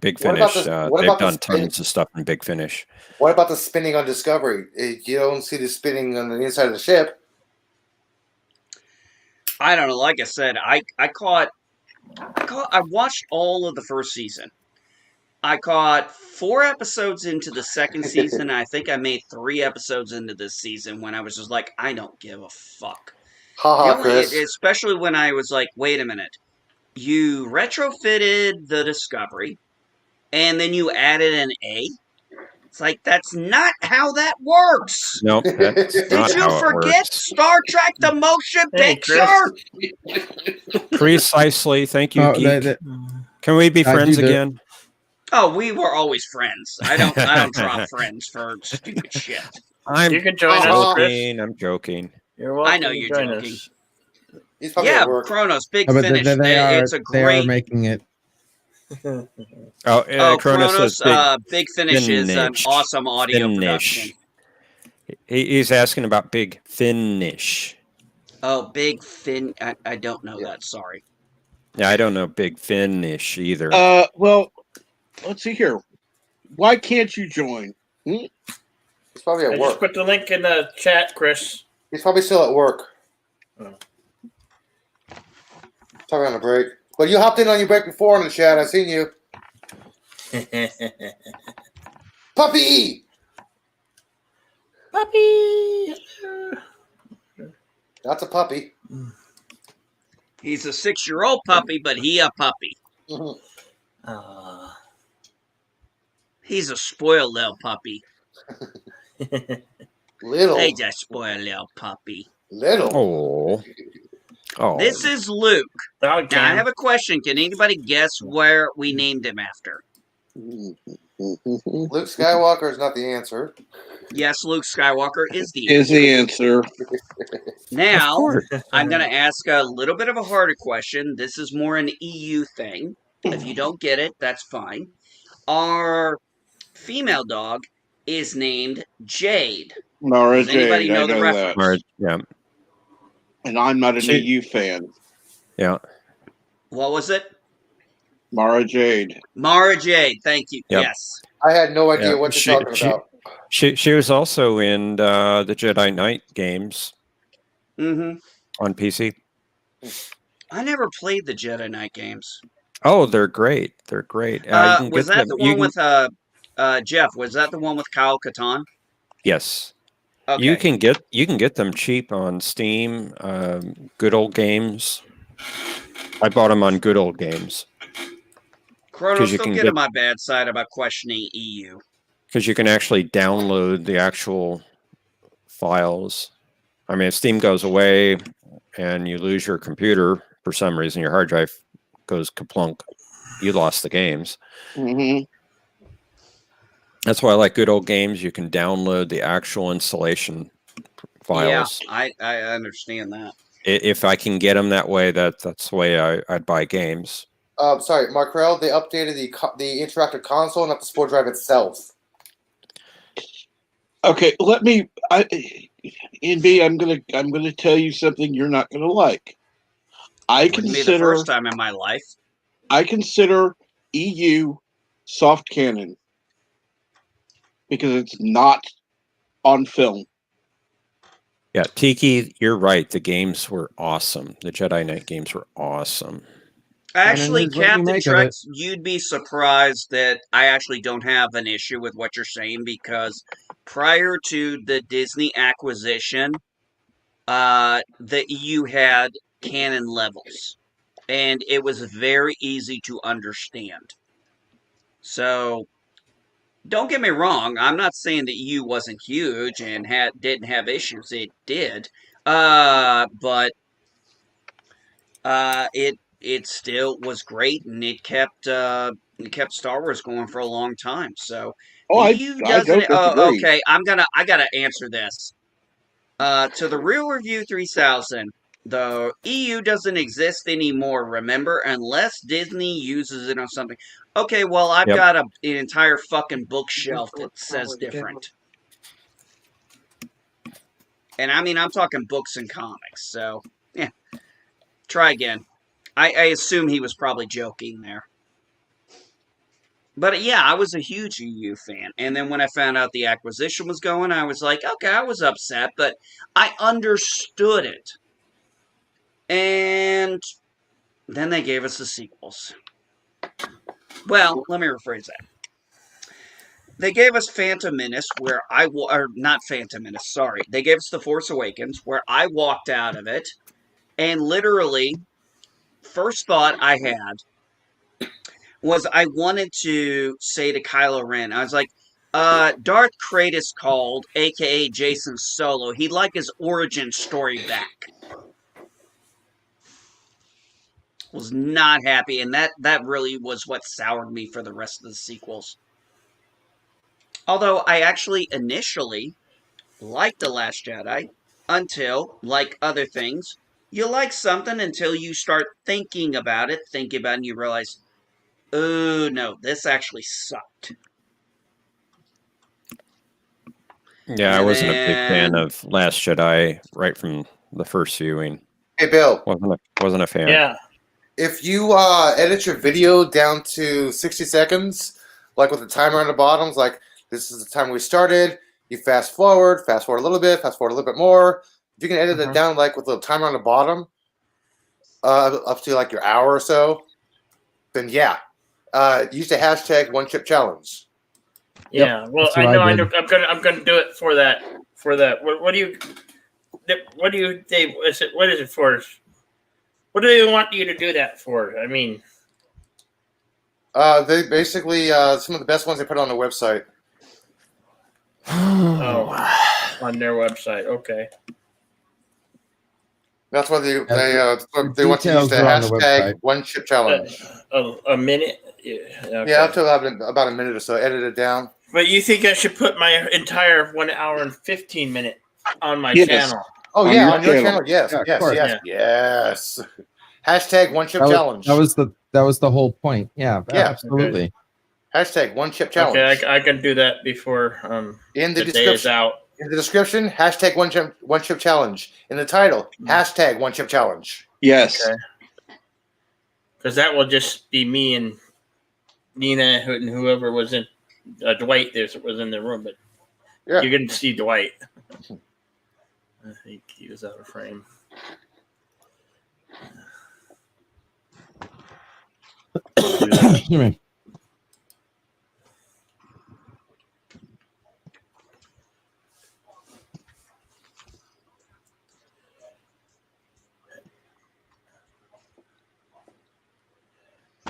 Big What about Finish. this- what They've about done this tons of stuff in Big Finish. What about the spinning on Discovery? You don't see the spinning on the inside of the ship. I don't know. Like I said, I watched all of the first season. I caught 4 episodes into the second season. I think I made 3 episodes into this season when I was just like, I don't give a fuck. Haha, Chris. Especially when I was like, wait a minute. You retrofitted the Discovery, and then you added an A? It's like, that's not how that works! Nope, that's Did not you how it forget works. Star Trek the Motion Hey, Picture? Precisely. Thank you, Oh, Geek. Can we be I friends do the- again? Oh, we were always friends. I don't drop friends for stupid shit. I'm You can join us, Chris. joking. I'm joking. You're welcome. I know to you're join joking. us. He's probably Yeah, at work. Kronos, Big But Finish. It's a they are great. making it. Oh, Kronos says Big Finish is an Finish. awesome audio production. Finish. He's asking about Big Finish. Oh, Big Fin. I don't know that. Sorry. Yeah, I don't know Big Finish either. Well, let's see here. Why can't you join? He's probably I at just work. put the link in the chat, Chris. He's probably still at work. Oh. Probably on a break. Well, you hopped in on your break before in the chat. I seen you. Puppy! Puppy! That's a puppy. He's a 6-year-old puppy, but he a puppy. He's a spoiled little puppy. Little. He's a spoiled little puppy. Little. Oh. This is Luke. Dog Now, I cam. have a question. Can anybody guess where we named him after? Luke Skywalker is not the answer. Yes, Luke Skywalker is the Is answer. the answer. Of Now, course. I'm going to ask a little bit of a harder question. This is more an EU thing. If you don't get it, that's fine. Our female dog is named Jade. Mara Does anybody Jade, I know the know reference? that. Yeah. And I'm not an She- EU fan. Yeah. What was it? Mara Jade. Mara Jade. Thank you. Yep. Yes. I had no idea Yeah. what you're talking about. She was also in the Jedi Knight games Mm-hmm. on PC. I never played the Jedi Knight games. Oh, they're great. They're great. You can Was get that them. the one with Jeff? Was that the one with Kyle Katarn? Yes. Okay. You can get them cheap on Steam. Good Old Games. I bought them on Good Old Games Kronos, you don't can get get- on my bad side about questioning E EU. because you can actually download the actual files. I mean, if Steam goes away and you lose your computer for some reason, your hard drive goes kaplunk. You lost the games. Mm-hmm. That's why I like Good Old Games. You can download the actual installation files. Yeah, I understand that. If I can get them that way, that's the way I'd buy games. Sorry, Markrell. They updated the interactive console, not the sport drive itself. Okay, NB, I'm gonna tell you something you're not gonna like. Wouldn't be the first time in my life. I consider EU soft canon because it's not on film. Yeah, Tiki, you're right. The games were awesome. The Jedi Knight games were awesome. Actually, is what you Captain make of it. Trex, you'd be surprised that I actually don't have an issue with what you're saying because prior to the Disney acquisition, the EU had canon levels, and it was very easy to understand. So, don't get me wrong. I'm not saying the EU wasn't huge and didn't have issues. It did, but it still was great, and it kept Star Wars going for a long time. So Oh, the I EU don't doesn't. Oh, disagree. okay. I gotta answer this. To the Real Review 3000, the EU doesn't exist anymore. Remember, unless Disney uses it on something. Okay, well, I've Yep. got an entire fucking bookshelf that says different. And I mean, I'm talking books and comics. So yeah, try again. I assume he was probably joking there. But yeah, I was a huge EU fan. And then when I found out the acquisition was going, I was like, okay, I was upset, but I understood it. And then they gave us the sequels. Well, let me rephrase that. They gave us Phantom Menace, or not Phantom Menace, sorry. They gave us The Force Awakens, where I walked out of it, and literally, first thought I had was I wanted to say to Kylo Ren, I was like, Darth Kratos called, aka Jason Solo. He'd like his origin story back. Was not happy, and that really was what soured me for the rest of the sequels. Although I actually initially liked The Last Jedi until, like other things, you like something until you start thinking about it, and you realize, oh no, this actually sucked. Yeah, I And wasn't a big fan then- of Last Jedi right from the first viewing. Hey, Bill. Wasn't a fan. Yeah. If you edit your video down to 60 seconds, like with the timer on the bottoms, like this is the time we started, you fast forward a little bit, fast forward a little bit more. If you can edit it down like with the timer on the bottom, up to like your hour or so, then yeah. Use the hashtag #OneChipChallenge. Yeah. Well, That's I what know. I I did. know. I'm gonna do it for that. What do you? They? What is it for? What do they want you to do that for? I mean, They basically some of the best ones they put on the website. oh, on their website. Okay. That's why they want to use details the are on the hashtag website. one chip challenge. A minute. Yeah. Okay. Yeah, up to about a minute or so. Edit it down. But you think I should put my entire 1 hour and 15 minute on my Yes. channel? Oh On yeah, your on your channel. channel. Yes, Yeah, of yes, course. yes, yes. Hashtag one chip That challenge. was the whole point. Yeah, Yeah. absolutely. Hashtag one chip challenge. Okay, I can do that before In the the day is description. out. In the description, hashtag one chip challenge. In the title, hashtag one chip challenge. Yes. Okay. Because that will just be me and Nina and whoever was in Dwight. Was in the room, but Yeah. you can see Dwight. I think he was out of frame. Excuse me.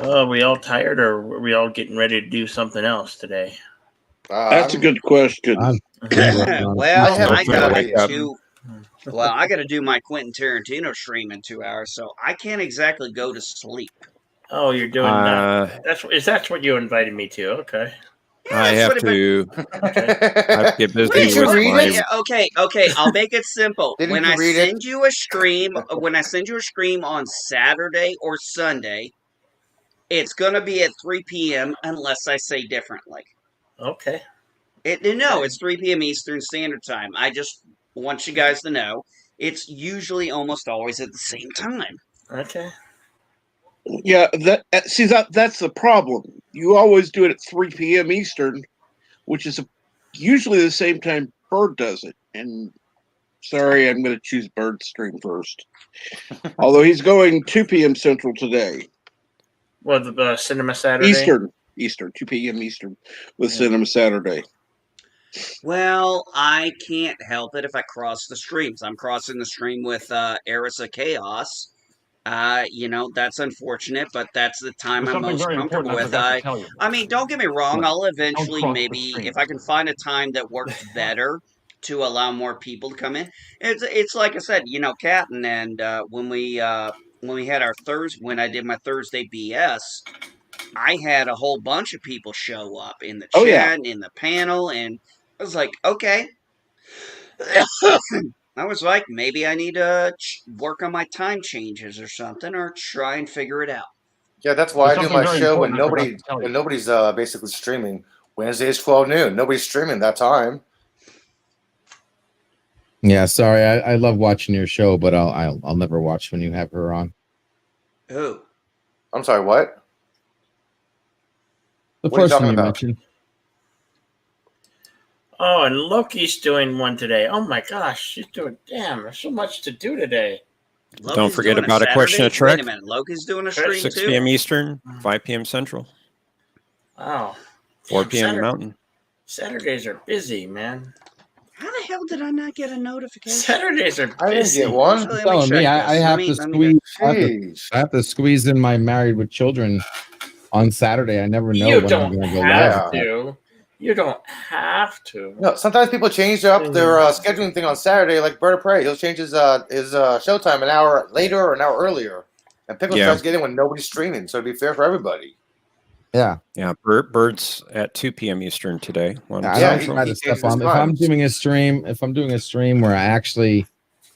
Oh, are we all tired, or are we all getting ready to do something else today? That's a good question. I'm- Well, have I a got wake up. I got to do my Quentin Tarantino stream in 2 hours, so I can't exactly go to sleep. Oh, you're doing that's what you invited me to. Okay. I that's have what it- to I have to get busy Didn't you with read my. it? Yeah, okay. I'll make it simple. Didn't When you I read it? send you a stream, on Saturday or Sunday, it's gonna be at 3 p.m. unless I say differently. Okay. It's 3 p.m. Eastern Standard Time. I just want you guys to know it's usually almost always at the same time. Okay. Yeah, that's the problem. You always do it at 3 p.m. Eastern, which is usually the same time Bird does it. And sorry, I'm going to choose Bird's stream first. Although he's going 2 p.m. Central today. Well, the Cinema Saturday? Eastern, 2 p.m. Eastern with Cinema Saturday. Well, I can't help it if I cross the streams. I'm crossing the stream with Erisa Chaos. That's unfortunate, but that's the time I'm most comfortable with. I mean, don't get me wrong. I'll eventually maybe, if I can find a time that works better to allow more people to come in. It's like I said, Captain, and when we had our when I did my Thursday BS, I had a whole bunch of people show up in the chat, in the panel, and I was like, okay. I was like, maybe I need to work on my time changes or something, or try and figure it out. Yeah, that's why I do my show when nobody's basically streaming. Wednesdays 12 noon. Nobody's streaming that time. Yeah, sorry. I love watching your show, but I'll never watch when you have her on. Who? I'm sorry, what? The What are you first one talking you about? mentioned. Oh, and Loki's doing one today. Oh my gosh, she's doing. Damn, there's so much to do today. Don't forget doing about a question of Saturday? Trek. Wait a minute, Loki's doing a stream 6 too? p.m. Eastern, 5 p.m. Central, Wow. 4 Damn, p.m. Mountain. Saturdays are busy, man. How the hell did I not get a notification? Saturdays are busy. I didn't get one. Actually, let Telling me check I this. have Let to me- squeeze. Jeez. I have to squeeze in my Married with Children on Saturday. I never know You when I'm don't going to go have live. to. You don't have to. No, sometimes people change their scheduling thing on Saturday, like Bird of Prey. He'll change his showtime an hour later or an hour earlier. And Pickle starts getting when nobody's streaming, so it'd be fair for everybody. Yeah. Yeah, Bird's at 2 p.m. Eastern today. I don't try to step on. If I'm doing a stream where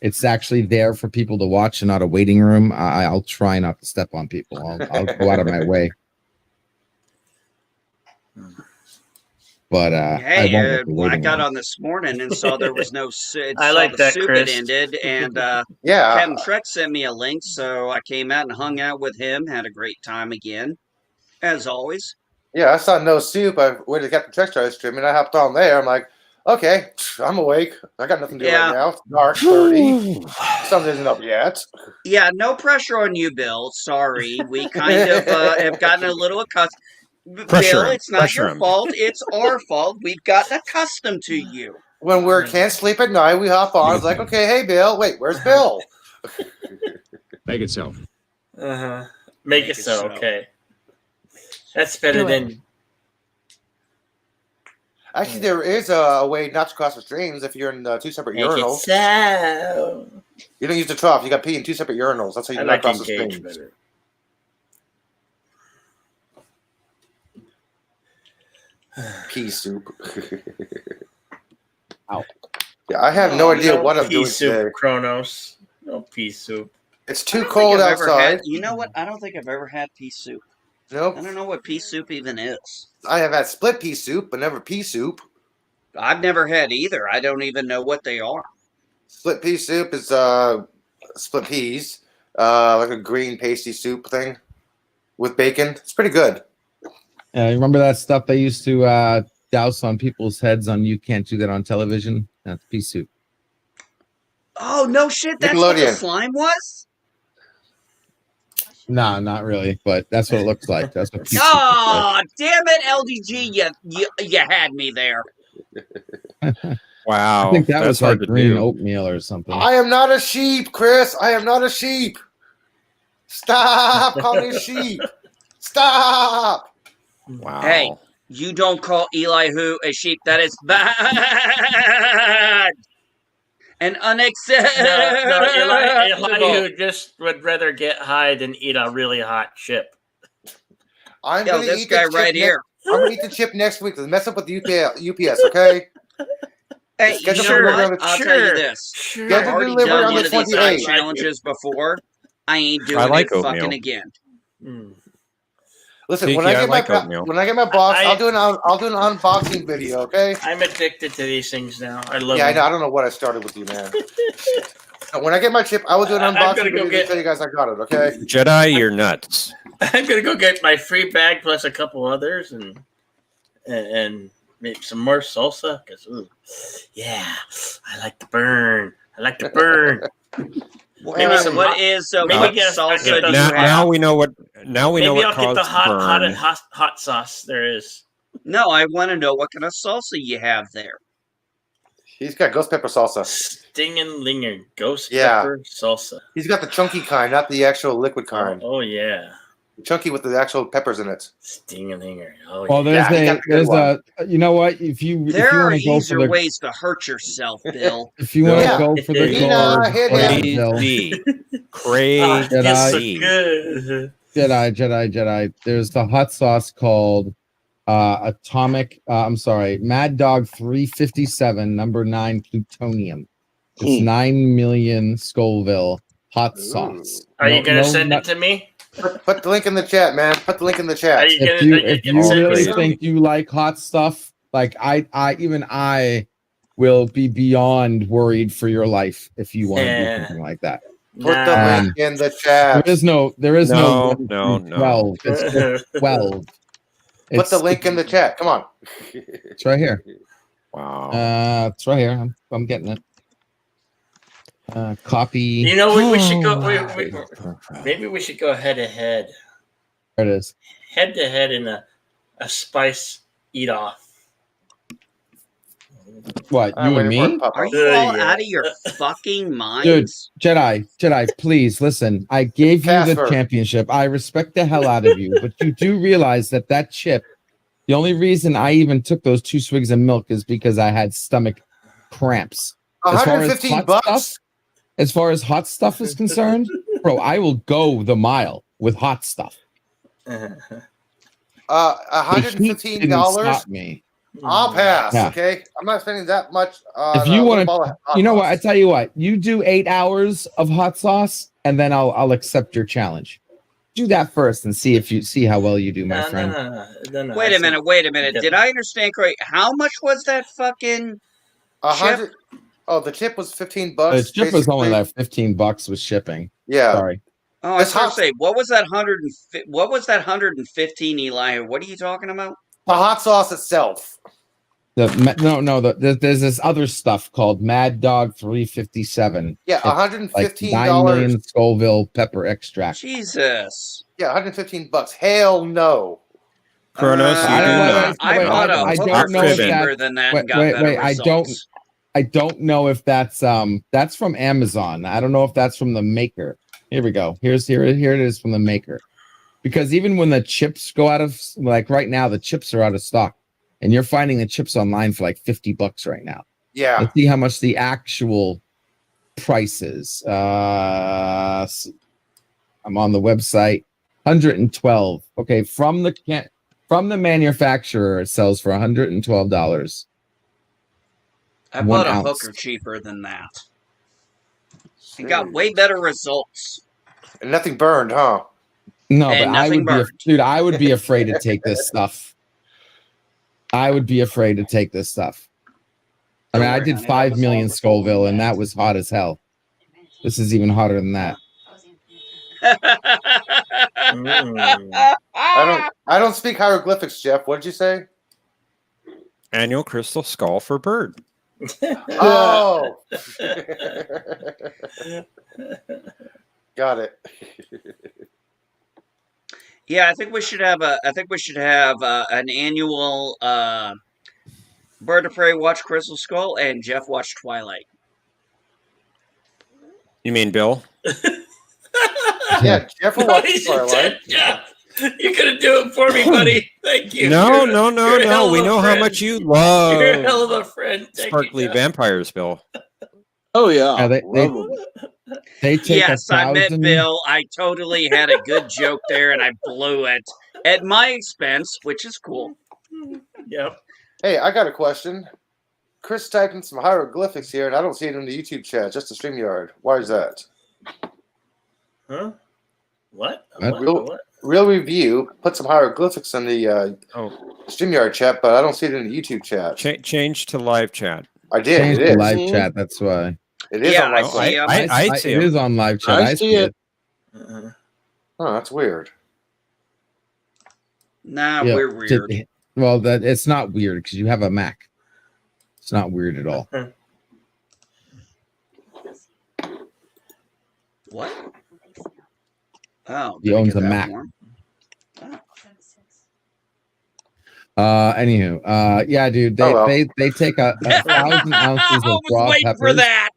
it's actually there for people to watch and not a waiting room, I'll try not to step on people. I'll go out of my way. But I got on this morning and saw there was no. I like the that, soup Chris. had ended, and Yeah. Captain Trek sent me a link, so I came out and hung out with him. Had a great time again, as always. Yeah, I saw No Soup. I waited to Captain Trek started streaming. I hopped on there. I'm like, okay, I'm awake. I got nothing to do right now. It's dark, 30. Sun isn't up yet. Yeah, no pressure on you, Bill. Sorry, we kind of have gotten a little accustomed. Bill, it's not your fault. It's our fault. We've gotten accustomed to you. When we can't sleep at night, we hop on. It's like, okay, hey, Bill. Wait, where's Bill? Make it so. Make it so. Okay. That's better than. Actually, there is a way not to cross the streams if you're in two separate Make it urinals. so. You don't use the trough. You got pee in two separate urinals. That's how you I not like cross the engage streams. better. Pea soup. Ow. Yeah, I have no idea No what I'm pea doing soup, today. Kronos. No pea soup. It's I too don't cold think I've ever outside. had- you know what? I don't think I've ever had pea soup. Nope. I don't know what pea soup even is. I have had split pea soup, but never pea soup. I've never had either. I don't even know what they are. Split pea soup is split peas, like a green pasty soup thing with bacon. It's pretty good. You remember that stuff they used to douse on people's heads on You Can't Do That on Television? That's pea soup. Oh, no shit. That's what the Nickelodeon. slime was? No, not really, but that's what it looks like. That's what pea soup Oh, damn it, LDG. You had me there. looks like. Wow, I think that that's was hard like to green do. oatmeal or something. I am not a sheep, Chris. I am not a sheep. Stop calling me a sheep. Stop. Wow. Hey. You don't call Eli Who a sheep. That is bad. And unacceptable. No, Eli just would rather get high than eat a really hot chip. I'm Yo, gonna this eat guy the chip right here. I'm gonna eat the chip next week. Let's mess up with the UPS, okay? Hey, you Schedule know delivery what? on the- I'll tell you this. Sure. I've Schedule already delivery done on one the of these eye 28th. challenges before. I ain't doing I like it fucking oatmeal. again. Mm. Listen, Tiki, when I I get like my oatmeal. when I get my box, I- I'll do an unboxing video, okay? I'm addicted to these things now. I love Yeah, I them. know. I don't know what I started with you, man. When I get my chip, I will do an I'm unboxing gonna go video get- to tell you guys I got it, okay? Jedi, you're nuts. I'm gonna go get my free bag plus a couple others and make some more salsa. Cause yeah, I like the burn. I like the burn. Maybe some What hot- is maybe what get a- salsa get do the- you Now, have? now we know what. Now we know Maybe what I'll get the caused burn. hot sauce there is. No, I want to know what kind of salsa you have there. He's got ghost pepper salsa. Stinging linger ghost Yeah. pepper salsa. He's got the chunky kind, not the actual liquid kind. Oh yeah, Chunky with the actual peppers in it. stinging linger. Oh Well, yeah. there's Yeah, he got the good there's one. you know what? If you There are want to go easier for the ways to hurt yourself, Bill. if you want to Yeah. go for the Hit gourd, hit or him. the Bill, Crazy. Oh, Jedi. it's so Crazy. good. Jedi. There's the hot sauce called Mad Dog 357, number 9 plutonium. It's 9 million Scoville hot sauce. Are you gonna send nut- it to me? Put the link in the chat, man. Put the link in the Are chat. you If gonna, you are if gonna you send me really some? think you like hot stuff, like I will be beyond worried for your life if you want to Yeah. do something like that. Put the Nah. link in the There chat. is no No, 1 no, through no. 12. It's just 12. Put the link in the chat. Come on. It's right here. Wow. It's right here. I'm getting it. Copy. You know, we should go. Oh, Maybe we should go head to head, there it is. head to head in a spice eat off. What, I'm you and waiting for it me? to pop Are up. you all Yeah. out of your fucking minds? Jedi, please listen. I gave you the Casper. championship. I respect the hell out of you, but you do realize that chip, the only reason I even took those 2 swigs of milk is because I had stomach cramps. As far as $115 hot bucks. stuff, as far as hot stuff is concerned, bro, I will go the mile with hot stuff. The heat didn't $115. stop me. I'll pass. Yeah. Okay, I'm not spending that much. If you want to, you know what? I tell you what. You do 8 hours of hot sauce, and then I'll accept your challenge. Do that first and see how well you do, my friend. No. Wait a minute. Did I understand correct? How much was that fucking 100. Oh, the chip was $15. The chip was only basically. like $15 with shipping. Yeah. Sorry. Oh, I was It's gonna hot. say, what was that 115, Eli? What are you talking about? The hot sauce itself. There's this other stuff called Mad Dog 357. Yeah, It's like $115. 9 million Scoville pepper extract. Jesus. Yeah, $115. Hell no. Kronos, you do not. I bought a I hooker don't know if cheaper that- than that wait, and got wait, better wait, results. I don't know if that's from Amazon. I don't know if that's from the maker. Here we go. Here it is from the maker. Because even when the chips go out of, like right now, the chips are out of stock. and you're finding the chips online for like $50 right now. Yeah. Let's see how much the actual price is. I'm on the website. 112. Okay, from the manufacturer, it sells for $112. I 1 bought a ounce. hooker cheaper than that. And got way better results. And nothing burned, huh? No, And but I nothing would be, burned. dude. I would be afraid to take this stuff. I would be afraid to take this stuff. I mean, Don't I worry, did honey, 5 that was million all Scoville, and that was hot as hell. This is even hotter than that. I don't speak hieroglyphics, Jeff. What did you say? Annual crystal skull for bird. Oh. Got it. Yeah, I think we should have an annual Bird of Prey watch Crystal Skull and Jeff watch Twilight. You mean Bill? Yeah, Jeff will watch He said, Twilight. Jeff, you're gonna do it for me, buddy. Thank you. No. You're a hell of We a know how friend. much you You're a love hell of a friend. Thank sparkly you, Jeff. vampires, Bill. Oh yeah, Yeah, love 'em. They take Yes, I met 1,000. Bill. I totally had a good joke there, and I blew it at my expense, which is cool. Yep. Hey, I got a question. Chris typed in some hieroglyphics here, and I don't see it in the YouTube chat, just the StreamYard. Why is that? Huh? What? What? What? Real Review put some hieroglyphics in the StreamYard chat, but I don't see it in the YouTube chat. Change to live chat. I did. Change It the is. live chat. That's why. It is Yeah, on I live see. chat. I see It him. is on live chat. I see it. Uh-huh. Oh, that's weird. Nah, Yeah, we're weird. Well, that it's not weird because you have a Mac. It's not weird at all. What? Oh, He did I owns get a that Mac. warm? Anywho, yeah, dude, Oh, well. they take a 1,000 ounces I of was raw waiting for peppers that.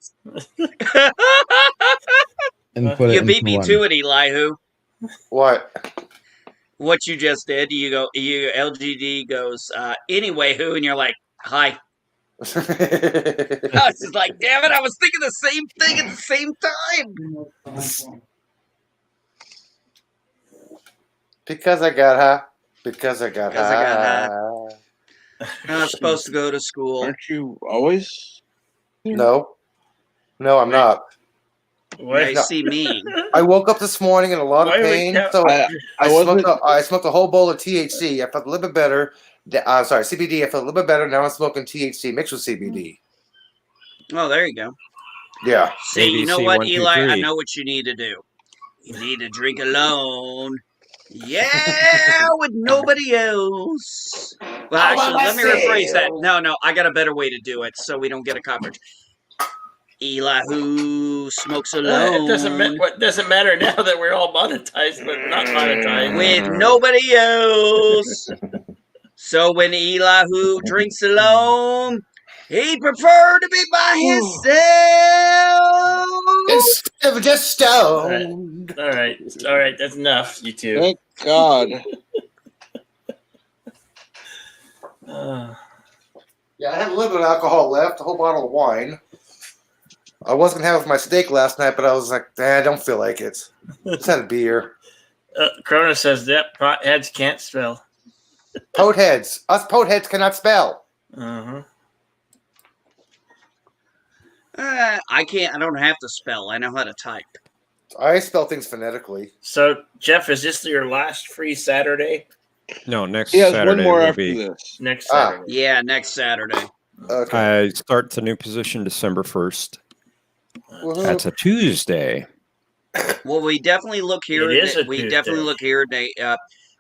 and put it You into beat me one. to it, Elihu. What? What you just did. LGD goes, anyway, who? And you're like, hi. I was just like, damn it, I was thinking the same thing at the same time. Because I got high. Because I got Because I got high. I was supposed to go to school. Aren't you always? No. No, I'm not. I see me. I woke up this morning in a lot of Why would pain, Cap- so I I smoked a whole bowl of THC. I felt a little bit better. Sorry, CBD. I felt a little bit better. Now I'm smoking THC mixed with CBD. Oh, there you go. Yeah. See, you know ABC what, 1, 2, Eli? I 3. know what you need to do. You need to drink alone. Yeah, with nobody else. Well, actually, let me rephrase that. No, I got a better way to do it so we don't get a coverage. Eli who smokes alone. It doesn't matter now that we're all monetized, but not monetized. With nobody else. So when Eli who drinks alone, he'd prefer to be by himself. Just stoned. All right. That's enough, you two. Thank God. Yeah, I had a little bit of alcohol left, a whole bottle of wine. I was going to have it with my steak last night, but I was like, I don't feel like it. Just had a beer. Corona says that potheads can't spell. Potheads. Us potheads cannot spell. Uh-huh. I can't. I don't have to spell. I know how to type. I spell things phonetically. So, Jeff, is this your last free Saturday? No, next He has Saturday one more will after be. this. Next Ah. Saturday. Yeah, next Saturday. Okay. I start the new position December 1st. Woohoo. That's a Tuesday. Well, we definitely look here. It is a We Tuesday. definitely look here.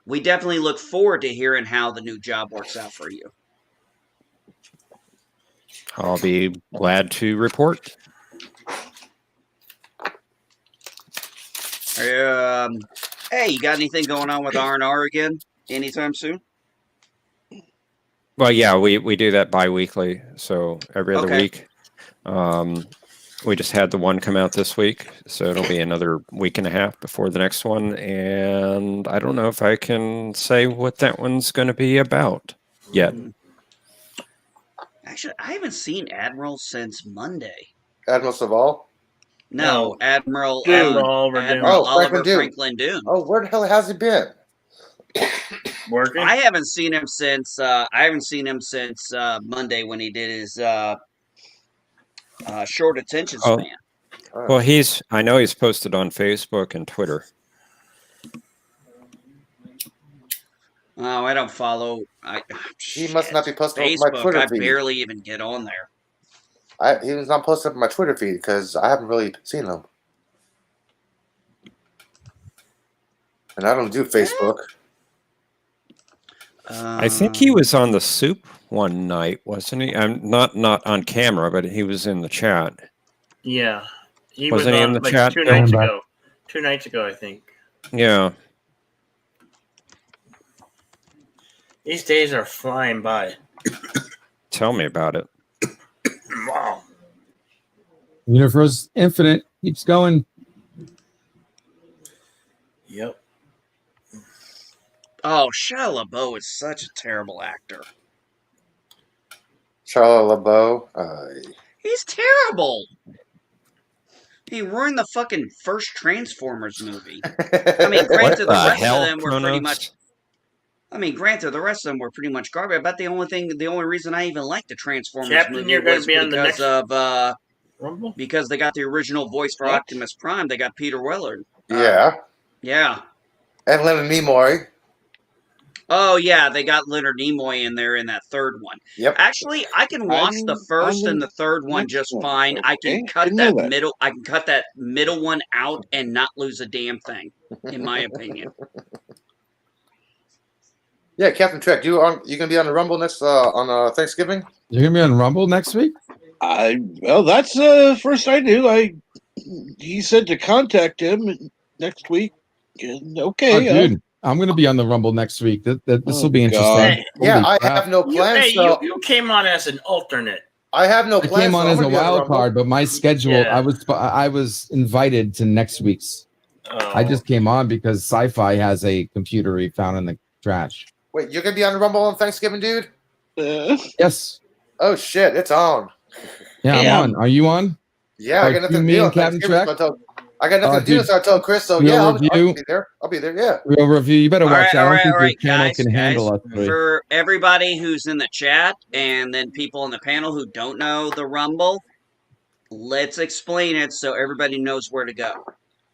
We definitely look forward to hearing how the new job works out for you. I'll be glad to report. Hey, you got anything going on with R&R again anytime soon? Well, yeah, we do that bi-weekly, so every other Okay. week. We just had the one come out this week, so it'll be another week and a half before the next one, and I don't know if I can say what that one's going to be about yet. Actually, I haven't seen Admiral since Monday. Admiral Saval. No, No. Admiral Dune. Admiral Franklin Oliver Dune. Franklin Dune. Oh, where the hell has he been? Working. I haven't seen him since Monday when he did his short attention Oh. span. Well, I know he's posted on Facebook and Twitter. Oh, I don't follow. He must not be posted on my Facebook. Twitter I feed. barely even get on there. He was not posted on my Twitter feed because I haven't really seen him. And I don't do Facebook. I think he was on the soup one night, wasn't he? I'm not on camera, but he was in the chat. Yeah. He Wasn't was he on in the like chat? 2 nights ago. 2 nights ago, I think. Yeah. These days are flying by. Tell me about it. Wow. Universe Infinite keeps going. Yep. Oh, Shia LaBeouf is such a terrible actor. Charlotte LeBeau. He's terrible. He ruined the fucking first Transformers movie. I mean, granted, the rest of them were pretty much. Granted, the rest of them were pretty much garbage. But the only reason I even liked the Transformers movie was because of Rumble? because they got the original voice for Optimus Prime. They got Peter Weller. Yeah. Yeah. And Leonard Nimoy. Oh yeah, they got Leonard Nimoy in there in that third one. Yep. Actually, I can watch the first and the third one just fine. I can cut that middle. I can cut that middle one out and not lose a damn thing, in my opinion. Yeah, Captain Trek, you gonna be on the Rumble next on Thanksgiving? You're gonna be on Rumble next week? Well, that's first I knew. He said to contact him next week. Okay, dude, I'm gonna be on the Rumble next week. This will be interesting. Hey, yeah, I have no plans. You came on as an alternate. I have no plans. I came on as a wild card, but my schedule, Yeah. I was invited to next week's. Oh. I just came on because Sci-Fi has a computer he found in the trash. Wait, you're gonna be on the Rumble on Thanksgiving, dude? Yes. Oh shit, it's on. Yeah, I'm on. Are you on? Yeah, I got nothing to me do and on Captain Thanksgiving. Trek? I got nothing to do, dude. so I told Chris. So Real yeah, I'll review. be there. I'll be there. Yeah. Real review. You better watch out. I don't think all your right, channel guys, can handle us three. For everybody who's in the chat and then people on the panel who don't know the Rumble, let's explain it so everybody knows where to go.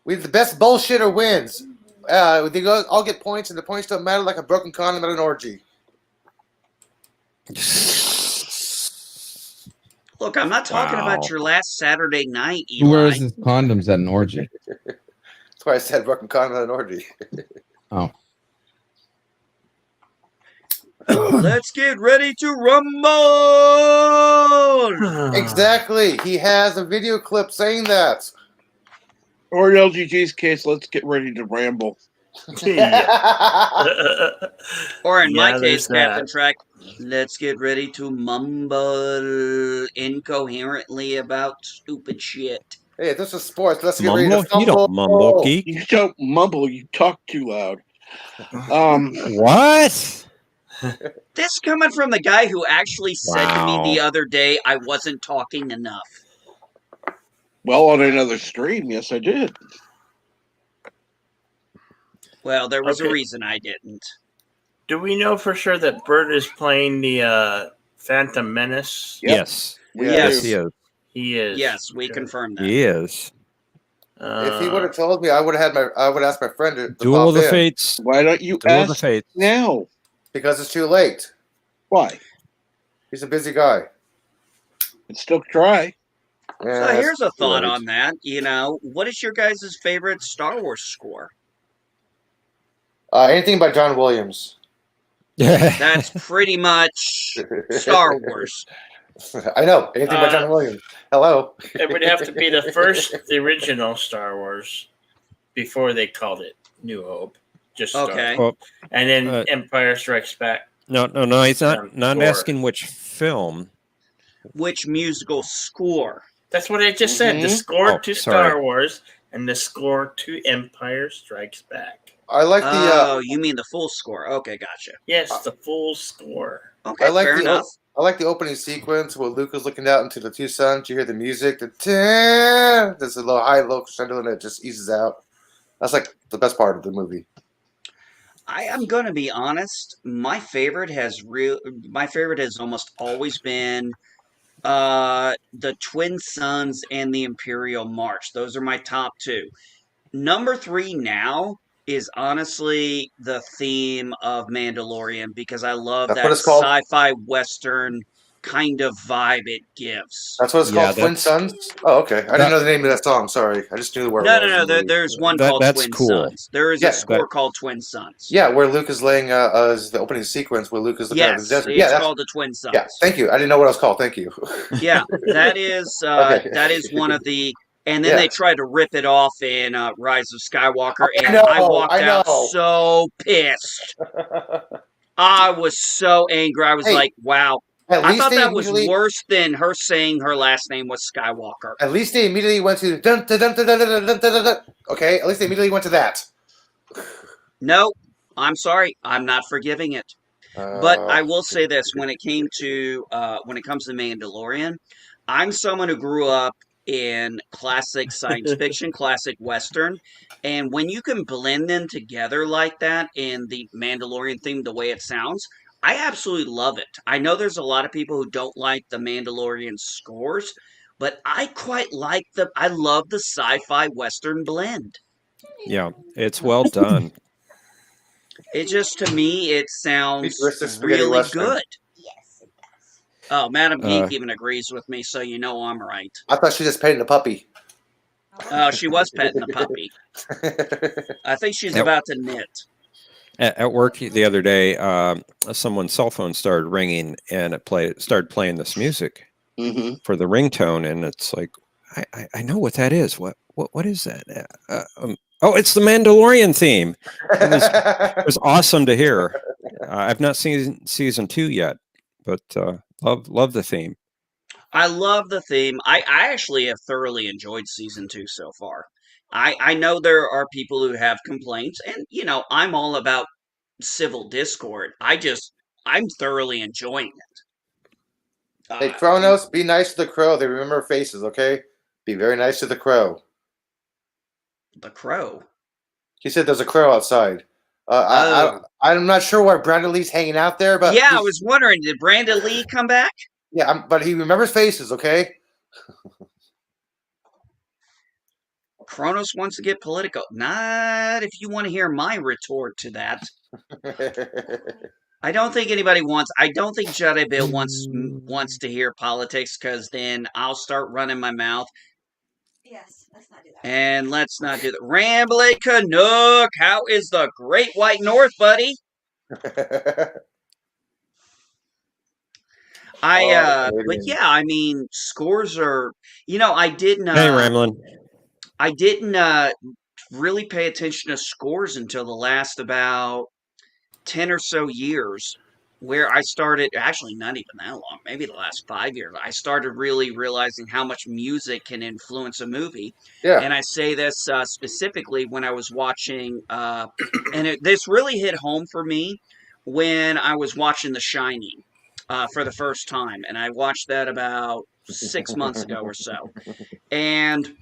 The best bullshitter wins. They go. I'll get points, and the points don't matter like a broken condom at an orgy. Look, I'm not talking about your last Saturday night, Eli. Who wears his condoms at an orgy? That's why I said broken condom at an orgy. Oh. Let's get ready to rumble. Exactly. He has a video clip saying that. Or in LGG's case, let's get ready to ramble. Or in my Yeah, case, there's that. Captain Trek, let's get ready to mumble incoherently about stupid shit. Hey, this is sports. Let's get ready to Mumble? fumble. You don't mumble, geek. You don't mumble. You talk too loud. What? This coming from the guy who actually said to me Wow. the other day I wasn't talking enough. Well, on another stream, yes, I did. Well, there was a Okay. reason I didn't. Do we know for sure that Bert is playing the Phantom Menace? Yep. Yes. Yes. He is. He is. Yes, we Okay. confirmed that. He is. If he would have told me, I would have asked my friend to Duel pop of the in, Fates. Why don't you Duel of the ask Fates. now? because it's too late. Why? He's a busy guy. But still try. Yeah, So here's a it's too thought late. on that. What is your guys' favorite Star Wars score? Anything by John Williams. That's pretty much Star Wars. I know. Anything by John Williams. Hello. It would have to be the original Star Wars before they called it New Hope. Just Star Okay. Wars. And then Uh, Empire Strikes Back. No. He's not Score. asking which film. Which musical score? That's what I just said. The Mhm. score Oh, to sorry. Star Wars and the score to Empire Strikes Back. I like the. Oh, you mean the full score? Okay, gotcha. Yes, the full score. Okay, I like fair the enough. I like the opening sequence where Luke is looking out into the two suns. You hear the music. There's a little high, low crescendo, and it just eases out. That's like the best part of the movie. I am going to be honest. My favorite has almost always been the Twin Suns and the Imperial March. Those are my top two. Number three now is honestly the theme of Mandalorian because I love That's what that it's called. sci-fi western kind of vibe it gives. That's what it's Yeah, called. Twin Suns. Oh, okay. I didn't know the name of that song. Sorry, I just knew where it was. No. There's one called that's Twin cool. Suns. There is a Yeah, score called Twin Suns. Yeah, where Luke is laying is the opening sequence where Luke is looking out the Yes, desert. it's Yeah, that's called the Twin Suns. yeah. Thank you. I didn't know what it was called. Thank you. Yeah, that is Okay. that is one of the. And then Yeah. they tried to rip it off in Rise of Skywalker, I and know, I walked I out know. so pissed. I was so angry. I was Hey, like, "Wow!" At I least thought they that was immediately. worse than her saying her last name was Skywalker. At least they immediately went to dun, dun, dun, dun, dun, dun, dun, dun, dun, dun. Okay. At least they immediately went to that. No, I'm sorry, I'm not forgiving it. But I will say this: when it comes to Mandalorian, I'm someone who grew up in classic science fiction, classic western, and when you can blend them together like that in the Mandalorian theme, the way it sounds, I absolutely love it. I know there's a lot of people who don't like the Mandalorian scores, but I quite like I love the sci-fi western blend. Yeah, it's well done. It just, to me, it sounds Futuristic spaghetti really western. good. Yes, it does. Oh, Madam Geek even agrees with me, so you know I'm right. I thought she just petting the puppy. Oh, she was petting the puppy. I think she's Yep. about to knit. At work the other day, someone's cell phone started ringing, and it started playing this music Mm-hmm. for the ringtone, and it's like, I know what that is. What is that? Oh, it's the Mandalorian theme. It was awesome to hear. I've not seen season 2 yet, but love the theme. I love the theme. I actually have thoroughly enjoyed season 2 so far. I know there are people who have complaints, and I'm all about civil discord. I'm thoroughly enjoying it. Hey, Kronos, be nice to the crow. They remember faces, okay? Be very nice to the crow. The crow. He said there's a crow outside. I'm not sure why Brandon Lee's hanging out there, but Yeah, I was wondering, did Brandon Lee come back? yeah, but he remembers faces, okay? Kronos wants to get political. Not if you want to hear my retort to that. I don't think Jedi Bill wants to hear politics, because then I'll start running my mouth. Yes, let's not do that. And let's not do that. Rambling Canuck, how is the Great White North, buddy? But yeah, I mean, scores are. I didn't. Hey, Ramlin. I didn't really pay attention to scores until the last about 10 or so years, where I started, actually not even that long, maybe the last 5 years, I started really realizing how much music can influence a movie. Yeah. And I say this specifically when I was watching, this really hit home for me when I was watching The Shining for the first time. And I watched that about 6 months ago or so. And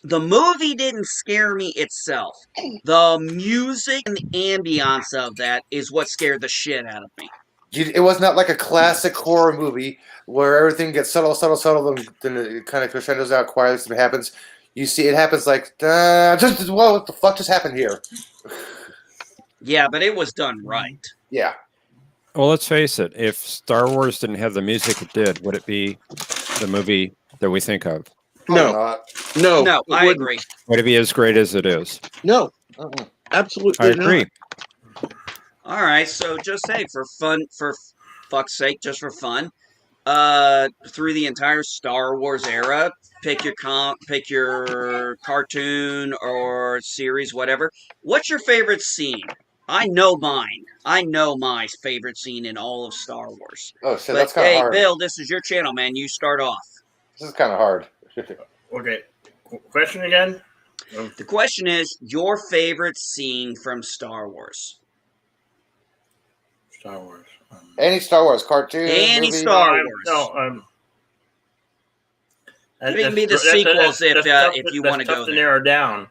the movie didn't scare me itself. The music and the ambiance of that is what scared the shit out of me. It was not like a classic horror movie where everything gets subtle, and then it kind of crescendos out quietly. Something happens. You see, it happens like, whoa, what the fuck just happened here? Yeah, but it was done right. Yeah. Well, let's face it. If Star Wars didn't have the music it did, would it be the movie that we think of? No, I agree. Would it be as great as it is? No, absolutely I agree. not. All right, so just for fuck's sake, just for fun, through the entire Star Wars era, pick your cartoon or series, whatever. What's your favorite scene? I know mine. I know my favorite scene in all of Star Wars. Oh, shit, that's kind of hard. Hey, Bill, this is your channel, man. You start off. This is kind of hard. Okay. Question again? The question is your favorite scene from Star Wars. Star Wars. Any Star Wars cartoon, Any movie. Star Wars. No, Could even be the sequels if you want to go tough to there. narrow down.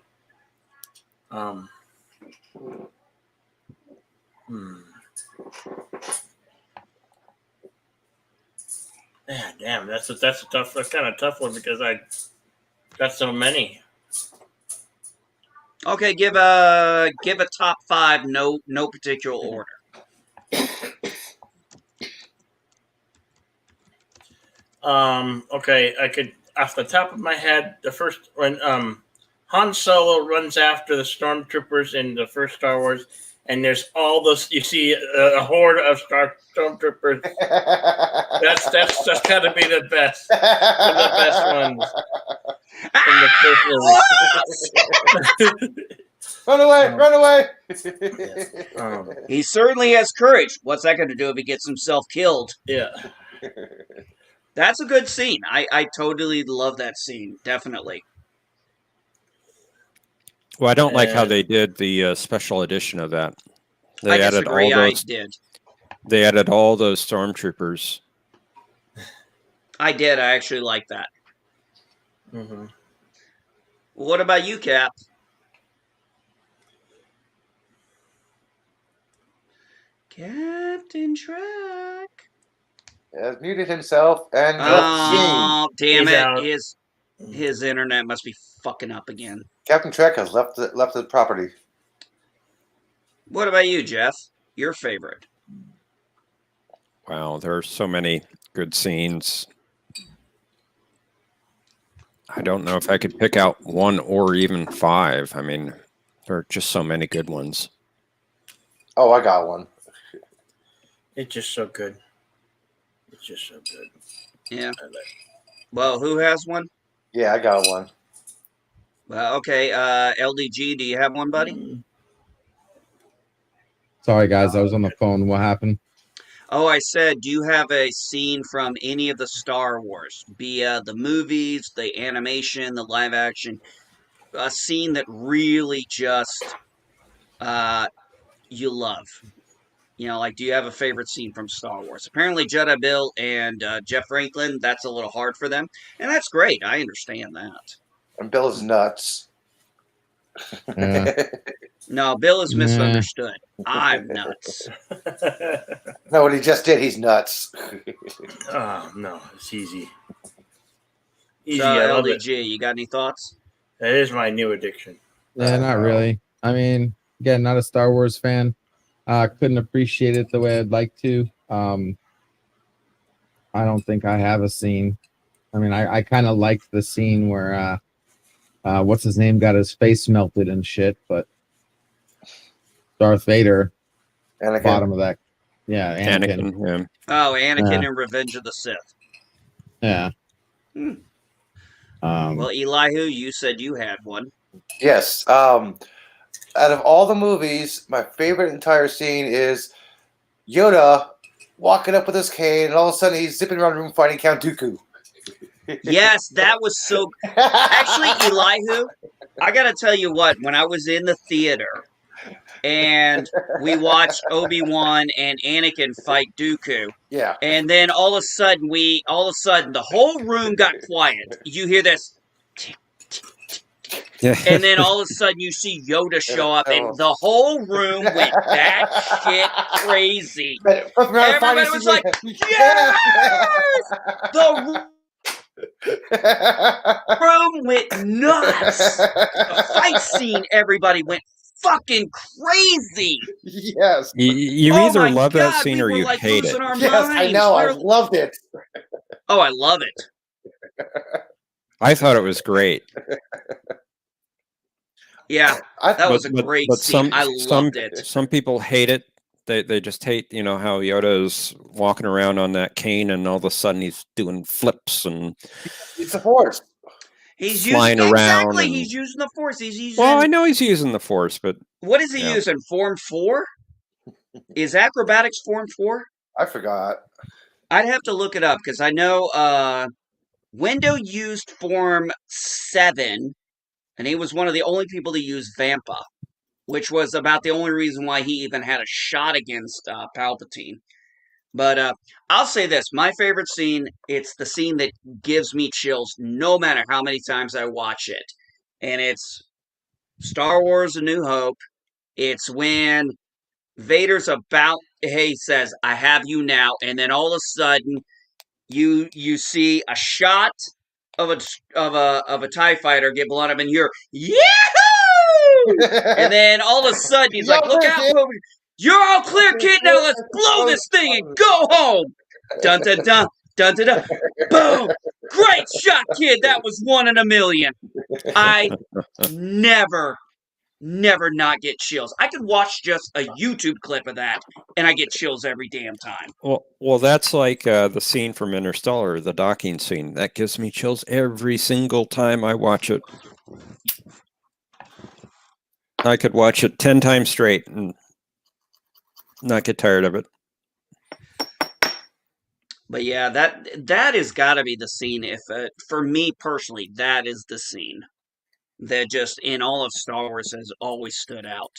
Yeah, damn, that's kind of tough one because I got so many. Okay, give a top 5, no particular order. Okay, I could off the top of my head, the first when Han Solo runs after the stormtroopers in the first Star Wars, and there's all those you see a horde of stormtroopers. That's got to be the best. One of the best ones from the first movie. Run away! Run away! He certainly has courage. What's that going to do if he gets himself killed? Yeah. That's a good scene. I totally love that scene. Definitely. Well, I don't like how they did the special edition of that. I disagree. I did. They added all those stormtroopers. I did. I actually like that. Mm-hmm. What about you, Cap? Captain Track has muted himself and oh, damn He's it! out. His internet must be fucking up again. Captain Trek has left the property. What about you, Jeff? Your favorite? Wow, there are so many good scenes. I don't know if I could pick out one or even 5. I mean, there are just so many good ones. Oh, I got one. It's just so good. It's just so good. Yeah. Well, who has one? Yeah, I got one. Well, okay. LDG, do you have one, buddy? Sorry, guys, I was on the phone. What happened? Oh, I said, do you have a scene from any of the Star Wars, be the movies, the animation, the live action, a scene that really just you love? You know, like, do you have a favorite scene from Star Wars? Apparently, Jedi Bill and Jeff Franklin, that's a little hard for them, and that's great. I understand that. And Bill is nuts. No, Bill is misunderstood. I'm nuts. No, what he just did, he's nuts. Oh no, it's easy. So, I love it. LDG, you got any thoughts? That is my new addiction. Yeah, not really. I mean, again, not a Star Wars fan. Couldn't appreciate it the way I'd like to. I don't think I have a scene. I mean, I kind of liked the scene where what's his name got his face melted and shit, but Darth Vader, Anakin. bottom of that. Yeah, Anakin. Yeah. Oh, Anakin and Revenge of the Sith. Yeah. Well, Elihu, you said you had one. Yes. Out of all the movies, my favorite entire scene is Yoda walking up with his cane, and all of a sudden he's zipping around the room fighting Count Dooku. Yes, that was so. Actually, Elihu, I got to tell you what, when I was in the theater and we watched Obi-Wan and Anakin fight Dooku, Yeah. and then all of a sudden the whole room got quiet. You hear this tick, tick, tick, tick. And then all of a sudden you see Yoda show up, and the whole room went batshit crazy. Everybody was like, yes! The room went nuts. The fight scene, everybody went fucking crazy. Yes. You Oh either my love that God, scene we or were, you like, hate it. losing our Yes, I minds. know. I loved it. Oh, I love it. I thought it was great. Yeah, that was a great scene. I loved it. Some people hate it. They just hate, you know, how Yoda's walking around on that cane and all of a sudden he's doing flips and It's the Force. He's flying using around. exactly. And, He's using the Force. He's using. well, I know he's using the Force, but what is he using? Form 4? Is acrobatics Form 4? I forgot. I'd have to look it up because I know Window used Form 7, and he was one of the only people to use Vampa, which was about the only reason why he even had a shot against Palpatine. But I'll say this: my favorite scene. It's the scene that gives me chills, no matter how many times I watch it, and it's Star Wars: A New Hope. It's when Vader's about. He says, "I have you now," and then all of a sudden, you see a shot of a TIE fighter get blown up, and you're Yahoo! And then all of a sudden he's like, "Look out, Pope! You're all clear, kid. Now let's blow this thing and go home." Dun dun dun dun dun dun. Boom! Great shot, kid. That was 1 in a million. I never not get chills. I could watch just a YouTube clip of that, and I get chills every damn time. Well, that's like the scene from Interstellar, the docking scene. That gives me chills every single time I watch it. I could watch it 10 times straight and not get tired of it. But yeah, that has got to be the scene. If for me personally, that is the scene that just in all of Star Wars has always stood out.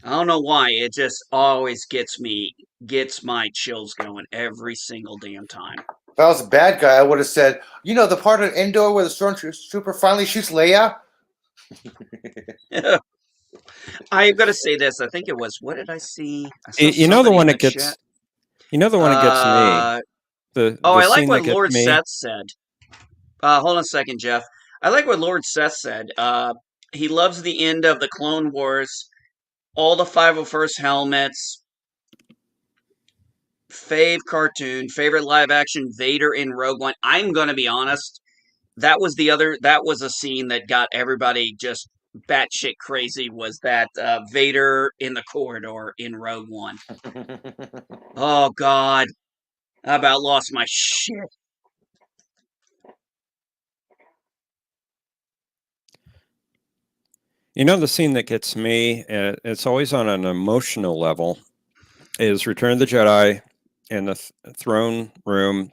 I don't know why, it just always gets my chills going every single damn time. If I was a bad guy, I would have said, the part of Endor where the stormtrooper finally shoots Leia? I'm gonna say this. I think it was. What did I see? You know the one that gets. You know the one that gets me. I like what Lord Seth said. Hold on a second, Jeff. I like what Lord Seth said. He loves the end of the Clone Wars, all the 501st helmets, favorite live action Vader in Rogue One. I'm gonna be honest. That was a scene that got everybody just batshit crazy. Was that Vader in the corridor in Rogue One? Oh God, I about lost my shit. You know the scene that gets me, it's always on an emotional level, is Return of the Jedi in the throne room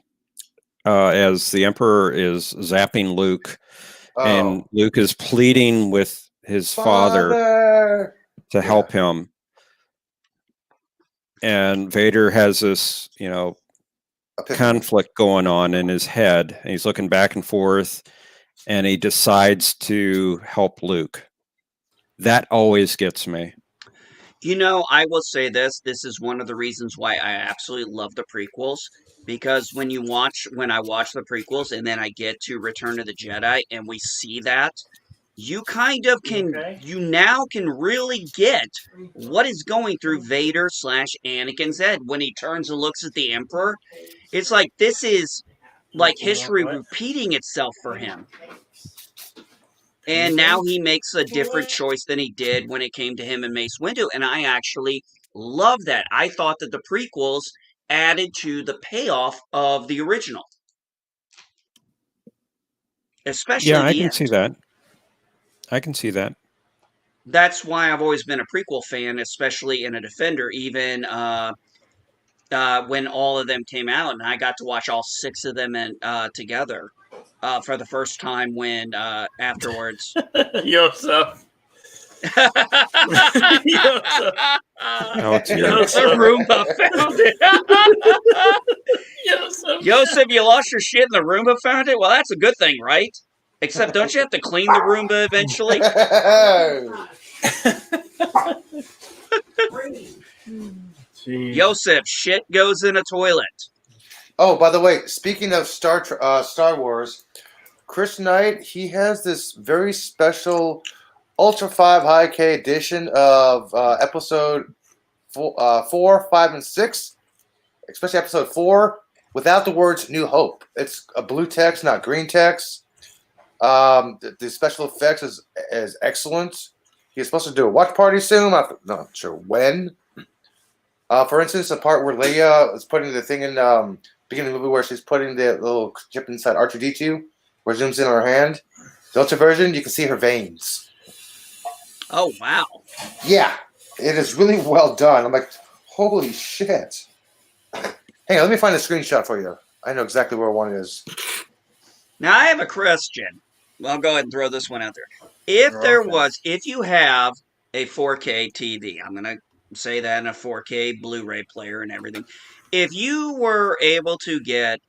as the Emperor is zapping Luke, and Luke is pleading with his father to help him. And Vader has this, conflict going on in his head, and he's looking back and forth, and he decides to help Luke. That always gets me. I will say this. This is one of the reasons why I absolutely love the prequels. Because when I watch the prequels and then I get to Return of the Jedi and we see that, you kind of you now can really get what is going through Vader / Anakin's head when he turns and looks at the Emperor. It's like this is like history repeating itself for him. And now he makes a different choice than he did when it came to him and Mace Windu. And I actually love that. I thought that the prequels added to the payoff of the original. Especially I can see that. I can see that. That's why I've always been a prequel fan, especially in a Defender, even when all of them came out. And I got to watch all 6 of them together. For the first time when afterwards. Yosef. The Roomba found it. Yosef, you lost your shit and the Roomba found it? Well, that's a good thing, right? Except don't you have to clean the Roomba eventually? Yosef, shit goes in a toilet. Oh, by the way, speaking of Star Wars, Chris Knight, he has this very special Ultra 5 High K edition of episode 4, 5, and 6, especially episode 4, without the words New Hope. It's a blue text, not green text. The special effects is excellent. He's supposed to do a watch party soon. I'm not sure when. For instance, the part where Leia is putting the thing in beginning of the movie where she's putting the little chip inside R2-D2, where it zooms in on her hand. The Ultra version, you can see her veins. Oh, wow. Yeah, it is really well done. I'm like, holy shit. Hang on, let me find a screenshot for you. I know exactly where one is. Now, I have a question. I'll go ahead and throw this one out there. If you have a 4K TV, I'm going to say that in a 4K Blu-ray player and everything. If you were able to get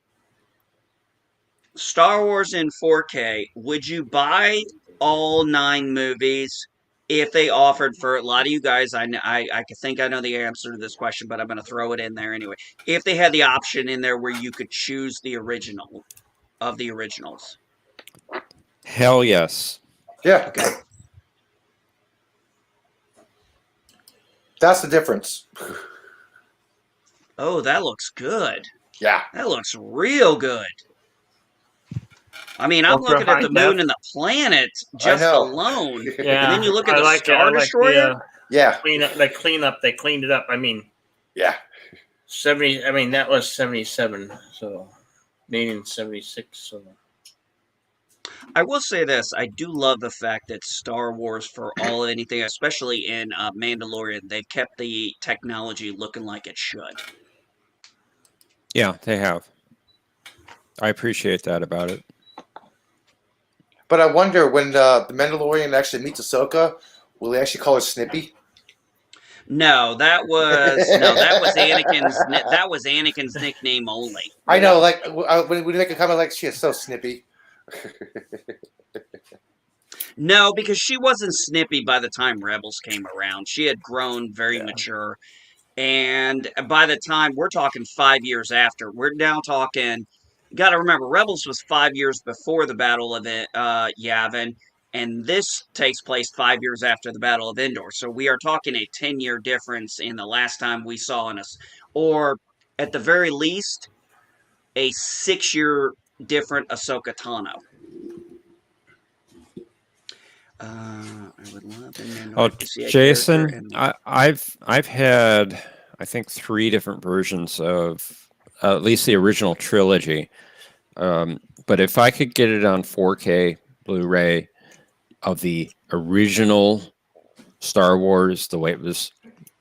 Star Wars in 4K, would you buy all 9 movies if they offered for a lot of you guys? I think I know the answer to this question, but I'm going to throw it in there anyway. If they had the option in there where you could choose the original of the originals. Hell yes. Yeah, Okay. that's the difference. Oh, that looks good. Yeah. That looks real good. I mean, I'm Ultra looking at high the moon def. and the planet I just know. alone. Yeah, And then you look at I the like it. Star I like Destroyer. Yeah. the cleanup. They cleaned it up. I mean, Yeah. 70. I mean, that was 77. So, made in 76. So, I will say this: I do love the fact that Star Wars, for all anything, especially in Mandalorian, they've kept the technology looking like it should. Yeah, they have. I appreciate that about it. But I wonder when the Mandalorian actually meets Ahsoka, will they actually call her Snippy? No, that was Anakin's nickname only. I know, like when we make a comment like she is so snippy. No, because she wasn't snippy by the time Rebels came around. She had grown very mature. And by the time we're talking 5 years after, we're now talking. You got to remember, Rebels was 5 years before the Battle of Yavin, and this takes place 5 years after the Battle of Endor. So we are talking a 10-year difference in the last time we saw us, or at the very least, a 6-year different Ahsoka Tano. I would love to see a Jason, character I've had I think 3 different versions of at least the original trilogy. But if I could get it on 4K Blu-ray of the original Star Wars, the way it was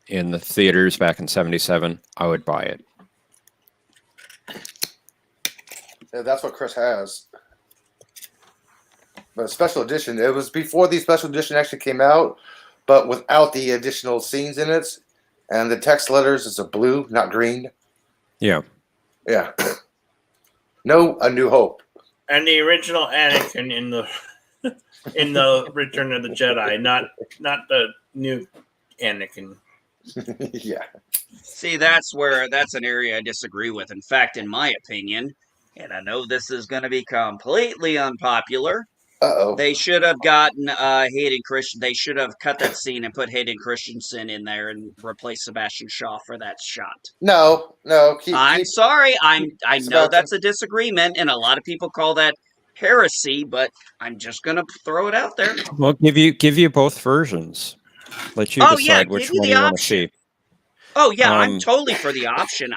in the theaters back in '77, I would buy it. Yeah, that's what Chris has. But a special edition, it was before the special edition actually came out, but without the additional scenes in it. And the text letters is a blue, not green. Yeah. Yeah. No, A New Hope. and the original Anakin in the Return of the Jedi, not the new Anakin. Yeah. See, that's an area I disagree with. In fact, in my opinion, and I know this is going to be completely unpopular, Uh-oh. they should have gotten Hayden Christensen. They should have cut that scene and put Hayden Christensen in there and replaced Sebastian Shaw for that shot. No. I'm sorry. I know Sebastian. that's a disagreement, and a lot of people call that heresy, but I'm just going to throw it out there. Well, give you both versions. Let you decide which one you want to see. Oh yeah, I'm totally for the option.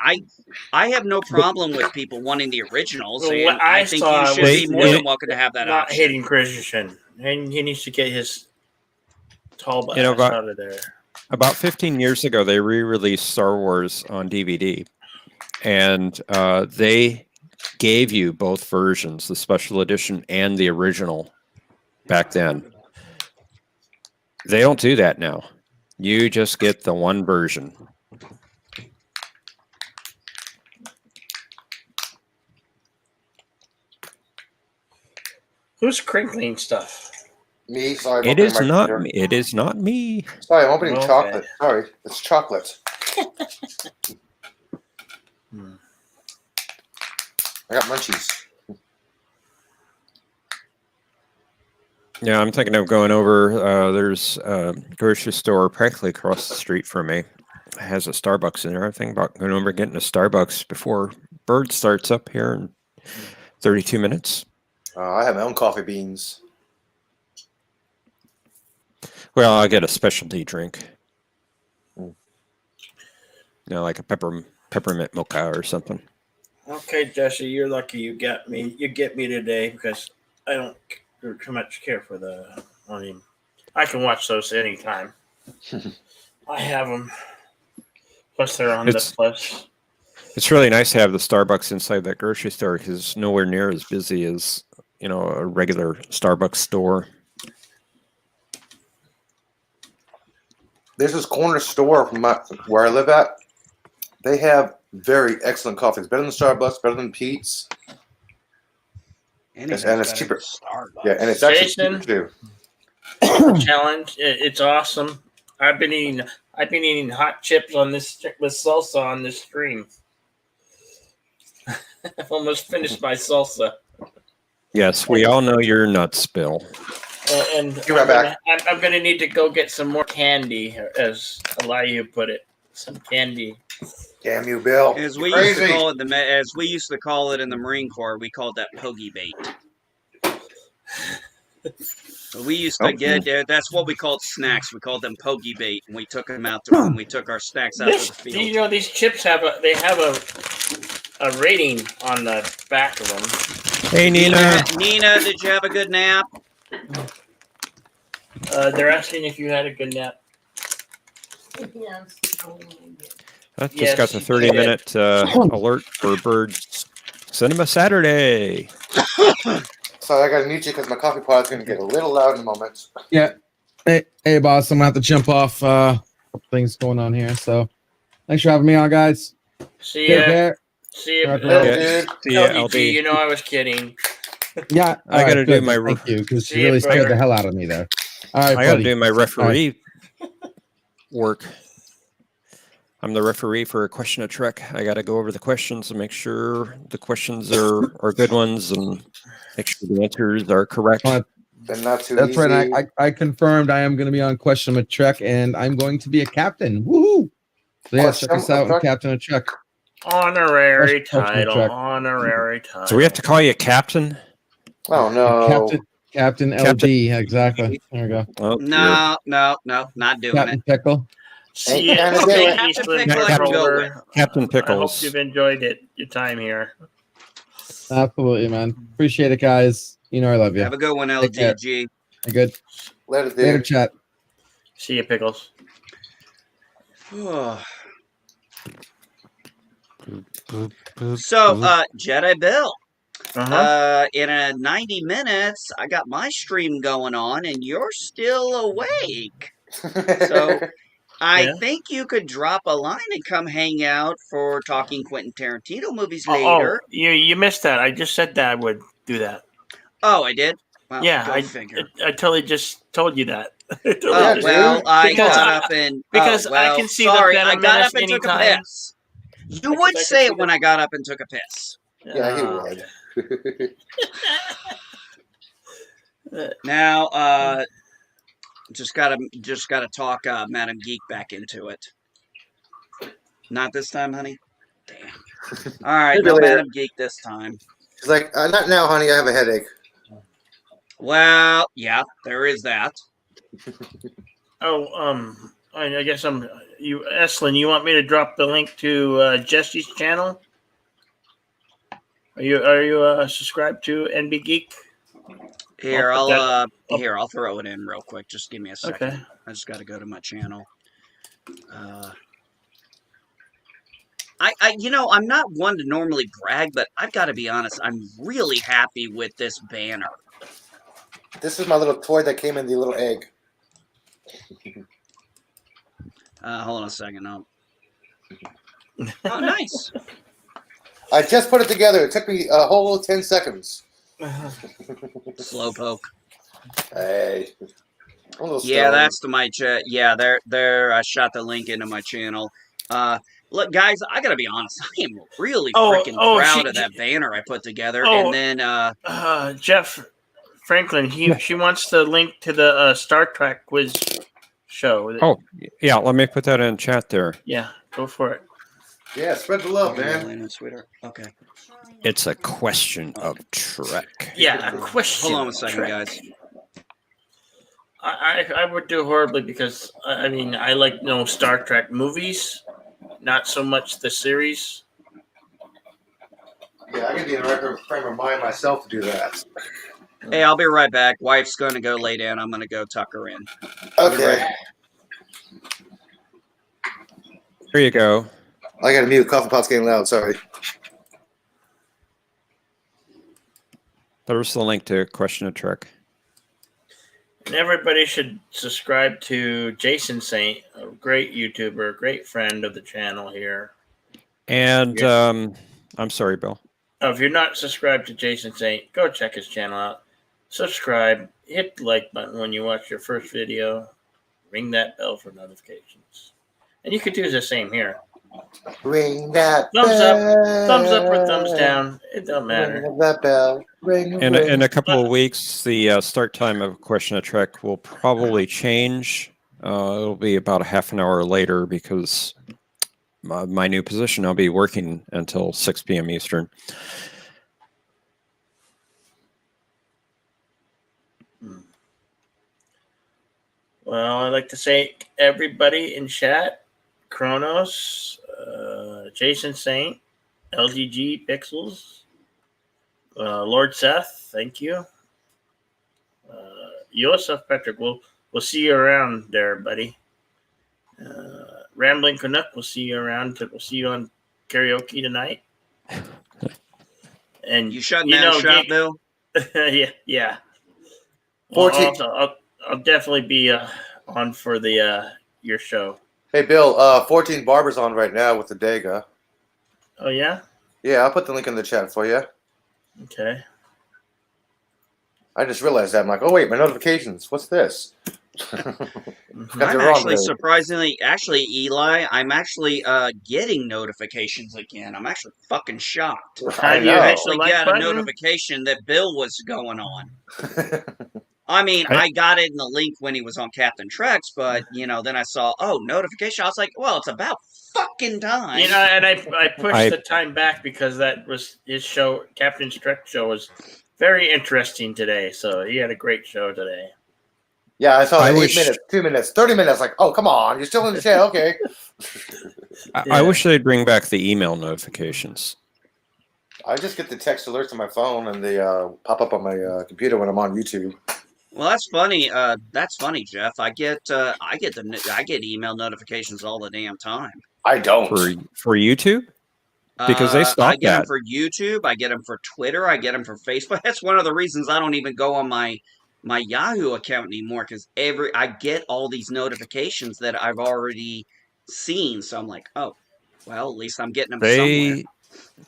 I have no problem with people wanting the originals, Well, and what I I think saw you should was be more than welcome to have that not option. Hayden Christensen. He needs to get his tall butt out of there. About 15 years ago, they re-released Star Wars on DVD, and they gave you both versions, the special edition and the original, back then. They don't do that now. You just get the one version. Who's crinkling stuff? Me. Sorry. It is not me. It is not me. Sorry, I'm opening Okay. chocolate. Sorry, it's chocolate. I got munchies. Yeah, I'm thinking of going over. There's a grocery store practically across the street from me. It has a Starbucks in there. I think about going over and getting a Starbucks before Bird starts up here in 32 minutes. I have my own coffee beans. Well, I'll get a specialty drink. Like a peppermint mocha or something. Okay, Jesse, you're lucky you got me. You get me today because I don't too much care for the. I mean, I can watch those anytime. I have them. Plus, they're on the plus. It's really nice to have the Starbucks inside that grocery store because it's nowhere near as busy as a regular Starbucks store. there's this corner store from where I live at. They have very excellent coffee. It's better than Starbucks, better than Pete's. And it's cheaper. Yeah, and it's actually cheaper Jason, too. challenge. It's awesome. I've been eating hot chips on this with salsa on this stream. I've almost finished my salsa. Yes, we all know you're nuts, Bill. And Be right back. I'm going to need to go get some more candy, as Elihu put it. Some candy. Damn you, Bill! As we Crazy. used to call it in the Marine Corps, we called that pogey bait. We used to get that's what we called snacks. We called them pogey bait, and we took them out to when we took our snacks out to the field. You know, these chips have a rating on the back of them. Hey, Nina. Nina, did you have a good nap? They're asking if you had a good nap. I just Yes, got the you 30-minute alert for Birds Cinema Saturday. Sorry, I got to mute you because my coffee pot is going to get a little loud in a moment. Yeah. Hey, boss. I'm gonna have to jump off. Things going on here. So, thanks for having me on, guys. See Take ya. care. See ya. Okay. Dude. See ya, LDG, LD. you know I was kidding. Yeah, I gotta do my Thank you, because See you ya, really scared brother. the hell out of me there. All right, I got to buddy. do my referee work. I'm the referee for a question of Trek. I got to go over the questions and make sure the questions are good ones and make sure the answers are correct. They're not too That's easy. right. I confirmed I am going to be on Question of Trek, and I'm going to be a captain. Woohoo! So yeah, check us out on Captain of Trek. Honorary Question title. check. Honorary title. So we have to call you Captain? Oh no, Captain LG. Exactly. There we go. Oh, dear. No, not doing Captain it. Pickle. See ya. Ain't gonna Okay, do it. Captain Eastland Pickle, I can go Controller. with. Captain I hope Pickles. you've enjoyed your time here. Absolutely, man. Appreciate it, guys. You know I love you. Have a good one, Take care. LGG. You're good. Let it Later, do. chat. See ya, Pickles. So, Jedi Bill. Uh-huh. In 90 minutes, I got my stream going on, and you're still awake. So, I Yeah. think you could drop a line and come hang out for talking Quentin Tarantino movies Oh, later. you missed that. I just said that I would do that. Oh, I did? Well, Yeah, go I figure. totally just told you that. I totally Oh, just- well, I because got I- up and... because oh, well, I can see sorry, the I Venom got Menace up and took a anytime. piss. You Because would I can say see it when I got up and took a piss. Yeah, he would. Now, just gotta talk Madam Geek back into it. Not this time, honey. Damn. All right, Maybe no later. Madam Geek this time. She's like, not now, honey. I have a headache. Well, yeah, there is that. Oh, I guess you, Eslin. You want me to drop the link to Jesse's channel? Are you subscribed to NB Geek? Here, I'll put I'll throw it in real quick. Just give me a second. Okay. I just got to go to my channel. I'm not one to normally brag, but I've got to be honest. I'm really happy with this banner. This is my little toy that came in the little egg. Hold on a second. Oh, nice. I just put it together. It took me a whole 10 seconds. Slowpoke. Hey. I'm a little Yeah, stoned. that's to my chat. Yeah, there. I shot the link into my channel. Look, guys, I gotta be honest. I am really freaking proud of that banner I put together. And then, Jeff Franklin, she wants the link to the Star Trek quiz show. Oh, yeah. Let me put that in chat there. Yeah, go for it. Yeah, spread the love, man. Sweetheart. Okay. It's a question of Trek. Yeah, a question. Hold on a second, guys. I would do horribly because I mean I like Star Trek movies, not so much the series. Yeah, I can be in the right frame of mind myself to do that. Hey, I'll be right back. Wife's gonna go lay down. I'm gonna go tuck her in. Okay. Here you go. I got to mute. Coffee pot's getting loud. Sorry. There's the link to Question of Trek. And everybody should subscribe to Jason Saint, a great YouTuber, great friend of the channel here. And I'm sorry, Bill. If you're not subscribed to Jason Saint, go check his channel out. Subscribe, hit the like button when you watch your first video, ring that bell for notifications. And you could do the same here. Ring that Thumbs bell. thumbs up or thumbs down. It don't matter. Ring that bell. Ring, In ring. a couple of weeks, the start time of Question of Trek will probably change. It'll be about a half an hour later because my new position, I'll be working until 6 p.m. Eastern. Well, I'd like to thank everybody in chat. Kronos, Jason Saint, LGG Pixels, Lord Seth, thank you. Yosef Patrick, we'll see you around there, buddy. Rambling Canuck, we'll see you around. We'll see you on karaoke tonight. And You shutting down shop, Bill? yeah. 14. I'll definitely be on for the your show. Hey, Bill, 14 Barber's on right now with the Dega. Oh, yeah? Yeah, I'll put the link in the chat for you. Okay. I just realized that. I'm like, oh, wait, my notifications. What's this? I'm actually surprisingly, Eli, I'm actually getting notifications again. I'm actually fucking shocked. I know. I actually Like got a button? notification that Bill was going on. I mean, I got it in the link when he was on Captain Trex, but, then I saw, notification. I was like, well, it's about fucking time. And I pushed the time back because that was his show. Captain Trex show was very interesting today. So he had a great show today. Yeah, I saw that 8 minutes, 2 minutes, 30 minutes. Like, oh, come on. You're still in the chat. Okay. I wish they'd bring back the email notifications. I just get the text alerts on my phone and they pop up on my computer when I'm on YouTube. Well, that's funny. That's funny, Jeff. I get email notifications all the damn time. I don't for YouTube because they stopped I get that. them for YouTube. I get them for Twitter. I get them for Facebook. That's one of the reasons I don't even go on my Yahoo account anymore because I get all these notifications that I've already seen. So I'm like, oh, well, at least I'm getting them somewhere.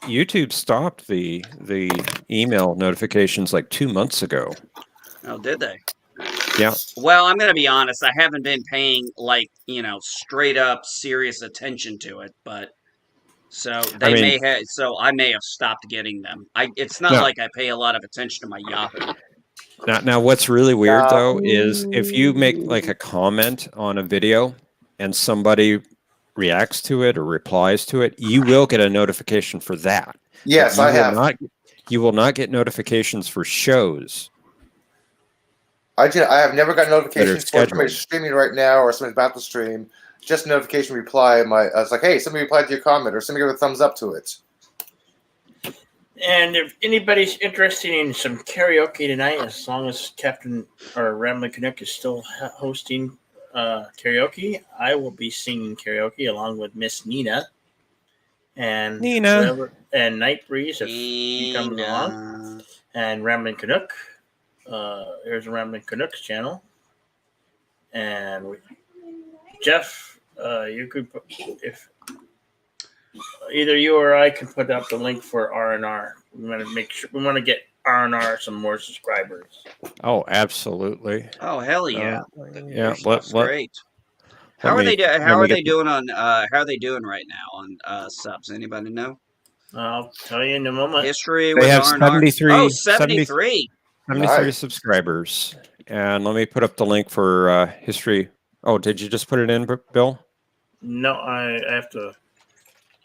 YouTube stopped the email notifications like 2 months ago. Oh, did they? Yeah. Well, I'm going to be honest. I haven't been paying straight up serious attention to it, but so I may have stopped getting them. It's not like I pay a lot of attention to my Yahoo. Now what's really weird though is if you make like a comment on a video and somebody reacts to it or replies to it, you will get a notification for that. Yes, I have. You will not get notifications for shows. I have never got notifications for somebody streaming right now or somebody's about to stream. Just notification reply. I was like, hey, somebody replied to your comment or somebody gave a thumbs up to it. And if anybody's interested in some karaoke tonight, as long as Captain or Rambling Canuck is still hosting karaoke, I will be singing karaoke along with Miss Nina and Night Breeze if he comes along, and Rambling Canuck. Here's a Rambling Canucks channel, and Jeff, you could if either you or I can put up the link for R&R. We want to make sure we want to get R&R some more subscribers. Oh, absolutely. Oh, hell yeah. That's great. How are they doing on how are they doing right now on subs? Anybody know? I'll tell you in a moment. History with R&R. 73. Oh, 73. 73 subscribers. And let me put up the link for history. Oh, did you just put it in, Bill? No, I have to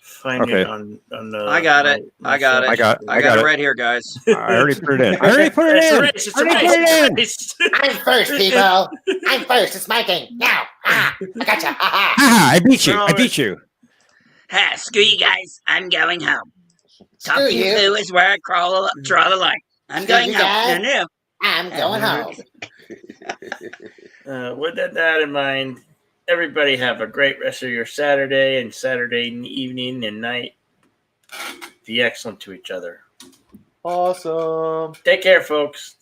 find it on the. I got it. I got it right here, guys. I already put it in. I'm first, people. I'm first. It's my game. Now. I gotcha. I beat you. I beat you. Ha, screw you guys. I'm going home. Talking to is where I draw the line. I'm going home. No. I'm going home. With that in mind, everybody have a great rest of your Saturday and Saturday evening and night. Be excellent to each other. Awesome. Take care, folks.